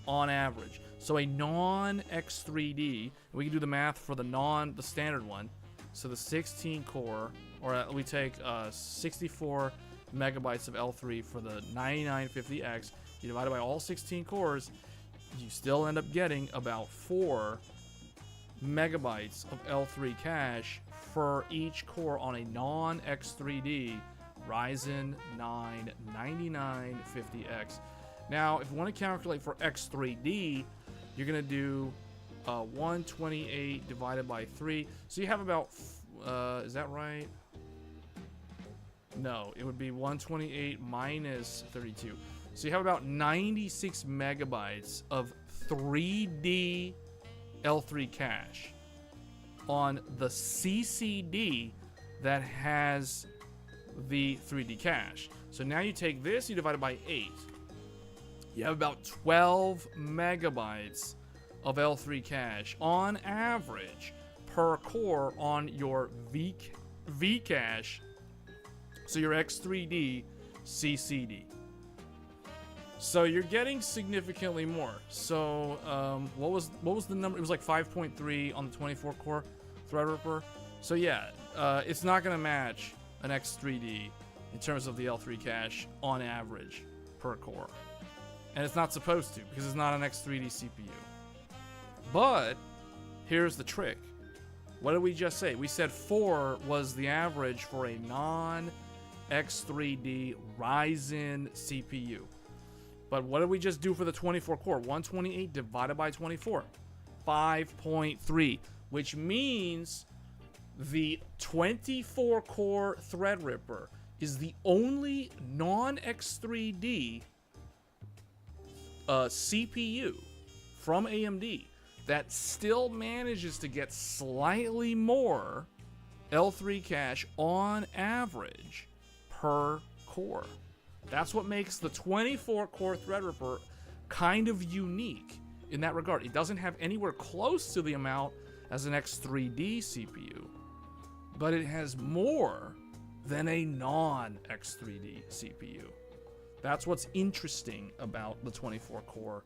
on average. So a non X3D, we can do the math for the standard one. So the 16 core, or we take 64 megabytes of L3 for the 9950X. You divide it by all 16 cores, you still end up getting about 4 megabytes of L3 cache for each core on a non-X3D Ryzen 9 9950X. Now, if you want to calculate for X3D, you're going to do 128 divided by 3. So you have about, is that right? No, it would be 128 minus 32. So you have about 96 megabytes of 3D L3 cache on the CCD that has the 3D cache. So now you take this, you divide it by 8. You have about 12 megabytes of L3 cache on average per core on your V cache. So your X3D CCD. So you're getting significantly more. So what was the number? It was like 5.3 on the 24 core Threadripper. So yeah, it's not gonna match an X3D in terms of the L3 cache on average per core. And it's not supposed to because it's not an X3D CPU. But here's the trick. What did we just say? We said 4 was the average for a non-X3D Ryzen CPU. But what did we just do for the 24 core? 128 divided by 24. 5.3. Which means the 24 core Threadripper is the only non-X3D CPU from AMD that still manages to get slightly more L3 cache on average per core. That's what makes the 24 core Threadripper kind of unique in that regard. It doesn't have anywhere close to the amount as an X3D CPU, but it has more than a non-X3D CPU. That's what's interesting about the 24 core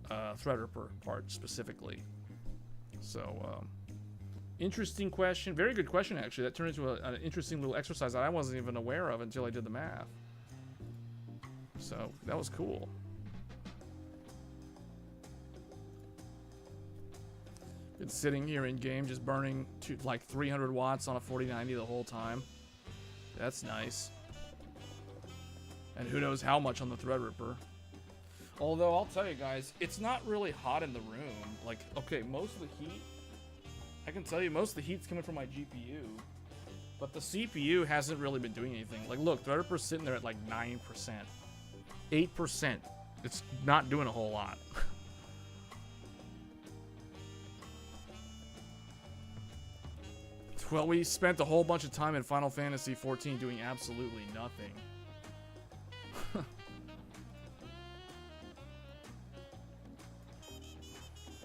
Threadripper part specifically. So, interesting question. Very good question, actually. That turned into an interesting little exercise that I wasn't even aware of until I did the math. So, that was cool. Been sitting here in game just burning like 300 watts on a 4090 the whole time. That's nice. And who knows how much on the Threadripper. Although, I'll tell you guys, it's not really hot in the room. Like, okay, most of the heat, I can tell you most of the heat's coming from my GPU. But the CPU hasn't really been doing anything. Like, look, Threadripper's sitting there at like 9%. 8%. It's not doing a whole lot. Well, we spent a whole bunch of time in Final Fantasy XIV doing absolutely nothing.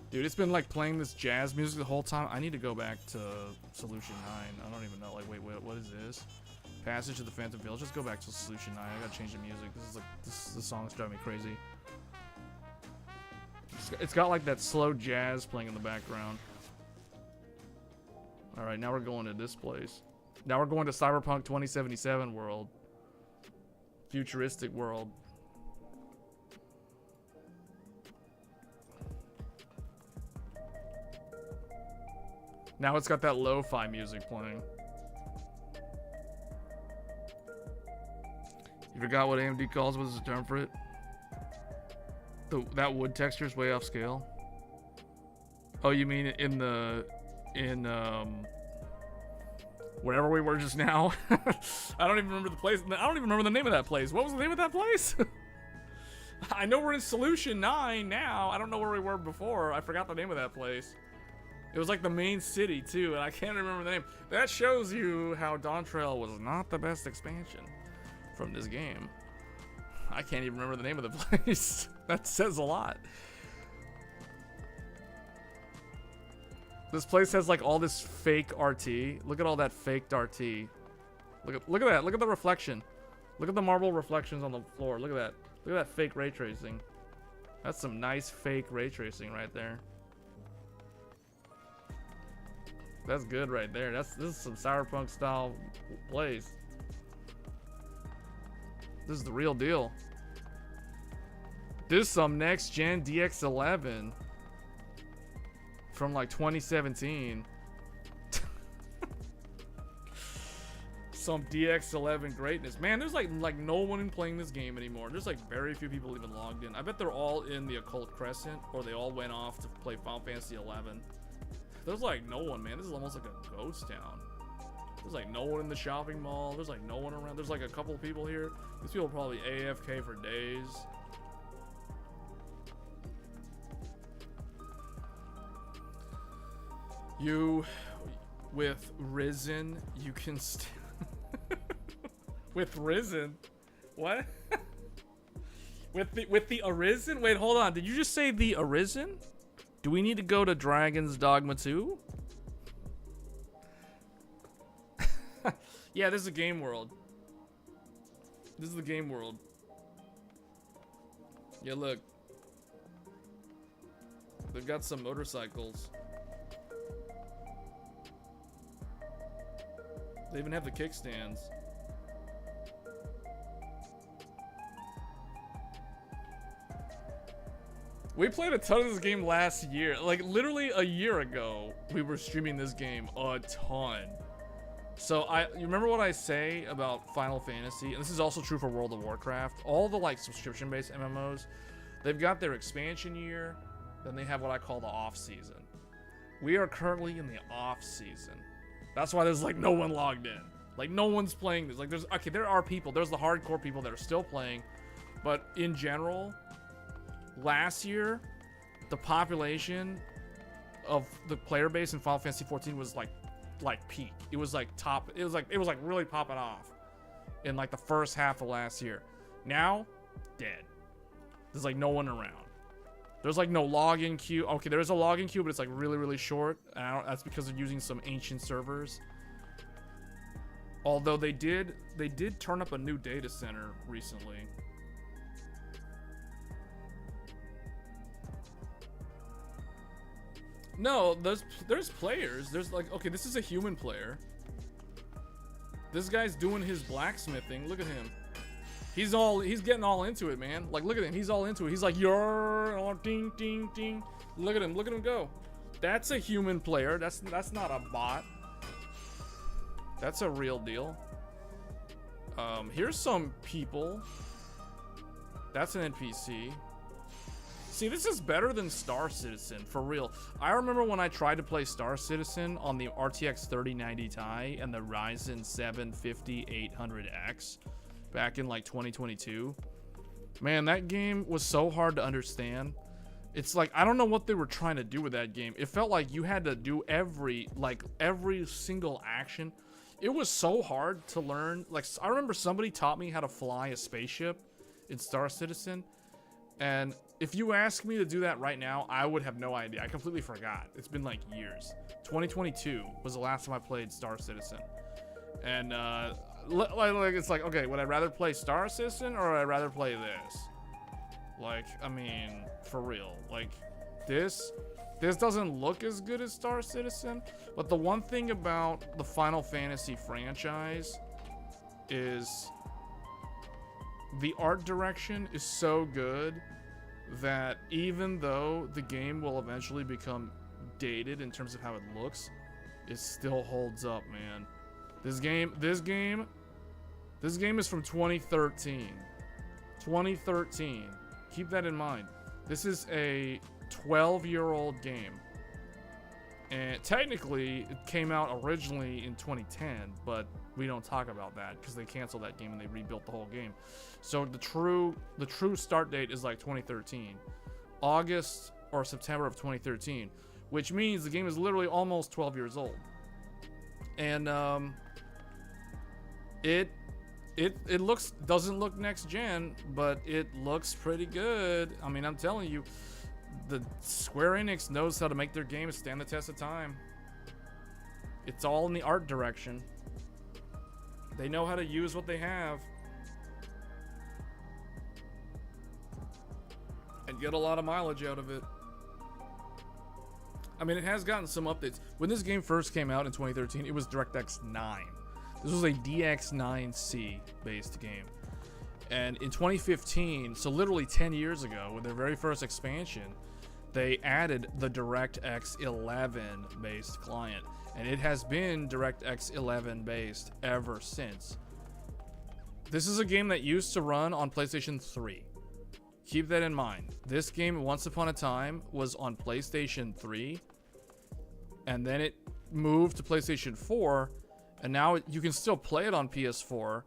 Dude, it's been like playing this jazz music the whole time. I need to go back to Solution 9. I don't even know. Like, wait, what is this? Passage to the Phantom Village. Just go back to Solution 9. I gotta change the music. This song's driving me crazy. It's got like that slow jazz playing in the background. Alright, now we're going to this place. Now we're going to Cyberpunk 2077 world. Futuristic world. Now it's got that lo-fi music playing. You forgot what AMD calls? What is the term for it? That wood texture is way off scale. Oh, you mean in wherever we were just now? I don't even remember the place. I don't even remember the name of that place. What was the name of that place? I know we're in Solution 9 now. I don't know where we were before. I forgot the name of that place. It was like the main city too, and I can't remember the name. That shows you how Dawn Trail was not the best expansion from this game. I can't even remember the name of the place. That says a lot. This place has like all this fake RT. Look at all that faked RT. Look at that. Look at the reflection. Look at the marble reflections on the floor. Look at that. Look at that fake ray tracing. That's some nice fake ray tracing right there. That's good right there. This is some Cyberpunk style place. This is the real deal. This is some next gen DX11 from like 2017. Some DX11 greatness. Man, there's like no one playing this game anymore. There's like very few people even logged in. I bet they're all in the Occult Crescent, or they all went off to play Final Fantasy XI. There's like no one, man. This is almost like a ghost town. There's like no one in the shopping mall. There's like no one around. There's like a couple of people here. These people are probably AFK for days. You, with Risen, you can with Risen? What? with the Arisen? Wait, hold on. Did you just say the Arisen? Do we need to go to Dragon's Dogma 2? Yeah, this is a game world. This is the game world. Yeah, look. They've got some motorcycles. They even have the kickstands. We played a ton of this game last year. Like, literally a year ago, we were streaming this game a ton. So, you remember what I say about Final Fantasy? And this is also true for World of Warcraft. All the, like, subscription-based MMOs, they've got their expansion year, then they have what I call the off-season. We are currently in the off-season. That's why there's, like, no one logged in. Like, no one's playing this. Like, there are people. There's the hardcore people that are still playing. But, in general, last year, the population of the player base in Final Fantasy XIV was like peak. It was like top. It was like really popping off in like the first half of last year. Now, dead. There's like no one around. There's like no login queue. Okay, there is a login queue, but it's like really short. And that's because they're using some ancient servers. Although they did turn up a new data center recently. No, there's players. There's like, okay, this is a human player. This guy's doing his blacksmithing. Look at him. He's getting all into it, man. Like, look at him. He's all into it. He's like, you're ding ding ding. Look at him go. That's a human player. That's not a bot. That's a real deal. Here's some people. That's an NPC. See, this is better than Star Citizen, for real. I remember when I tried to play Star Citizen on the RTX 3090 Ti and the Ryzen 7 5800X back in like 2022. Man, that game was so hard to understand. It's like, I don't know what they were trying to do with that game. It felt like you had to do every single action. It was so hard to learn. Like, I remember somebody taught me how to fly a spaceship in Star Citizen. And if you ask me to do that right now, I would have no idea. I completely forgot. It's been like years. 2022 was the last time I played Star Citizen. And it's like, okay, would I rather play Star Citizen or would I rather play this? Like, I mean, for real. Like, this This doesn't look as good as Star Citizen, but the one thing about the Final Fantasy franchise is the art direction is so good that even though the game will eventually become dated in terms of how it looks, it still holds up, man. This game is from 2013. 2013. Keep that in mind. This is a 12-year-old game. And technically, it came out originally in 2010, but we don't talk about that because they canceled that game and they rebuilt the whole game. So the true start date is like 2013. August or September of 2013, which means the game is literally almost 12 years old. And it doesn't look next gen, but it looks pretty good. I mean, I'm telling you, the Square Enix knows how to make their games stand the test of time. It's all in the art direction. They know how to use what they have and get a lot of mileage out of it. I mean, it has gotten some updates. When this game first came out in 2013, it was DirectX 9. This was a DX9C based game. And in 2015, so literally 10 years ago, with their very first expansion, they added the DirectX 11 based client. And it has been DirectX 11 based ever since. This is a game that used to run on PlayStation 3. Keep that in mind. This game, once upon a time, was on PlayStation 3. And then it moved to PlayStation 4. And now you can still play it on PS4.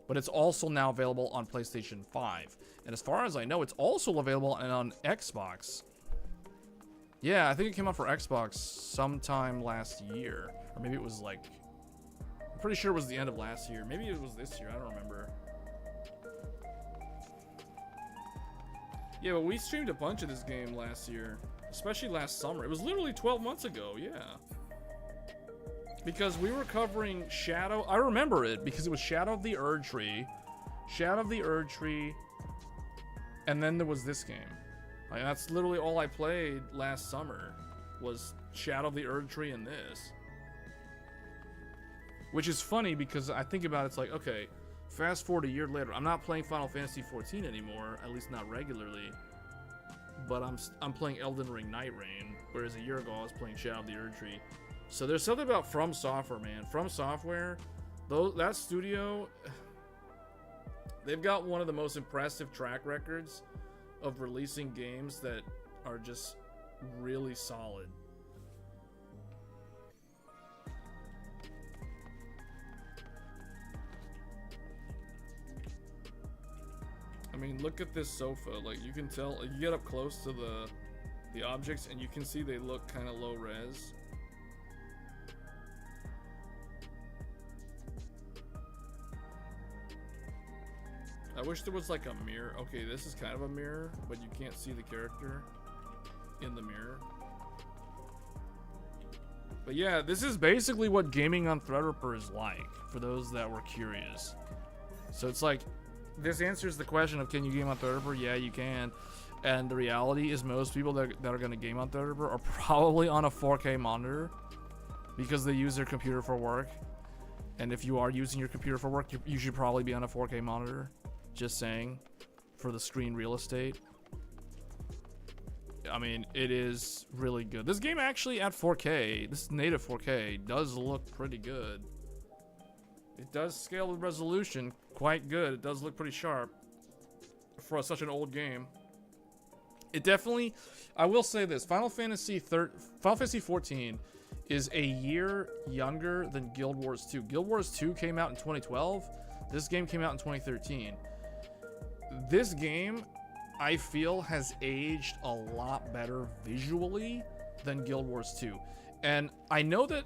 But it's also now available on PlayStation 5. And as far as I know, it's also available on Xbox. Yeah, I think it came out for Xbox sometime last year. Or maybe it was like... I'm pretty sure it was the end of last year. Maybe it was this year. I don't remember. Yeah, but we streamed a bunch of this game last year. Especially last summer. It was literally 12 months ago, yeah. Because we were covering Shadow... I remember it because it was Shadow of the Erdtree. Shadow of the Erdtree. And then there was this game. Like, that's literally all I played last summer. Was Shadow of the Erdtree and this. Which is funny because I think about it, it's like, okay, fast forward a year later. I'm not playing Final Fantasy XIV anymore. At least not regularly. But I'm playing Elden Ring Night Rain. Whereas a year ago I was playing Shadow of the Erdtree. So there's something about From Software, man. From Software, that studio, they've got one of the most impressive track records of releasing games that are just really solid. I mean, look at this sofa. Like, you can tell, you get up close to the objects and you can see they look kind of low res. I wish there was like a mirror. Okay, this is kind of a mirror, but you can't see the character in the mirror. But yeah, this is basically what gaming on Threadripper is like, for those that were curious. So it's like, this answers the question of can you game on Threadripper? Yeah, you can. And the reality is most people that are going to game on Threadripper are probably on a 4K monitor because they use their computer for work. And if you are using your computer for work, you should probably be on a 4K monitor. Just saying, for the screen real estate. I mean, it is really good. This game actually at 4K, this native 4K, does look pretty good. It does scale the resolution quite good. It does look pretty sharp for such an old game. It definitely, I will say this, Final Fantasy XIV is a year younger than Guild Wars 2. Guild Wars 2 came out in 2012. This game came out in 2013. This game, I feel, has aged a lot better visually than Guild Wars 2. And I know that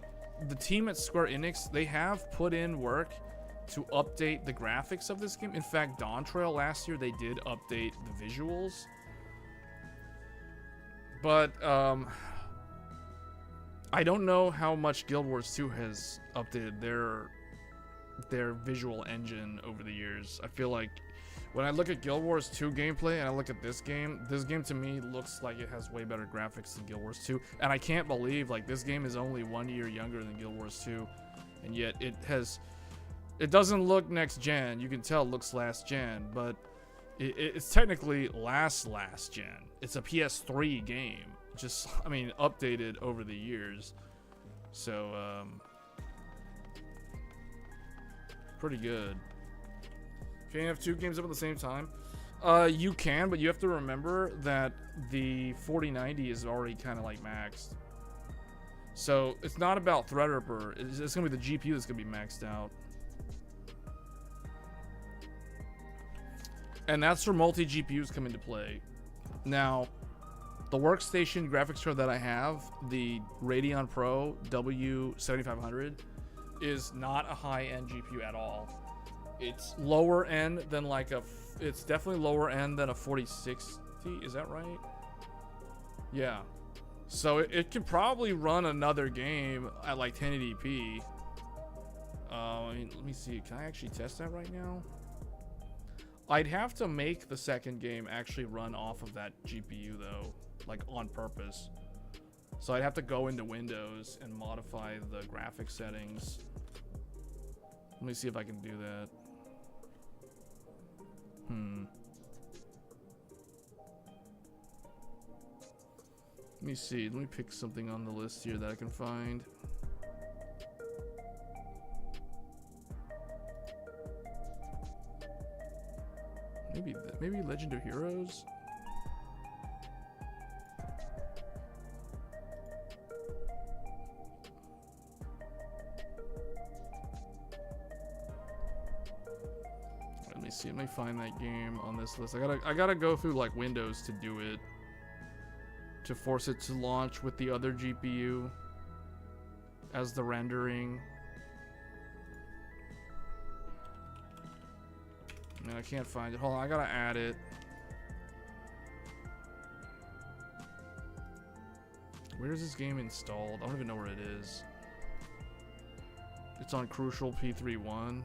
the team at Square Enix, they have put in work to update the graphics of this game. In fact, Dawn Trail last year, they did update the visuals. But, I don't know how much Guild Wars 2 has updated their visual engine over the years. I feel like When I look at Guild Wars 2 gameplay and I look at this game to me looks like it has way better graphics than Guild Wars 2. And I can't believe, like, this game is only 1 year younger than Guild Wars 2. And yet it doesn't look next gen. You can tell it looks last gen, but it's technically last gen. It's a PS3 game. Just, I mean, updated over the years. So, pretty good. Can you have 2 games up at the same time? You can, but you have to remember that the 4090 is already kind of like maxed. So it's not about Threadripper. It's gonna be the GPU that's gonna be maxed out. And that's where multi-GPUs come into play. Now, the workstation graphics card that I have, the Radeon Pro W7500, is not a high-end GPU at all. It's lower end than like it's definitely lower end than a 4060. Is that right? Yeah. So it can probably run another game at like 1080p. I mean, let me see. Can I actually test that right now? I'd have to make the second game actually run off of that GPU though, like on purpose. So I'd have to go into Windows and modify the graphic settings. Let me see if I can do that. Let me see. Let me pick something on the list here that I can find. Maybe Legend of Heroes. Let me see. Let me find that game on this list. I gotta go through like Windows to do it, to force it to launch with the other GPU as the rendering. Man, I can't find it. Hold on, I gotta add it. Where is this game installed? I don't even know where it is. It's on Crucial P31.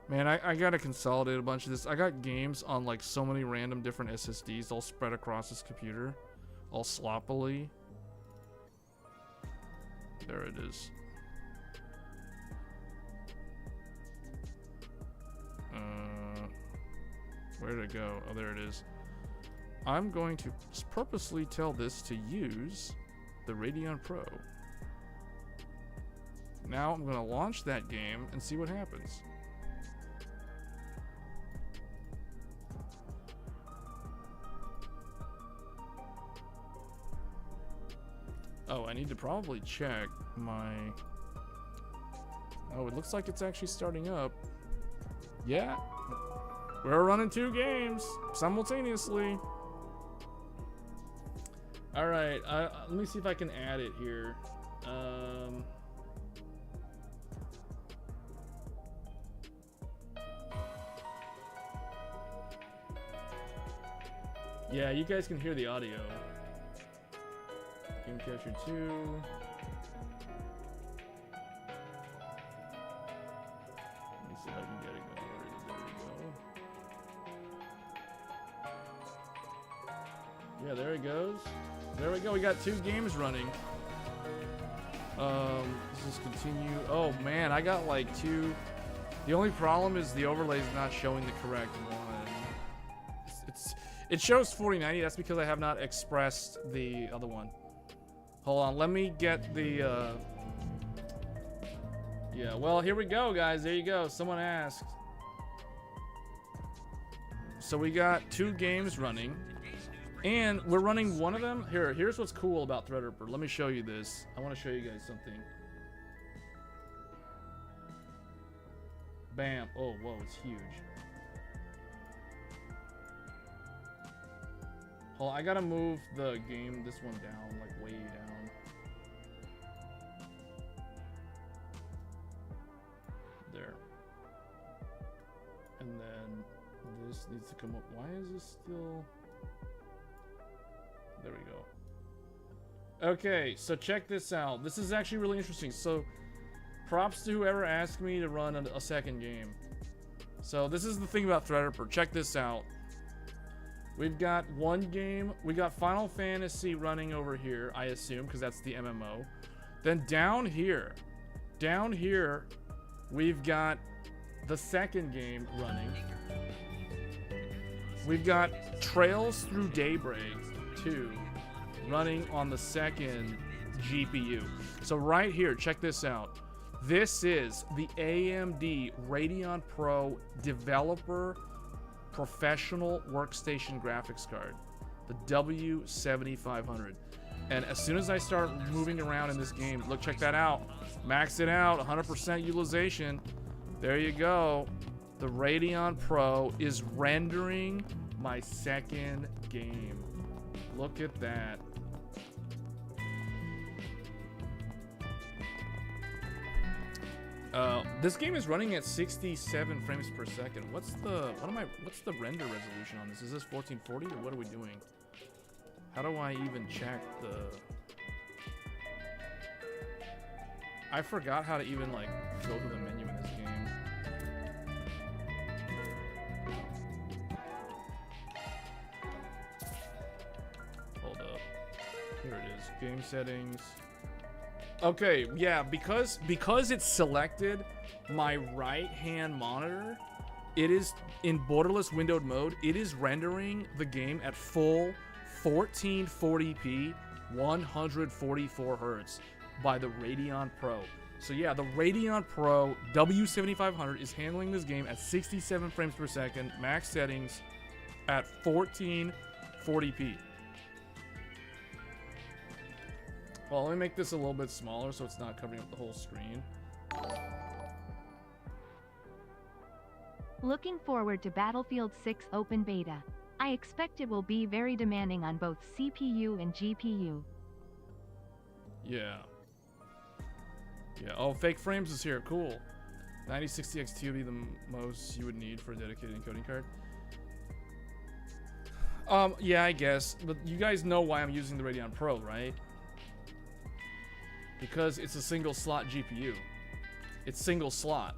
Man, I gotta consolidate a bunch of this. I got games on like so many random different SSDs all spread across this computer, all sloppily. There it is. Where did it go? Oh, there it is. I'm going to purposely tell this to use the Radeon Pro. Now I'm going to launch that game and see what happens. Oh, I need to probably check my... Oh, it looks like it's actually starting up. Yeah. We're running 2 games simultaneously. All right, let me see if I can add it here. Yeah, you guys can hear the audio. Game Capture 2. Let me see if I can get it going. Yeah, there it goes. There we go. We got 2 games running. Let's just continue. Oh man, I got like 2. The only problem is the overlay is not showing the correct one. It shows 4090. That's because I have not expressed the other one. Hold on. Let me get the. Yeah. Well, here we go, guys. There you go. Someone asked. So we got 2 games running. And we're running one of them. Here's what's cool about Threadripper. Let me show you this. I want to show you guys something. Bam. Oh, whoa, it's huge. Hold on, I gotta move the game, this one down, like way down. There. And then this needs to come up. Why is this still... There we go. Okay, so check this out. This is actually really interesting. So, props to whoever asked me to run a second game. So this is the thing about Threadripper. Check this out. We've got one game. We got Final Fantasy running over here, I assume, because that's the MMO. Then down here, we've got the second game running. We've got Trails Through Daybreak 2 running on the second GPU. So right here, check this out. This is the AMD Radeon Pro Developer Professional Workstation Graphics Card, the W7500. And as soon as I start moving around in this game, look, check that out. Max it out, 100% utilization. There you go. The Radeon Pro is rendering my second game. Look at that. This game is running at 67 frames per second. What's the render resolution on this? Is this 1440 or what are we doing? How do I even check the... I forgot how to even like go to the menu in this game. Hold up. Here it is. Game settings. Okay, yeah, because it's selected my right-hand monitor, it is in borderless windowed mode. It is rendering the game at full 1440p, 144 hertz by the Radeon Pro. So yeah, the Radeon Pro W7500 is handling this game at 67 frames per second, max settings at 1440p. Well, let me make this a little bit smaller so it's not covering up the whole screen. Looking forward to Battlefield 6 Open Beta. I expect it will be very demanding on both CPU and GPU. Yeah. Yeah, oh, fake frames is here, cool. 9060 XT would be the most you would need for a dedicated encoding card. Yeah, I guess, but you guys know why I'm using the Radeon Pro, right? Because it's a single slot GPU. It's single slot.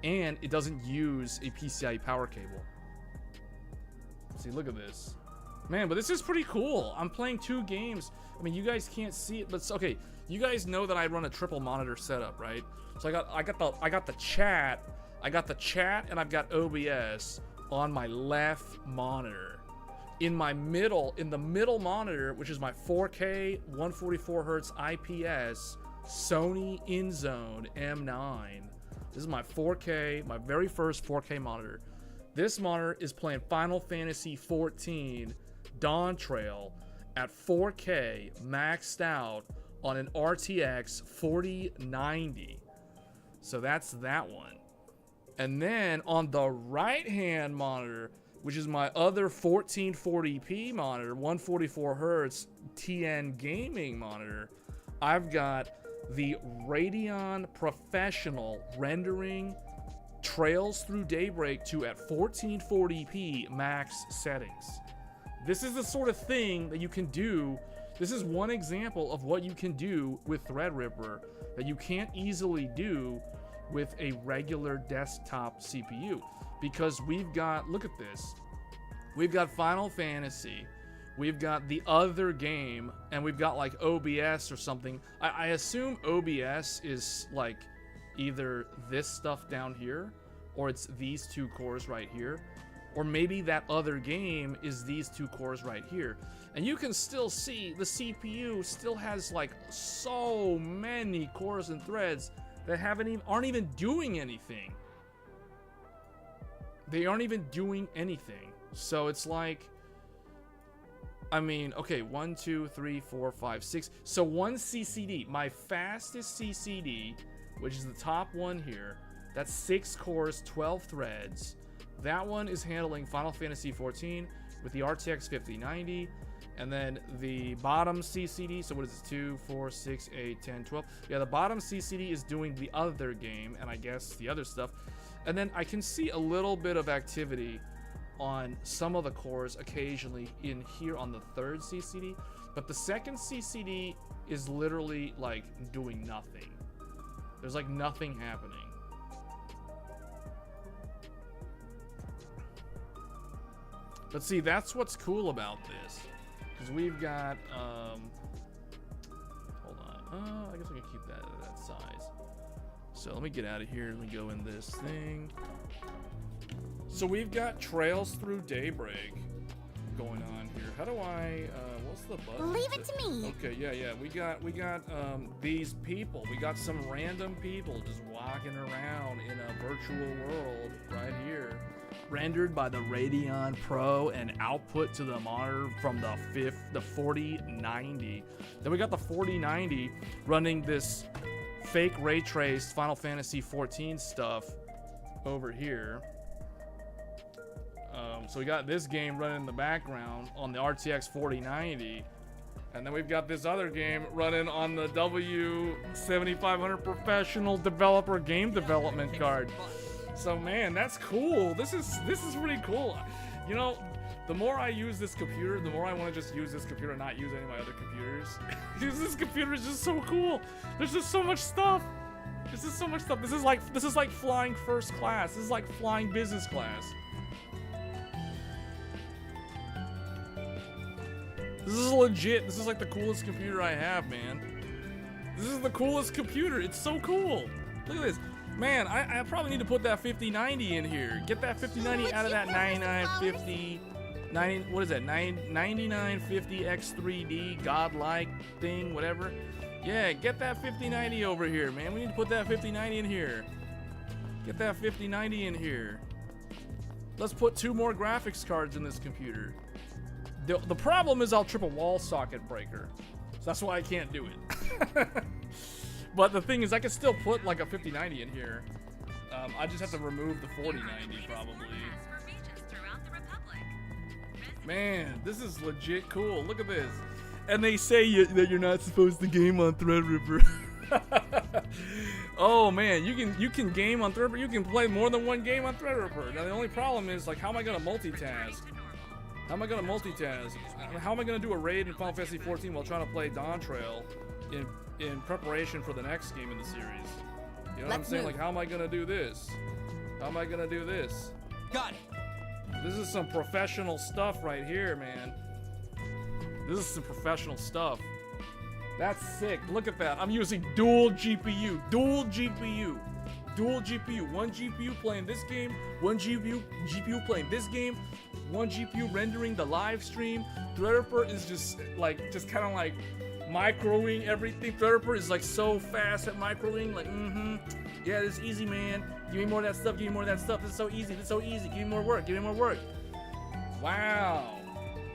And it doesn't use a PCIe power cable. See, look at this. Man, but this is pretty cool. I'm playing 2 games. I mean, you guys can't see it, but it's okay. You guys know that I run a triple monitor setup, right? So I got the chat, and I've got OBS on my left monitor. In the middle monitor, which is my 4K 144 hertz IPS Sony InZone M9. This is my 4K, my very first 4K monitor. This monitor is playing Final Fantasy XIV Dawn Trail at 4K maxed out on an RTX 4090. So that's that one. And then on the right-hand monitor, which is my other 1440p monitor, 144 hertz TN gaming monitor, I've got the Radeon Professional rendering Trails Through Daybreak 2 at 1440p max settings. This is the sort of thing that you can do. This is one example of what you can do with Threadripper that you can't easily do with a regular desktop CPU. Because we've got, look at this, we've got Final Fantasy, we've got the other game, and we've got like OBS or something. I assume OBS is like either this stuff down here, or it's these 2 cores right here, or maybe that other game is these 2 cores right here. And you can still see the CPU still has like so many cores and threads that aren't even doing anything. They aren't even doing anything. So it's like, I mean, okay, 1, 2, 3, 4, 5, 6. So one CCD, my fastest CCD, which is the top one here, that's 6 cores, 12 threads. That one is handling Final Fantasy XIV with the RTX 5090. And then the bottom CCD, so what is it, 2, 4, 6, 8, 10, 12. Yeah, the bottom CCD is doing the other game, and I guess the other stuff. And then I can see a little bit of activity on some of the cores occasionally in here on the 3rd CCD, but the 2nd CCD is literally like doing nothing. There's like nothing happening. But see, that's what's cool about this. Because we've got, hold on. I guess I can keep that at that size. So let me get out of here. Let me go in this thing. So we've got Trails Through Daybreak going on here. How do I, what's the button? Leave it to me. Okay, yeah. We got these people. We got some random people just walking around in a virtual world right here. Rendered by the Radeon Pro and output to the monitor from the 4090. Then we got the 4090 running this fake ray traced Final Fantasy XIV stuff over here. So we got this game running in the background on the RTX 4090. And then we've got this other game running on the W7500 professional developer game development card. So man, that's cool. This is pretty cool. You know, the more I use this computer, the more I want to just use this computer and not use any of my other computers. Because this computer is just so cool. There's just so much stuff. This is so much stuff. This is like flying first class. This is like flying business class. This is legit. This is like the coolest computer I have, man. This is the coolest computer. It's so cool. Look at this. Man, I probably need to put that 5090 in here. Get that 5090 out of that 9950, what is that? 9950 X3D godlike thing, whatever. Yeah, get that 5090 over here, man. We need to put that 5090 in here. Get that 5090 in here. Let's put 2 more graphics cards in this computer. The problem is I'll trip a wall socket breaker. So that's why I can't do it. But the thing is, I can still put like a 5090 in here. I just have to remove the 4090 probably. Man, this is legit cool. Look at this. And they say that you're not supposed to game on Threadripper. Oh man, you can game on Threadripper. You can play more than one game on Threadripper. Now the only problem is, like, how am I gonna multitask? How am I gonna multitask? How am I gonna do a raid in Final Fantasy XIV while trying to play Dawn Trail in preparation for the next game in the series? You know what I'm saying? Like, how am I gonna do this? How am I gonna do this? Got it. This is some professional stuff right here, man. This is some professional stuff. That's sick. Look at that. I'm using dual GPU. Dual GPU. Dual GPU. One GPU playing this game. One GPU playing this game. One GPU rendering the live stream. Threadripper is just kind of like microing everything. Threadripper is like so fast at microing. Like, yeah, this is easy, man. Give me more of that stuff. Give me more of that stuff. This is so easy. This is so easy. Give me more work. Give me more work. Wow.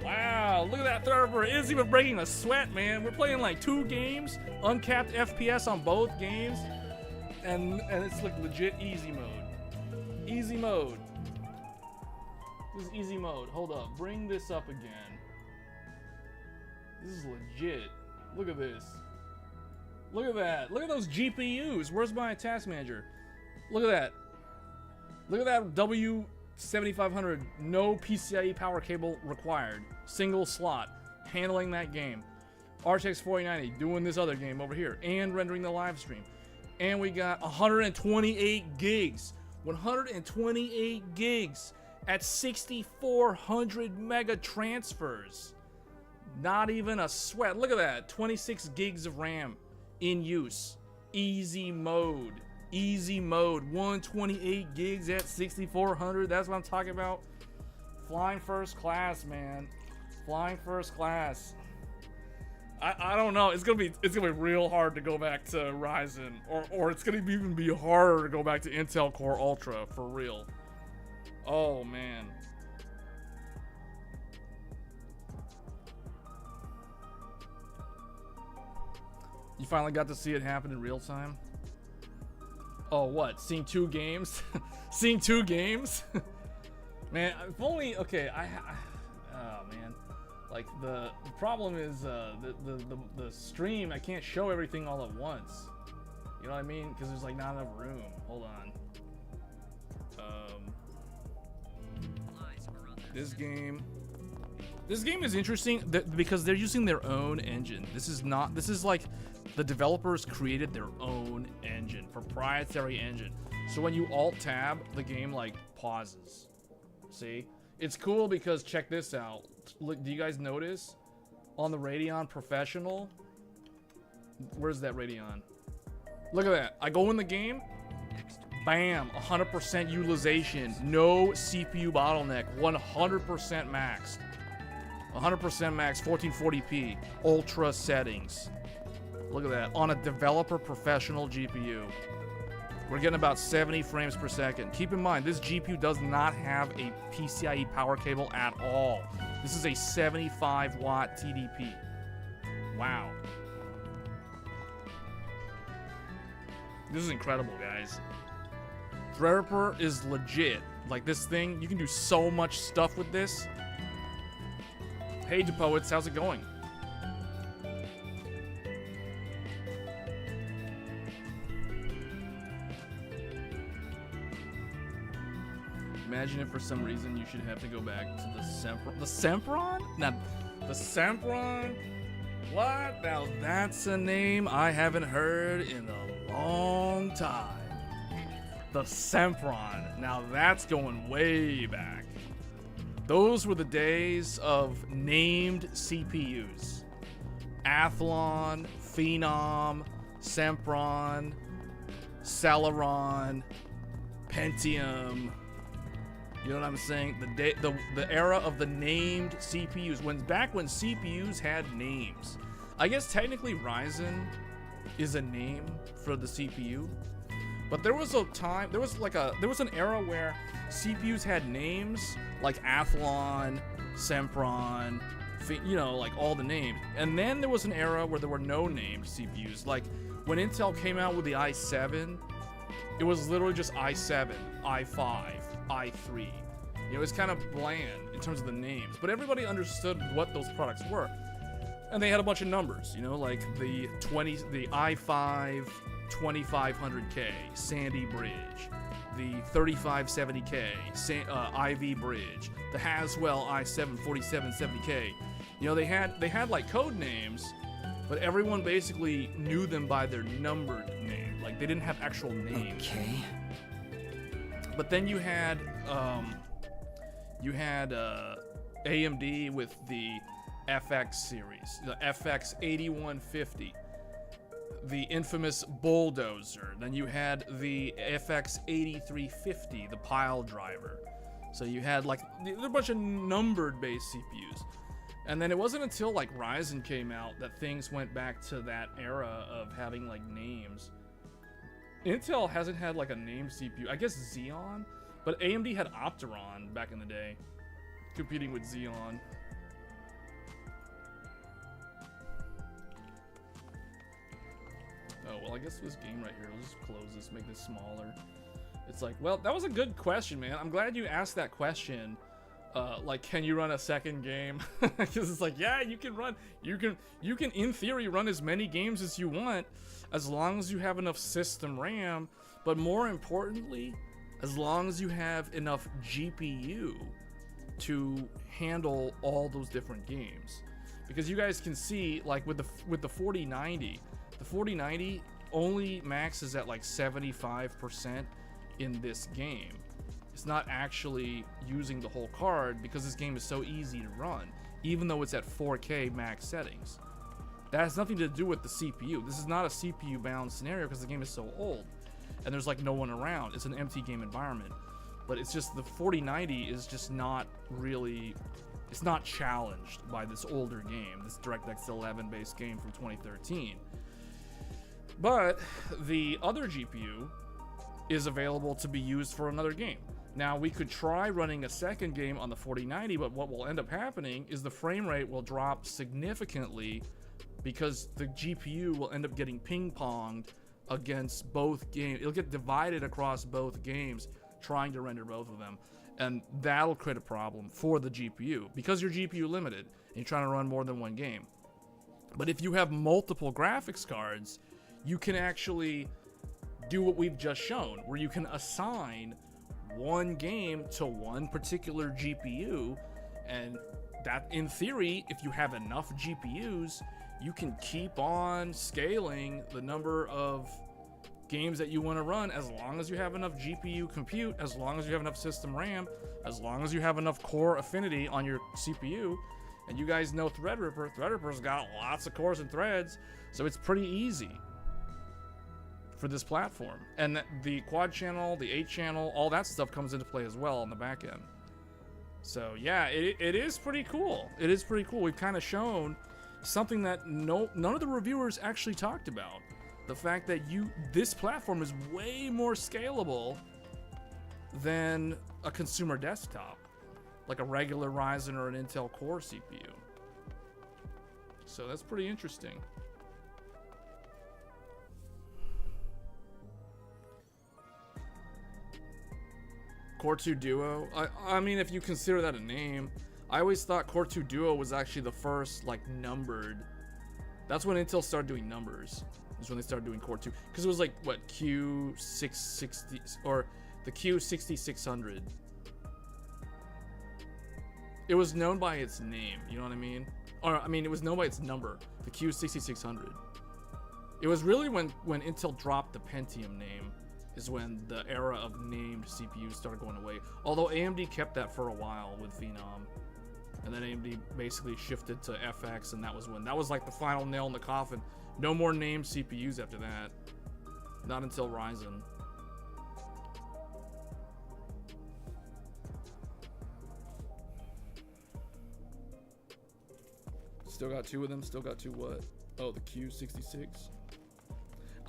Wow, look at that Threadripper. It isn't even breaking a sweat, man. We're playing like 2 games, uncapped FPS on both games, and it's like legit easy mode. Easy mode. This is easy mode. Hold up, bring this up again. This is legit. Look at this. Look at that. Look at those GPUs. Where's my task manager? Look at that. Look at that W7500, no PCIe power cable required. Single slot, handling that game. RTX 4090, doing this other game over here, and rendering the live stream. And we got 128 gigs. 128 gigs at 6,400 mega transfers. Not even a sweat. Look at that. 26 gigs of RAM in use. Easy mode. Easy mode. 128 gigs at 6,400. That's what I'm talking about. Flying first class, man. Flying first class. I don't know. It's gonna be real hard to go back to Ryzen, or it's gonna even be harder to go back to Intel Core Ultra for real. Oh man. You finally got to see it happen in real time? Oh, what? Seeing 2 games? Seeing 2 games? Man, if only, okay, oh man. Like, the problem is, the stream, I can't show everything all at once. You know what I mean? Because there's like not enough room. Hold on. This game is interesting because they're using their own engine. This is The developers created their own engine, proprietary engine. So when you alt-tab, the game like pauses. See? It's cool because check this out. Look, do you guys notice? On the Radeon Professional, where's that Radeon? Look at that. I go in the game, bam, 100% utilization, no CPU bottleneck, 100% maxed. 100% max, 1440p, ultra settings. Look at that, on a developer professional GPU. We're getting about 70 frames per second. Keep in mind, this GPU does not have a PCIe power cable at all. This is a 75 watt TDP. Wow. This is incredible, guys. Threadripper is legit. Like, this thing, you can do so much stuff with this. Hey, Poets, how's it going? Imagine if for some reason you should have to go back to the Sempron. The Sempron? Now, the Sempron? What? Now that's a name I haven't heard in a long time. The Sempron. Now that's going way back. Those were the days of named CPUs. Athlon, Phenom, Sempron, Celeron, Pentium. You know what I'm saying? The era of the named CPUs. Back when CPUs had names. I guess technically Ryzen is a name for the CPU. But there was a time, there was an era where CPUs had names like Athlon, Sempron, you know, like all the names. And then there was an era where there were no named CPUs. Like when Intel came out with the i7, it was literally just i7, i5, i3. You know, it's kind of bland in terms of the names, but everybody understood what those products were. And they had a bunch of numbers, you know, like the i5 2500K, Sandy Bridge, the 3570K, Ivy Bridge, the Haswell i7 4770K. You know, they had like code names, but everyone basically knew them by their numbered name. Like they didn't have actual names. Okay. But then you had AMD with the FX series, the FX8150, the infamous Bulldozer. Then you had the FX8350, the pile driver. So you had like a bunch of numbered based CPUs. And then it wasn't until like Ryzen came out that things went back to that era of having like names. Intel hasn't had like a named CPU. I guess Xeon, but AMD had Opteron back in the day, competing with Xeon. Oh, well, I guess this game right here, let's just close this, make this smaller. It's like, well, that was a good question, man. I'm glad you asked that question. Like, can you run a second game? Because it's like, yeah, you can run, you can in theory run as many games as you want, as long as you have enough system RAM, but more importantly, as long as you have enough GPU to handle all those different games. Because you guys can see, like with the 4090, the 4090 only maxes at like 75% in this game. It's not actually using the whole card because this game is so easy to run, even though it's at 4K max settings. That has nothing to do with the CPU. This is not a CPU bound scenario because the game is so old and there's like no one around. It's an empty game environment. But it's just the 4090 is just not really, it's not challenged by this older game, this DirectX 11 based game from 2013. But the other GPU is available to be used for another game. Now we could try running a second game on the 4090, but what will end up happening is the frame rate will drop significantly because the GPU will end up getting ping-ponged against both games. It'll get divided across both games trying to render both of them, and that'll create a problem for the GPU because you're GPU limited and you're trying to run more than one game. But if you have multiple graphics cards, you can actually do what we've just shown, where you can assign one game to one particular GPU, and that in theory, if you have enough GPUs, you can keep on scaling the number of games that you want to run as long as you have enough GPU compute, as long as you have enough system RAM, as long as you have enough core affinity on your CPU. And you guys know Threadripper. Threadripper's got lots of cores and threads, so it's pretty easy for this platform. And the quad channel, the 8 channel, all that stuff comes into play as well on the back end. So yeah, it is pretty cool. It is pretty cool. We've kind of shown something that none of the reviewers actually talked about. The fact that this platform is way more scalable than a consumer desktop, like a regular Ryzen or an Intel Core CPU. So that's pretty interesting. Core 2 Duo. I mean, if you consider that a name, I always thought Core 2 Duo was actually the first like numbered. That's when Intel started doing numbers. Is when they started doing Core 2, because it was like what, Q660 or the Q6600. It was known by its name, you know what I mean? Or I mean, it was known by its number, the Q6600. It was really when Intel dropped the Pentium name, is when the era of named CPUs started going away. Although AMD kept that for a while with Phenom, and then AMD basically shifted to FX, and that was like the final nail in the coffin. No more named CPUs after that. Not until Ryzen. Still got two of them. Still got two what? Oh, the Q66.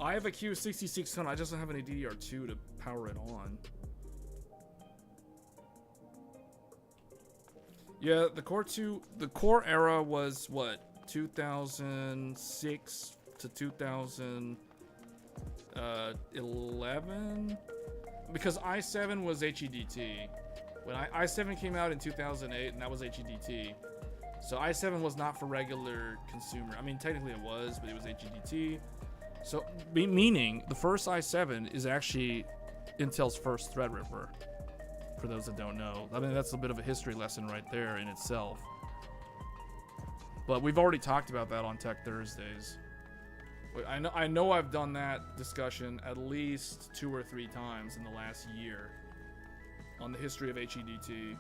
I have a Q6600. I just don't have any DDR2 to power it on. Yeah, the core era was what? 2006 to 2011, because i7 was HEDT. When i7 came out in 2008, and that was HEDT. So i7 was not for regular consumer. I mean, technically it was, but it was HEDT. So meaning the first i7 is actually Intel's first Threadripper. For those that don't know, I mean, that's a bit of a history lesson right there in itself. But we've already talked about that on Tech Thursdays. I know I've done that discussion at least 2 or 3 times in the last year on the history of HEDT.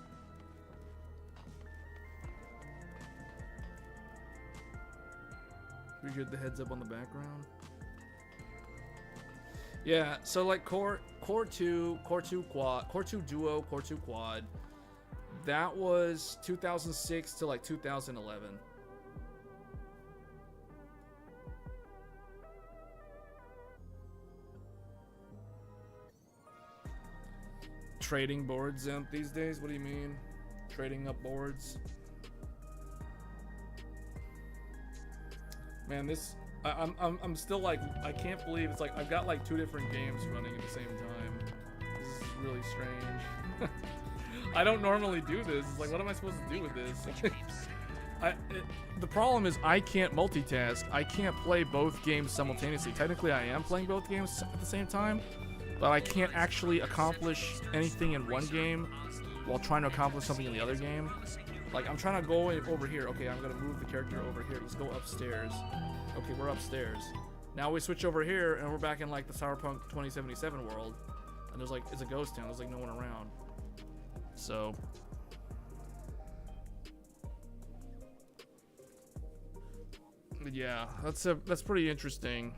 We get the heads up on the background. Yeah, so like Core 2 Quad, Core 2 Duo, Core 2 Quad. That was 2006 to like 2011. Trading boards these days? What do you mean? Trading up boards? Man, this I'm still like, I can't believe it's like I've got like 2 different games running at the same time. This is really strange. I don't normally do this. It's like, what am I supposed to do with this? The problem is I can't multitask. I can't play both games simultaneously. Technically, I am playing both games at the same time, but I can't actually accomplish anything in one game while trying to accomplish something in the other game. Like, I'm trying to go over here. Okay, I'm gonna move the character over here. Let's go upstairs. Okay, we're upstairs. Now we switch over here, and we're back in like the Cyberpunk 2077 world. And there's like, it's a ghost town. There's like no one around. So, yeah, that's pretty interesting.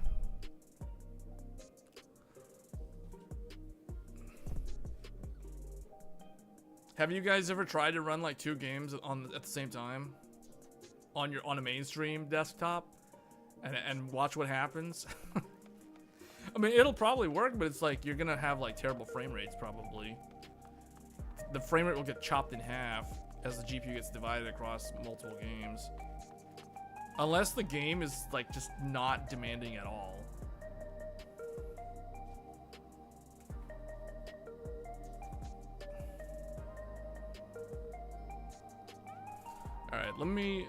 Have you guys ever tried to run like 2 games at the same time on a mainstream desktop and watch what happens? I mean, it'll probably work, but it's like you're gonna have like terrible frame rates probably. The frame rate will get chopped in half as the GPU gets divided across multiple games. Unless the game is like just not demanding at all. Alright,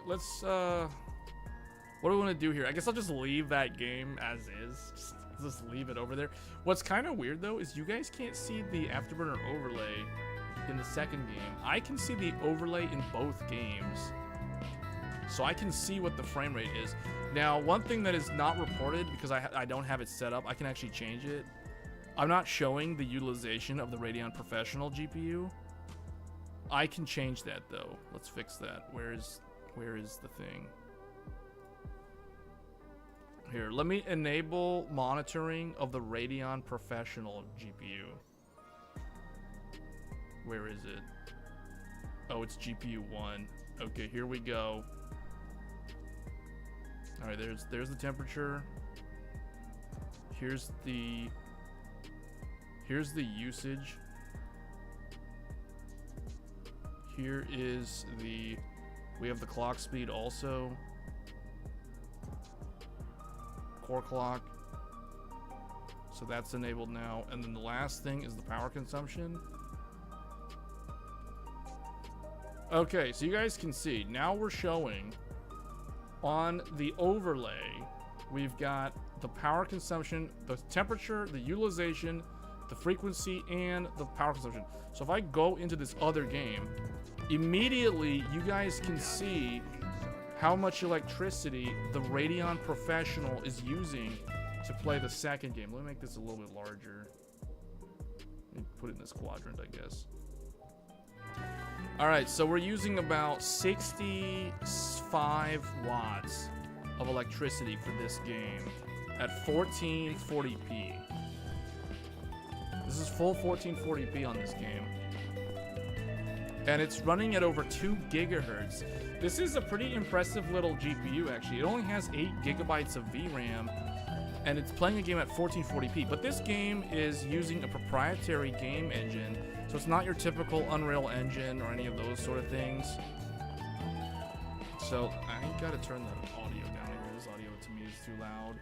let's what do we want to do here? I guess I'll just leave that game as is. Just leave it over there. What's kind of weird though is you guys can't see the Afterburner overlay in the second game. I can see the overlay in both games. so I can see what the frame rate is. Now, one thing that is not reported, because I don't have it set up, I can actually change it. I'm not showing the utilization of the Radeon Professional GPU. I can change that though. Let's fix that. Where is the thing? Here, let me enable monitoring of the Radeon Professional GPU. Where is it? Oh, it's GPU 1. Okay, here we go. All right, there's the temperature. Here's the usage. Here is we have the clock speed also. Core clock. So that's enabled now. And then the last thing is the power consumption. Okay, so you guys can see, now we're showing on the overlay, we've got the power consumption, the temperature, the utilization, the frequency, and the power consumption. So if I go into this other game, immediately you guys can see how much electricity the Radeon Professional is using to play the second game. Let me make this a little bit larger. Let me put it in this quadrant, I guess. All right, so we're using about 65 watts of electricity for this game at 1440p. This is full 1440p on this game. And it's running at over 2 gigahertz. This is a pretty impressive little GPU, actually. It only has 8 gigabytes of VRAM, and it's playing a game at 1440p. But this game is using a proprietary game engine, so it's not your typical Unreal Engine or any of those sort of things. So I gotta turn the audio down here. This audio to me is too loud.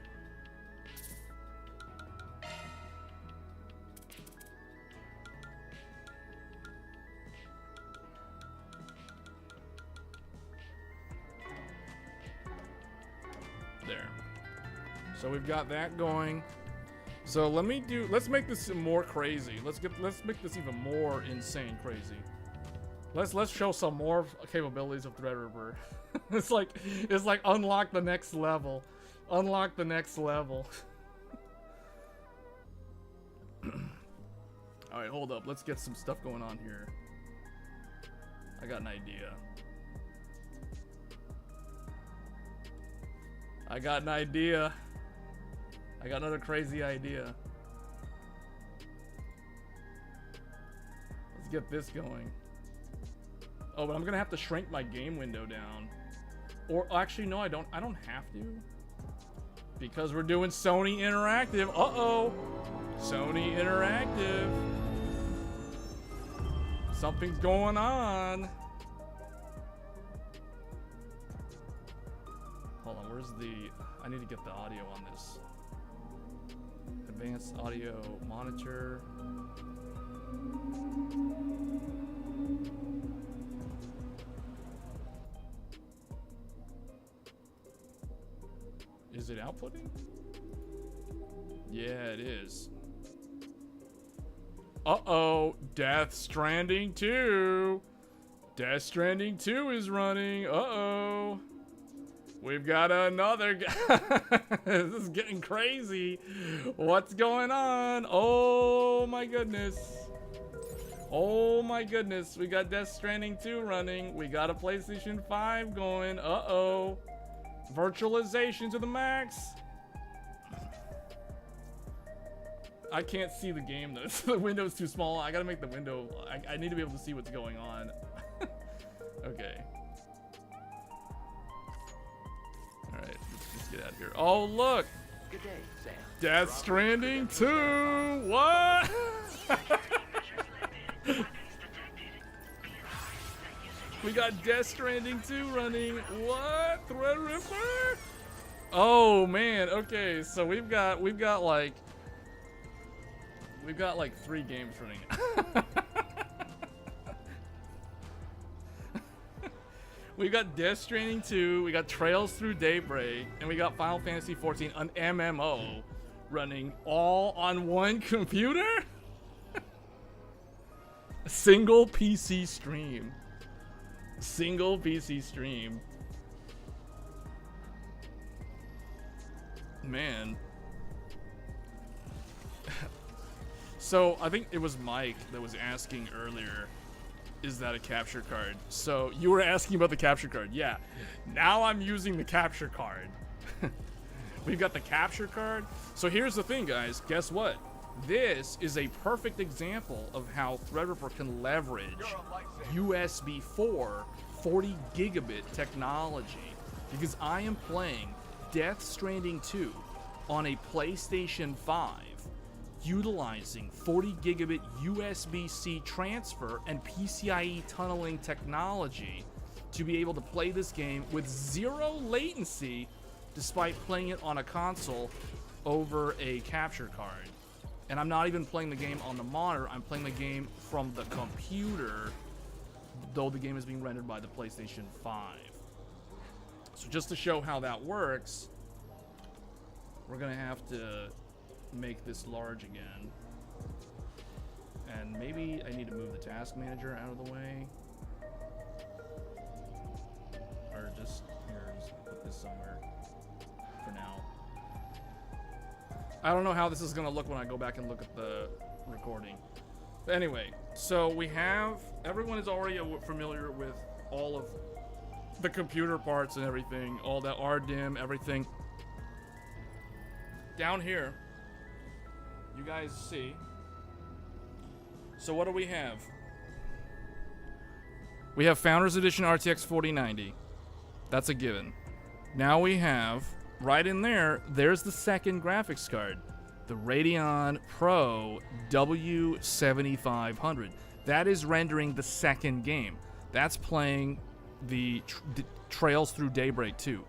There. So we've got that going. So let's make this more crazy. Let's make this even more insane crazy. Let's show some more capabilities of Threadripper. it's like unlock the next level. Unlock the next level. All right, hold up. Let's get some stuff going on here. I got an idea. I got another crazy idea. Let's get this going. Oh, but I'm gonna have to shrink my game window down. Or actually, no, I don't have to. Because we're doing Sony Interactive. Uh-oh. Sony Interactive. Something's going on. Hold on, where's the... I need to get the audio on this. Advanced audio monitor. Is it outputting? Yeah, it is. Uh-oh, Death Stranding 2. Death Stranding 2 is running. Uh-oh. We've got another guy. This is getting crazy. What's going on? Oh my goodness. Oh my goodness. We got Death Stranding 2 running. We got a PlayStation 5 going. Uh-oh. Virtualization to the max. I can't see the game though. The window's too small. I gotta make the window. I need to be able to see what's going on. Okay. Alright, let's get out of here. Oh, look! Good day, Sam. Death Stranding 2! What? We got Death Stranding 2 running. What? Threadripper? Oh man, okay, so we've got like 3 games running. We got Death Stranding 2, we got Trails Through Daybreak, and we got Final Fantasy XIV, an MMO, running all on one computer? A single PC stream. Single PC stream. Man. So I think it was Mike that was asking earlier, is that a capture card? So you were asking about the capture card. Yeah. Now I'm using the capture card. We've got the capture card. So here's the thing, guys. Guess what? This is a perfect example of how Threadripper can leverage USB 4 40 gigabit technology, because I am playing Death Stranding 2 on a PlayStation 5 utilizing 40 gigabit USB-C transfer and PCIe tunneling technology to be able to play this game with zero latency despite playing it on a console over a capture card. And I'm not even playing the game on the monitor, I'm playing the game from the computer, though the game is being rendered by the PlayStation 5. So just to show how that works, we're gonna have to make this large again. And maybe I need to move the task manager out of the way. Or just, here, just put this somewhere for now. I don't know how this is gonna look when I go back and look at the recording. But anyway, so we have, everyone is already familiar with all of the computer parts and everything, all that RDIMM, everything. Down here, you guys see. So what do we have? We have Founders Edition RTX 4090. That's a given. Now we have, right in there, there's the second graphics card. The Radeon Pro W7500. That is rendering the second game. That's playing the Trails Through Daybreak 2.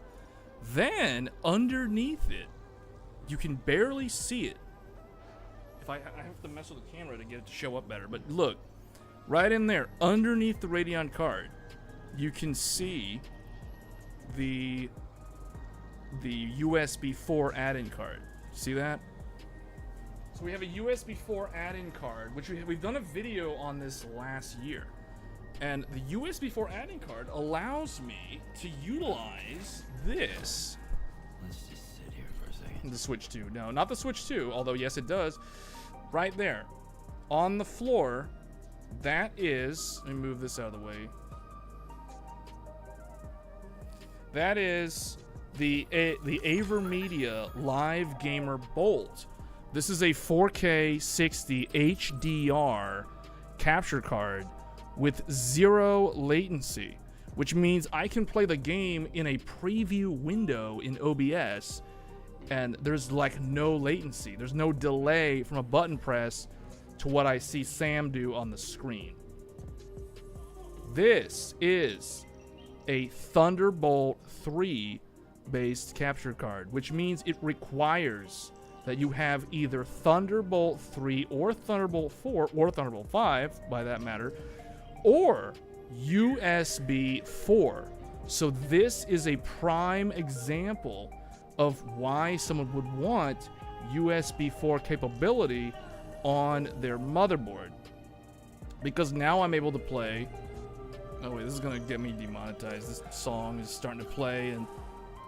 Then, underneath it, you can barely see it. If I have to mess with the camera to get it to show up better. But look, right in there, underneath the Radeon card, you can see the USB 4 add-in card. See that? So we have a USB 4 add-in card, which we've done a video on this last year. And the USB 4 add-in card allows me to utilize this. Let's just sit here for a second. The Switch 2. No, not the Switch 2, although yes it does. Right there. On the floor, that is, let me move this out of the way. That is the AverMedia Live Gamer Bolt. This is a 4K 60 HDR capture card with zero latency, which means I can play the game in a preview window in OBS and there's like no latency. There's no delay from a button press to what I see Sam do on the screen. This is a Thunderbolt 3 based capture card, which means it requires that you have either Thunderbolt 3 or Thunderbolt 4 or Thunderbolt 5, by that matter, or USB 4. So this is a prime example of why someone would want USB 4 capability on their motherboard. Because now I'm able to play... Oh wait, this is gonna get me demonetized. This song is starting to play and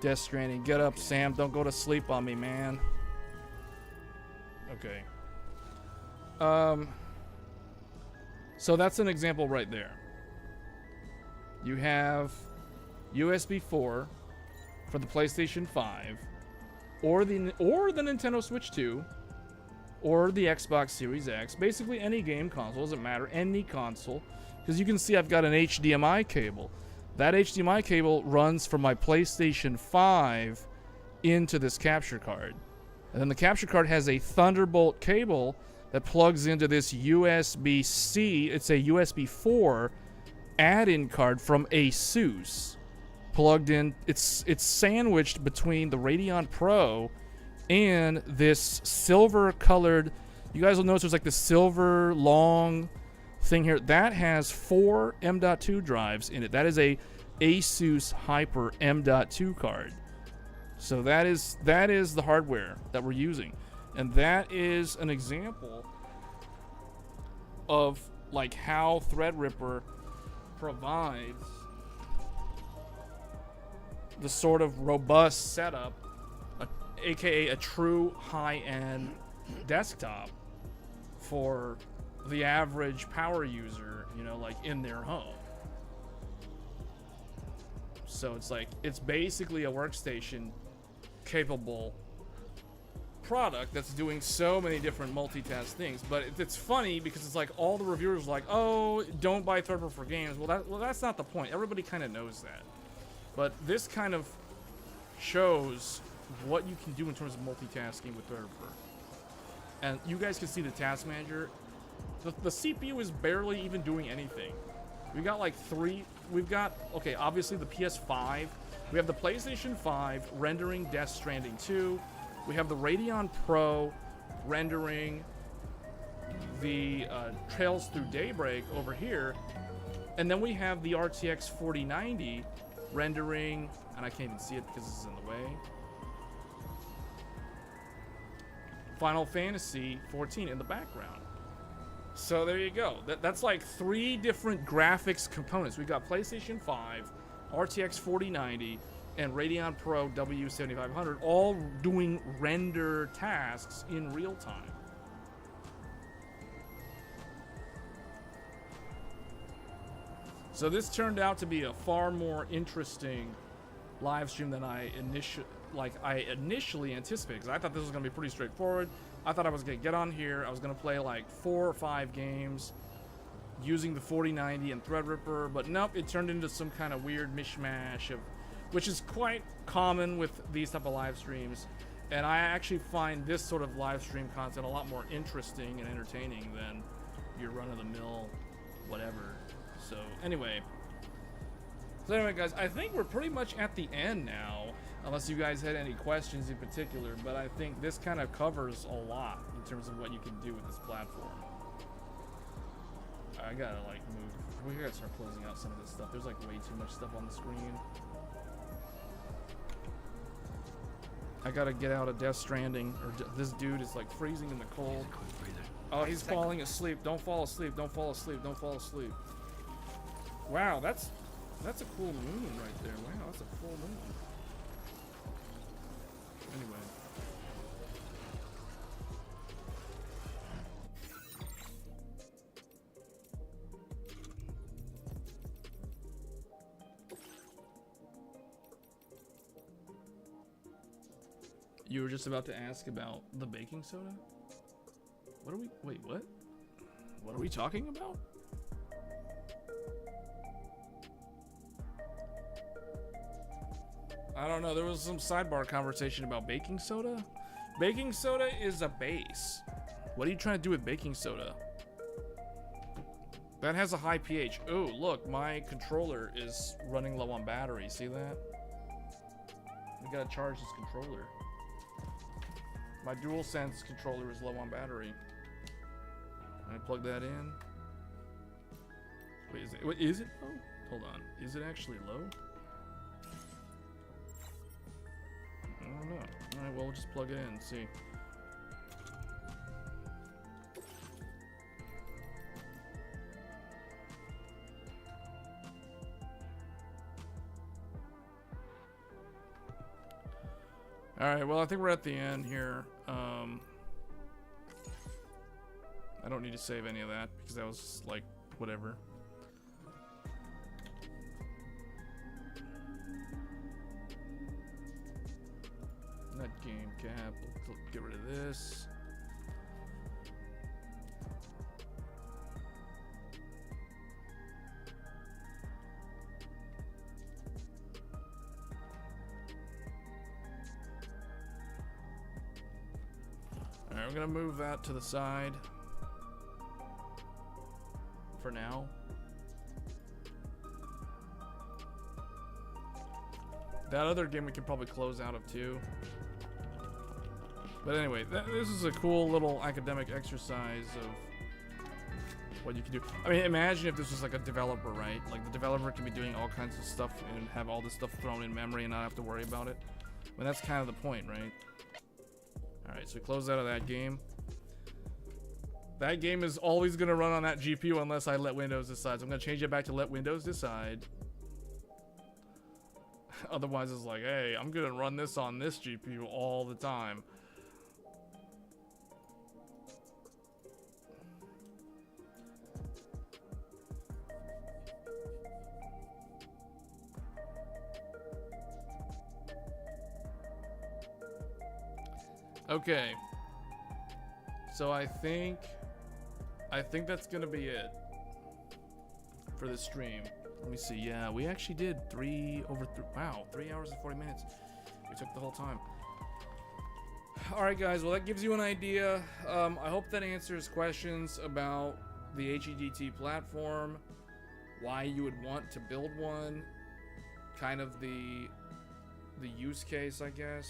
Death Stranding. Get up, Sam. Don't go to sleep on me, man. Okay. So that's an example right there. You have USB 4 for the PlayStation 5, or the Nintendo Switch 2, or the Xbox Series X. Basically any game console, doesn't matter, any console. Because you can see I've got an HDMI cable. That HDMI cable runs from my PlayStation 5 into this capture card. And then the capture card has a Thunderbolt cable that plugs into this USB-C. It's a USB 4 add-in card from Asus. Plugged in. It's sandwiched between the Radeon Pro and this silver-colored... You guys will notice there's like this silver long thing here. That has 4 M.2 drives in it. That is a Asus Hyper M.2 card. So that is the hardware that we're using. And that is an example of like how Threadripper provides the sort of robust setup aka a true high-end desktop for the average power user, you know, like in their home. So it's like, it's basically a workstation capable product that's doing so many different multitask things. But it's funny because it's like all the reviewers are like, oh, don't buy Threadripper for games. Well, that's not the point. Everybody kind of knows that. But this kind of shows what you can do in terms of multitasking with Threadripper. And you guys can see the task manager. The CPU is barely even doing anything. We got like okay, obviously the PS5. We have the PlayStation 5 rendering Death Stranding 2. We have the Radeon Pro rendering the Trails Through Daybreak over here. And then we have the RTX 4090 rendering, and I can't even see it because this is in the way, Final Fantasy 14 in the background. So there you go. That's like 3 different graphics components. We've got PlayStation 5, RTX 4090, and Radeon Pro W7500 all doing render tasks in real time. So this turned out to be a far more interesting live stream than I initially anticipated, because I thought this was going to be pretty straightforward. I thought I was going to get on here, I was going to play like 4 or 5 games using the 4090 and Threadripper, but nope, it turned into some kind of weird mishmash of, which is quite common with these type of live streams. And I actually find this sort of live stream content a lot more interesting and entertaining than your run-of-the-mill whatever. So anyway, guys, I think we're pretty much at the end now, unless you guys had any questions in particular, but I think this kind of covers a lot in terms of what you can do with this platform. I gotta like move, we gotta start closing out some of this stuff. There's like way too much stuff on the screen. I gotta get out of Death Stranding, or this dude is like freezing in the cold. Oh, he's falling asleep. Don't fall asleep, don't fall asleep, don't fall asleep. Wow, that's a cool moon right there. Wow, that's a full moon. Anyway. You were just about to ask about the baking soda? What are we, wait, what? What are we talking about? I don't know, there was some sidebar conversation about baking soda. Baking soda is a base. What are you trying to do with baking soda? That has a high pH. Oh, look, my controller is running low on battery. See that? We gotta charge this controller. My DualSense controller is low on battery. I plug that in. Wait, is it low? Hold on. Is it actually low? I don't know. Alright, well, we'll just plug it in and see. Alright, well, I think we're at the end here. I don't need to save any of that because that was just, like, whatever. Net game cap. Let's get rid of this. Alright, we're gonna move that to the side for now. That other game we can probably close out of too. But anyway, this is a cool little academic exercise of what you can do. I mean, imagine if this was like a developer, right? Like the developer can be doing all kinds of stuff and have all this stuff thrown in memory and not have to worry about it. I mean, that's kind of the point, right? Alright, so we close out of that game. That game is always going to run on that GPU unless I let Windows decide. So I'm going to change it back to let Windows decide. Otherwise, it's like, hey, I'm gonna run this on this GPU all the time. Okay. So I think that's gonna be it for the stream. Let me see. Yeah, we actually did wow, 3 hours and 40 minutes. We took the whole time. All right, guys. Well, that gives you an idea. I hope that answers questions about the HEDT platform, why you would want to build one, kind of the use case, I guess.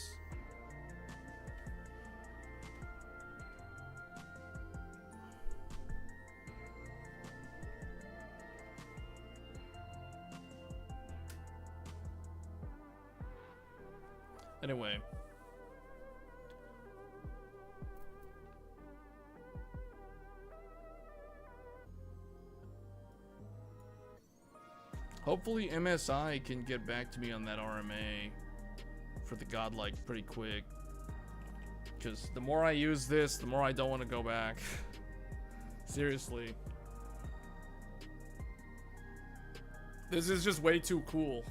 Anyway. Hopefully MSI can get back to me on that RMA for the godlike pretty quick. Because the more I use this, the more I don't want to go back. Seriously. This is just way too cool.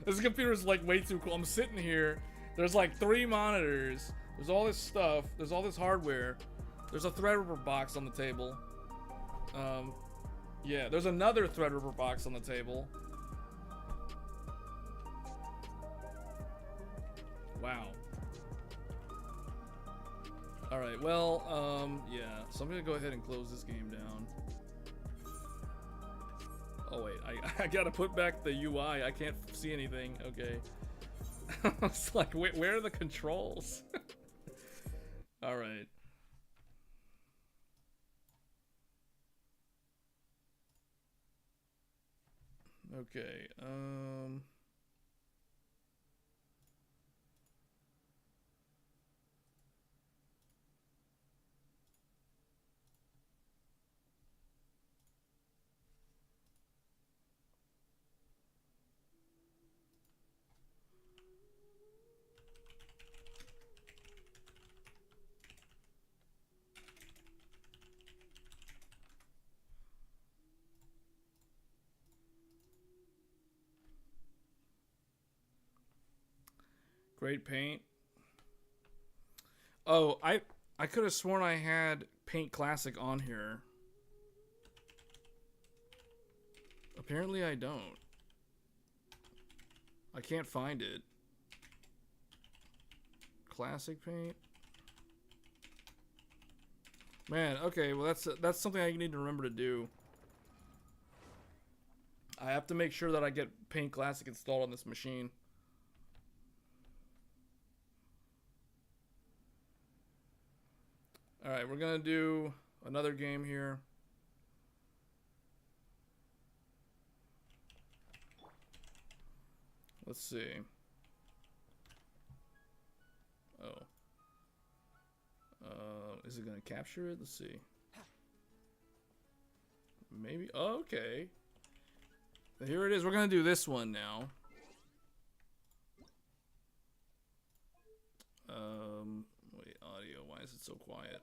This computer is like way too cool. I'm sitting here. There's like 3 monitors. There's all this stuff. There's all this hardware. There's a Threadripper box on the table. Yeah, there's another Threadripper box on the table. Wow. All right. Well, yeah. So I'm gonna go ahead and close this game down. Oh wait, I gotta put back the UI. I can't see anything. Okay. It's like, where are the controls? All right. Okay. Great paint. Oh, I could have sworn I had Paint Classic on here. Apparently I don't. I can't find it. Classic Paint. Man, okay, well that's something I need to remember to do. I have to make sure that I get Paint Classic installed on this machine. Alright, we're gonna do another game here. Let's see. Oh. Is it gonna capture it? Let's see. Maybe. Oh, okay. Here it is. We're gonna do this one now. Wait, audio. Why is it so quiet?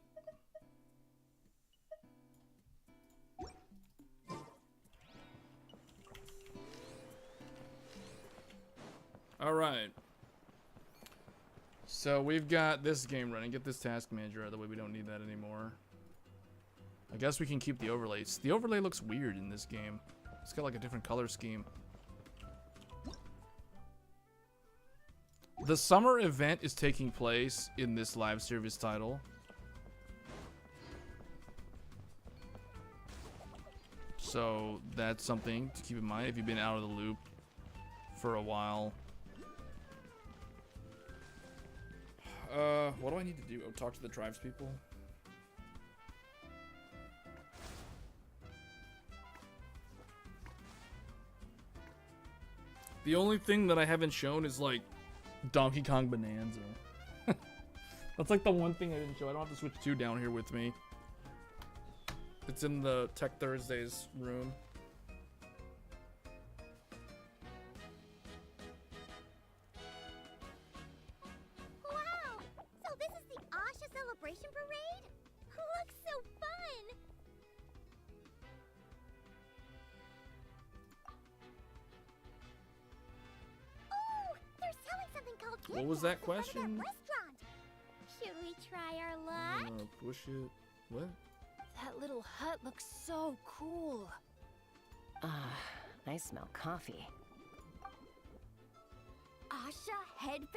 All right. So we've got this game running. Get this task manager out of the way. We don't need that anymore. I guess we can keep the overlays. The overlay looks weird in this game. It's got like a different color scheme. The summer event is taking place in this live service title. So that's something to keep in mind if you've been out of the loop for a while. What do I need to do? Oh, talk to the tribes people. The only thing that I haven't shown is like Donkey Kong Bonanza. That's like the one thing I didn't show. I don't have to switch 2 down here with me. It's in the Tech Thursdays room. celebration parade? Looks so fun! Oh, they're selling something called What was that Kick Box in front question? of that restaurant. Should we try our luck? Push it. What? That little hut looks so cool. Ah, I smell coffee. Asha headbands?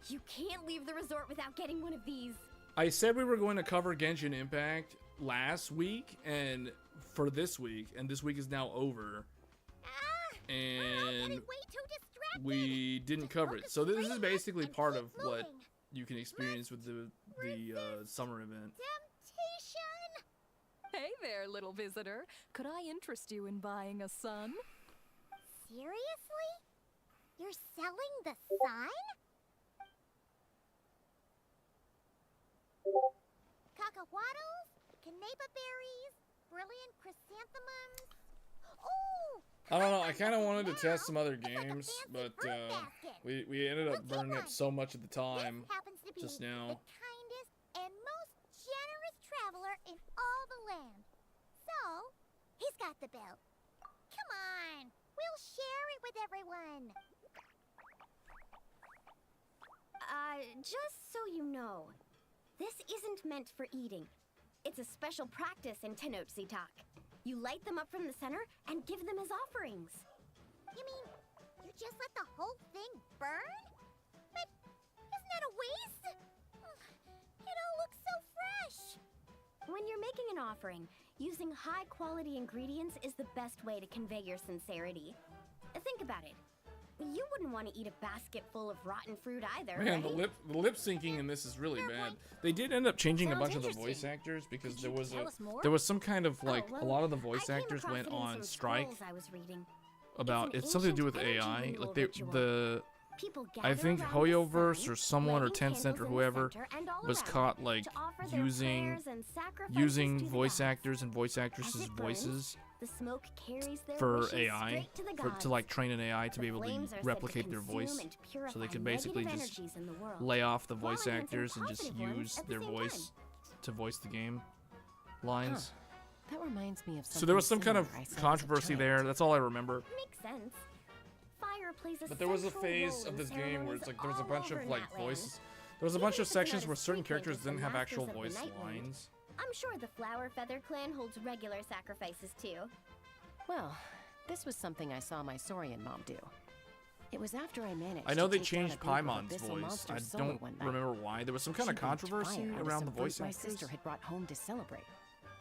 You can't leave the resort without getting one of these. I said we were going to cover Genshin Impact last week and for this week, and this week is now over. I'm And getting way too distracted. we didn't Just cover it. focus So this straight is ahead basically and part keep of what moving. you can experience with the summer event. Temptation! Hey there, little visitor. Could I interest you in buying a sun? Seriously? You're selling the sun? Cacahuatos, canepa berries, brilliant chrysanthemums. Oh! I don't know. I kind of Now, wanted to test some other it's like a games, fancy but fruit basket. we ended up Okay, burning up fine. so much at the time. This happens to be just now. the kindest and most generous traveler in all the land. So, he's got the bill. Come on, we'll share it with everyone. Just so you know, this isn't meant for eating. It's a special practice in Tenochtitlan. You light them up from the center and give them as offerings. You mean, you just let the whole thing burn? But isn't that a waste? It all looks so fresh. When you're making an offering, using high-quality ingredients is the best way to convey your sincerity. Think about it. You wouldn't want to eat a basket full of rotten fruit either, Man, right? the lip syncing in this is really bad. They did end up changing a Sounds bunch of the interesting. voice actors because Could there you was tell us more? there was some kind of like Oh, a well, lot of the I voice came actors across went it in on some strike scrolls I was reading. about an it's something to do with ancient AI. energy Like ritual. the People I gather think around the Hoyoverse sun, or someone or lighting Tencent candles or in the whoever center and all was around caught like to offer their using prayers and sacrifices using to the voice gods. actors and voice As actresses' it burns, voices the smoke carries their for wishes AI straight to the to gods. like train an AI to The be able flames to are said replicate their consume voice, and so they purify could basically negative just energies in the world, lay off the while voice enhancing actors and just positive ones use at the their same voice time. to voice the game lines. That reminds me of something So there was some kind of similar I saw as a controversy child. there. That's all I remember. Makes sense. Fire plays a But there was a central phase role of in this game where it's like there was a ceremonies bunch of all like over Natland. voices. There was a Even bunch if of it's sections not where a certain street characters paint, it's didn't the have actual masters of the voice Nightland. lines. I'm sure the Flower Feather Clan holds regular sacrifices too. Well, this was something I saw my Saurian mom do. It was after I managed I know to they take down a changed group of Paimon's abyssal voice. monster I solo don't one night. remember why. There was some kind She of breathed controversy fire out of around some the voice fruit my actors. sister had brought home to celebrate.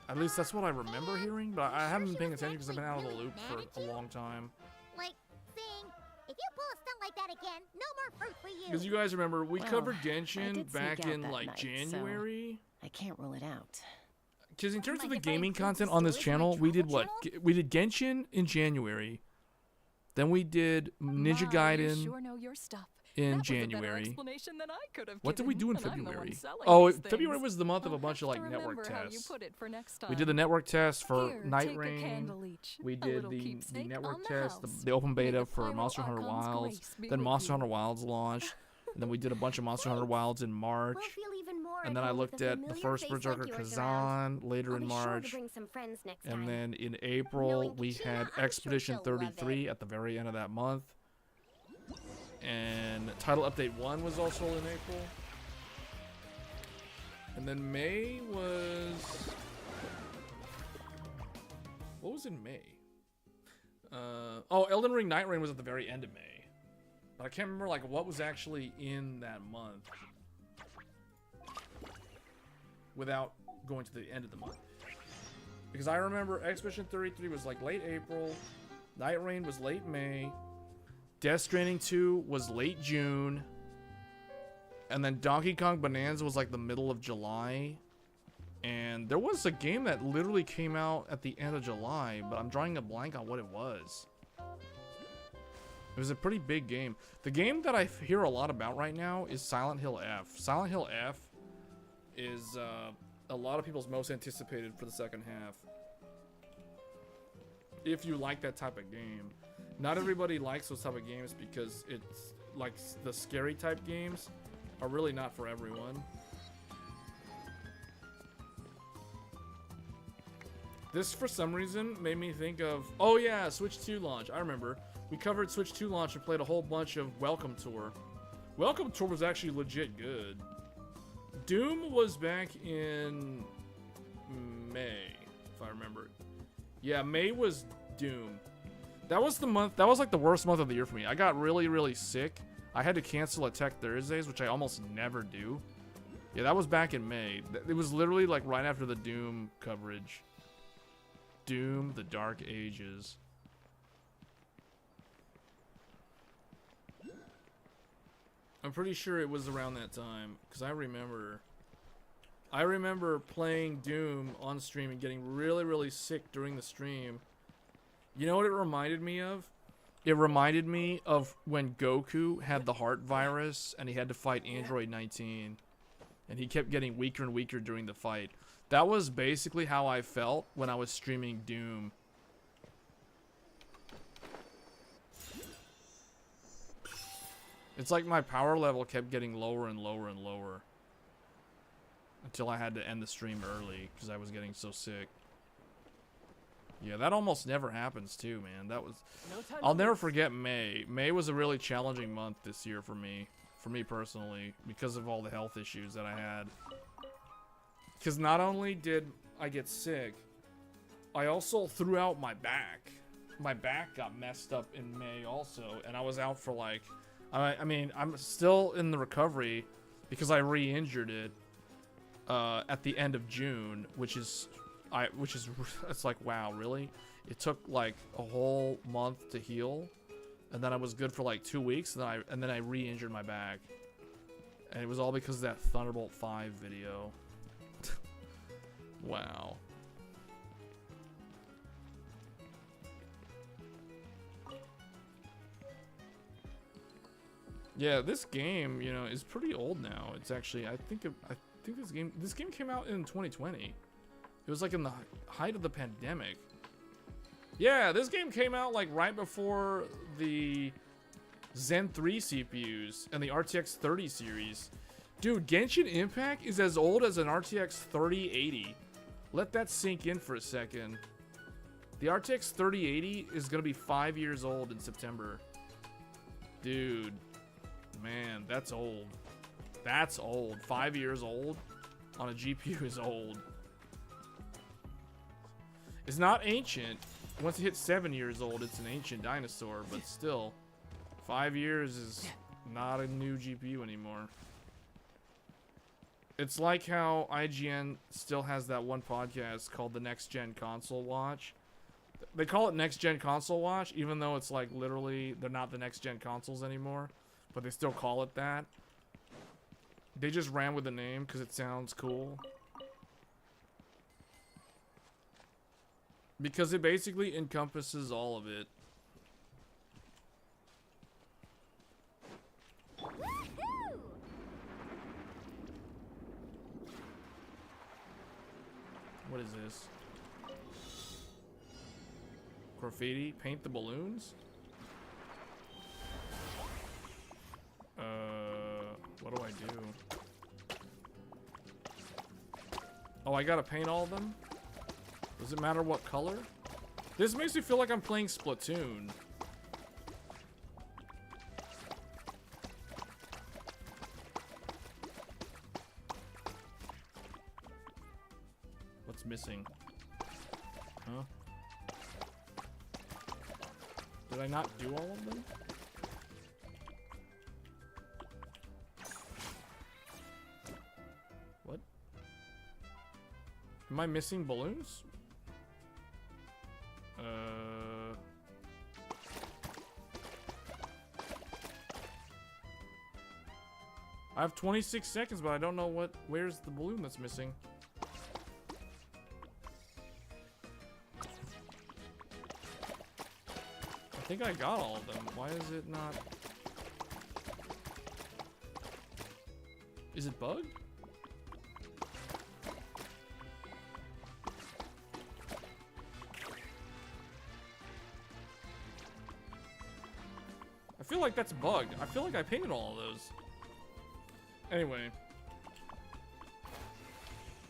At least that's what I remember hearing, but I haven't been paying was attention because I've been out of the actually loop really for a mad at long time. Like saying, if you pull a stunt like that again, no more fruit for you. Because you guys remember, we Well, covered I Genshin did back sneak out in that like night, so- January. I can't rule it out. Because in terms of Like the if I gaming include content the on this stories in my channel, we did travel what? channel? We did Genshin in January. Then we did Ninja My, you Gaiden sure know your stuff. in That was a better January. explanation than I could have What did we given, do in and I'm the one February? selling Oh, these February things. was the month of a I'll bunch of have like to network remember how you tests. put it for next time. We did the network test for Here, Night take a Rain. candle each. We A did little the keepsake network on the test, house. the open May beta the for primal Monster Hunter archon's Wilds. grace be Then with Monster you. Hunter Wilds launched. And then we did a bunch of Monster Hunter Wilds in March. We'll feel even more And at then I home with looked a at the familiar first face Berserker like yours around. Kazan later I'll in be sure to March. bring some friends next And time. then in April, Knowing we Kachina, had I'm sure Expedition she'll love 33 at the very end of that month. And Title Update 1 was also in April. And then May was... What was in May? Oh, Elden Ring Night Rain was at the very end of May. But I can't remember like what was actually in that month. Without going to the end of the month. Because I remember Expedition 33 was like late April. Night Rain was late May. Death Stranding 2 was late June. And then Donkey Kong Bonanza was like the middle of July. And there was a game that literally came out at the end of July, but I'm drawing a blank on what it was. It was a pretty big game. The game that I hear a lot about right now is Silent Hill F. Silent Hill F is a lot of people's most anticipated for the second half. If you like that type of game. Not everybody likes those type of games because it's like the scary type games are really not for everyone. This, for some reason, made me think of... Oh, yeah, Switch 2 launch. I remember. We covered Switch 2 launch and played a whole bunch of Welcome Tour. Welcome Tour was actually legit good. Doom was back in May, if I remember. Yeah, May was Doom. That was the month... That was like the worst month of the year for me. I got really, really sick. I had to cancel a Tech Thursdays, which I almost never do. Yeah, that was back in May. It was literally like right after the Doom coverage. Doom, the Dark Ages. I'm pretty sure it was around that time, because I remember playing Doom on stream and getting really, really sick during the stream. You know what it reminded me of? It reminded me of when Goku had the heart virus and he had to fight Android 19. And he kept getting weaker and weaker during the fight. That was basically how I felt when I was streaming Doom. It's like my power level kept getting lower and lower and lower. Until I had to end the stream early because I was getting so sick. Yeah, that almost never happens too, man. That was... I'll never forget May. May was a really challenging month this year for me. For me personally. Because of all the health issues that I had. Because not only did I get sick, I also threw out my back. My back got messed up in May also. And I was out for like... I mean, I'm still in the recovery because I re-injured it at the end of June, which is it's like, wow, really? It took like a whole month to heal, and then I was good for like 2 weeks, and then I re-injured my back, and it was all because of that Thunderbolt 5 video. Wow. Yeah, this game, you know, is pretty old now. It's actually, I think this game came out in 2020. It was like in the height of the pandemic. Yeah, this game came out like right before the Zen 3 CPUs and the RTX 30 series. Dude, Genshin Impact is as old as an RTX 3080. Let that sink in for a second. The RTX 3080 is gonna be 5 years old in September. Dude. Man, that's old. That's old. 5 years old on a GPU is old. It's not ancient. Once it hits 7 years old, it's an ancient dinosaur, but still, 5 years is not a new GPU anymore. It's like how IGN still has that one podcast called the Next Gen Console Watch. They call it Next Gen Console Watch, even though it's like literally, they're not the next gen consoles anymore. But they still call it that. They just ran with the name because it sounds cool. Because it basically encompasses all of it. Woohoo! What is this? Graffiti? Paint the balloons? What do I do? Oh, I gotta paint all of them? Does it matter what color? This makes me feel like I'm playing Splatoon. What's missing? Huh? Did I not do all of them? What? Am I missing balloons? I have 26 seconds, but I don't know where's the balloon that's missing. I think I got all of them. Why is it not? Is it bugged? I feel like that's bugged. I feel like I painted all of those. Anyway.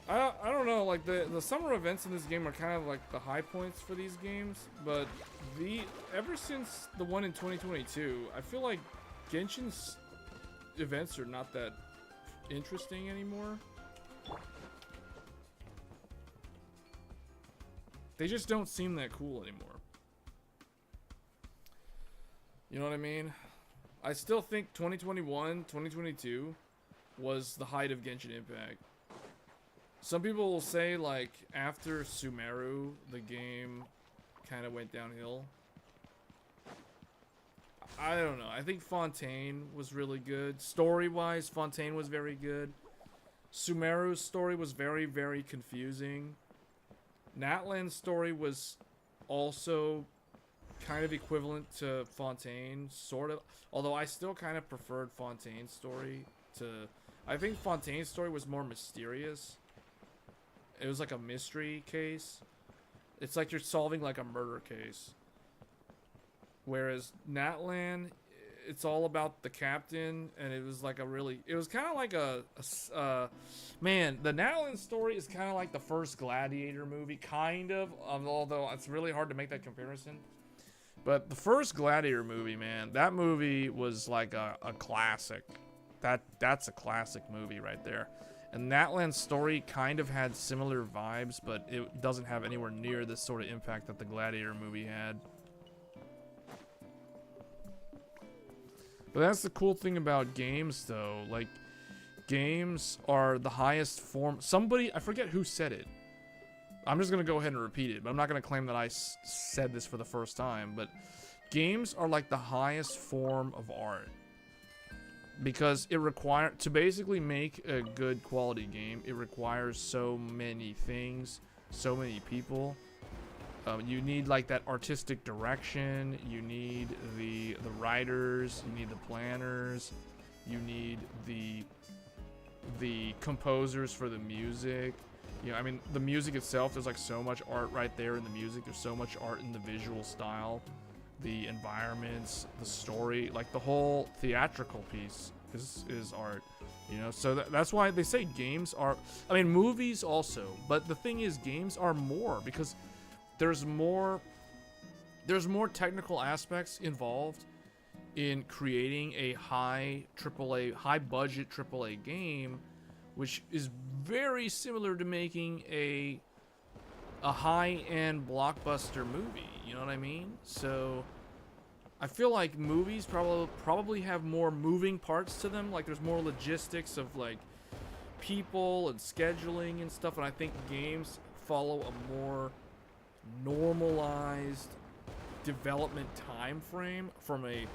I don't know, like the summer events in this game are kind of like the high points for these games, but ever since the one in 2022, I feel like Genshin's events are not that interesting anymore. They just don't seem that cool anymore. You know what I mean? I still think 2021, 2022 was the height of Genshin Impact. Some people will say, like, after Sumeru, the game kind of went downhill. I don't know. I think Fontaine was really good. Story-wise, Fontaine was very good. Sumeru's story was very, very confusing. Natlan's story was also kind of equivalent to Fontaine, sort of. Although I still kind of preferred Fontaine's story to... I think Fontaine's story was more mysterious. It was like a mystery case. It's like you're solving like a murder case. Whereas Natlan, it's all about the captain, and it was like a really... It was kind of like man, the Natlan story is kind of like the first Gladiator movie, kind of. Although it's really hard to make that comparison. But the first Gladiator movie, man, that movie was like a classic. That's a classic movie right there. And Natlan's story kind of had similar vibes, but it doesn't have anywhere near this sort of impact that the Gladiator movie had. But that's the cool thing about games, though. Like, games are the highest form... Somebody, I forget who said it. I'm just going to go ahead and repeat it, but I'm not going to claim that I said this for the first time. But games are like the highest form of art. Because it requires, to basically make a good quality game, it requires so many things, so many people. You need like that artistic direction, you need the writers, you need the planners, you need the composers for the music. You know, I mean, the music itself, there's like so much art right there in the music, there's so much art in the visual style. The environments, the story, like the whole theatrical piece is art, you know. So that's why they say games are, I mean, movies also, but the thing is, games are more, because there's more technical aspects involved in creating a high budget AAA game, which is very similar to making a high-end blockbuster movie, you know what I mean? So I feel like movies probably have more moving parts to them, like there's more logistics of like people and scheduling and stuff, and I think games follow a more normalized development time frame from a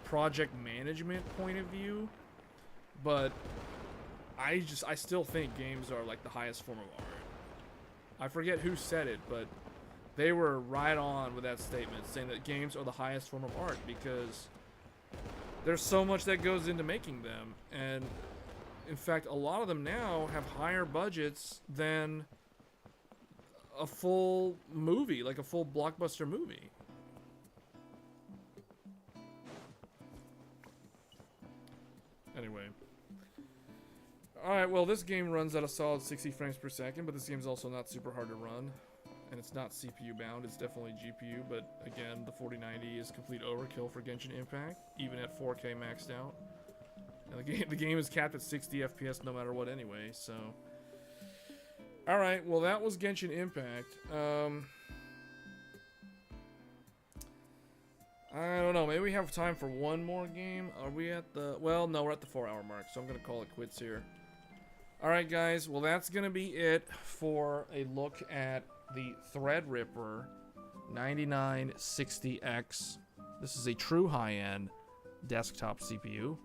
project management point of view. But I still think games are like the highest form of art. I forget who said it, but they were right on with that statement, saying that games are the highest form of art because there's so much that goes into making them. And in fact, a lot of them now have higher budgets than a full movie, like a full blockbuster movie. Anyway. Alright, well, this game runs at a solid 60 frames per second, but this game's also not super hard to run. And it's not CPU bound, it's definitely GPU, but again, the 4090 is complete overkill for Genshin Impact, even at 4K maxed out. And the game is capped at 60 FPS no matter what anyway, so... Alright, well, that was Genshin Impact. I don't know, maybe we have time for one more game. Are we at the... Well, no, we're at the 4-hour mark, so I'm going to call it quits here. Alright, guys, well, that's going to be it for a look at the Threadripper 9960X. This is a true high-end desktop CPU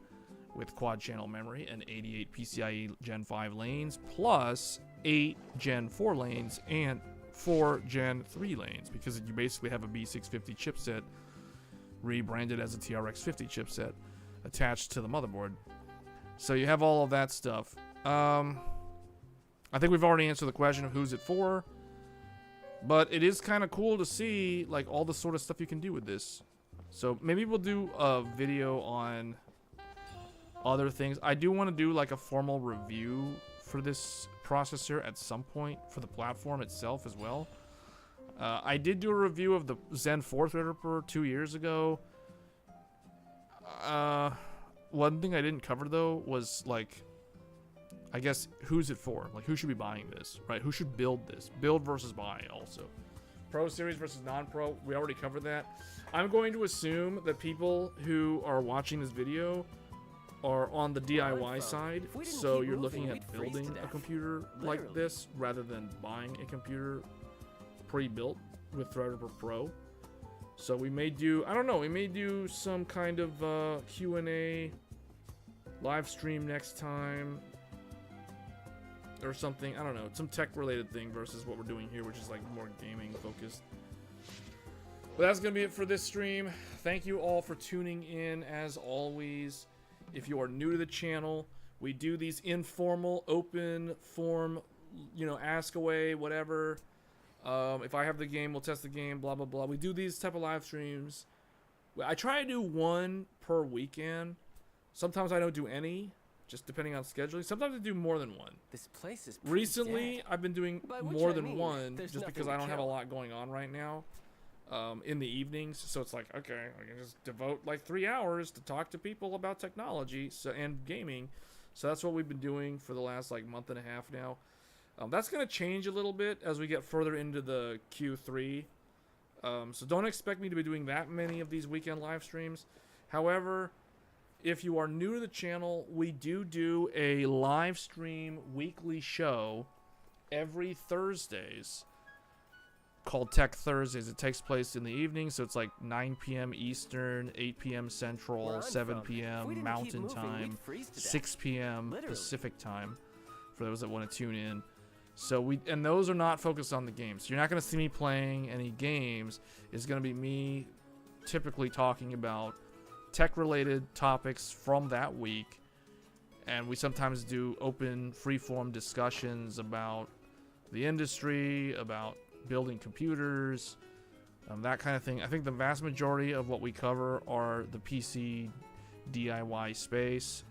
with quad-channel memory and 88 PCIe Gen 5 lanes, plus 8 Gen 4 lanes and 4 Gen 3 lanes, because you basically have a B650 chipset rebranded as a TRX50 chipset attached to the motherboard. So you have all of that stuff. I think we've already answered the question of who's it for, but it is kind of cool to see like all the sort of stuff you can do with this. So maybe we'll do a video on other things. I do want to do like a formal review for this processor at some point for the platform itself as well. I did do a review of the Zen 4 Threadripper 2 years ago. One thing I didn't cover though was like, I guess, who's it for? Like, who should be buying this, right? Who should build this? Build versus buy also. Pro series versus non-pro, we already covered that. I'm going to assume that people who are watching this video are on the DIY side, so you're looking at building a computer like this rather than buying a computer pre-built with Threadripper Pro. So we may do, I don't know, we may do some kind of Q&A live stream next time or something. I don't know, some tech related thing versus what we're doing here, which is like more gaming focused. But that's gonna be it for this stream. Thank you all for tuning in as always. If you are new to the channel, we do these informal open form, you know, ask away, whatever. If I have the game, we'll test the game, blah blah blah. We do these type of live streams. I try to do one per weekend. Sometimes I don't do any, just depending on scheduling. Sometimes I do more than one. This place is pretty Recently, dead. I've been doing By which more I than mean, one, there's just nothing because to I don't have a kill. lot going on right now in the evenings. So it's like, okay, I can just devote like 3 hours to talk to people about technology and gaming. So that's what we've been doing for the last like month and a half now. That's going to change a little bit as we get further into the Q3. So don't expect me to be doing that many of these weekend live streams. However, if you are new to the channel, we do a live stream weekly show every Thursdays called Tech Thursdays. It takes place in the evening, so it's like 9 p.m. Eastern, 8 p.m. Where Central, I'm 7 from, if we p.m. didn't keep Mountain moving, Time, we'd freeze to death. 6 p.m. Literally. Pacific Time, for those that want to tune in. So and those are not focused on the games. You're not going to see me playing any games. It's going to be me typically talking about tech-related topics from that week, and we sometimes do open, free-form discussions about the industry, about building computers, that kind of thing. I think the vast majority of what we cover are the PC DIY space.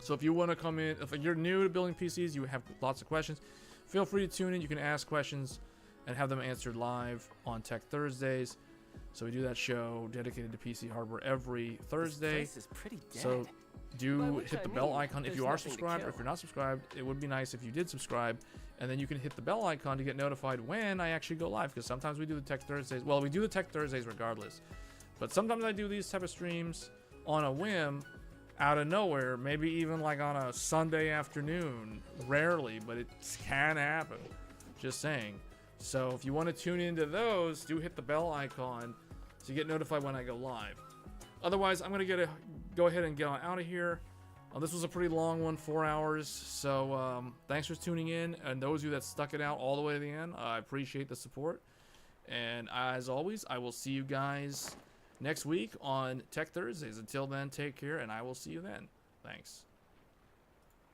So if you want to come in, if you're new to building PCs, you have lots of questions, feel free to tune in. You can ask questions and have them answered live on Tech Thursdays. So we do that show dedicated to PC hardware every Thursday. This place is pretty dead. So By do which hit I the bell mean, icon if there's you are nothing to subscribed, or kill. if you're not subscribed, it would be nice if you did subscribe, and then you can hit the bell icon to get notified when I actually go live, because sometimes we do the Tech Thursdays. Well, we do the Tech Thursdays regardless, but sometimes I do these type of streams on a whim, out of nowhere, maybe even like on a Sunday afternoon. Rarely, but it can happen. Just saying. So if you want to tune into those, do hit the bell icon to get notified when I go live. Otherwise, I'm going to go ahead and get on out of here. This was a pretty long one, 4 hours. So thanks for tuning in. And those of you that stuck it out all the way to the end, I appreciate the support. And as always, I will see you guys next week on Tech Thursdays. Until then, take care, and I will see you then. Thanks.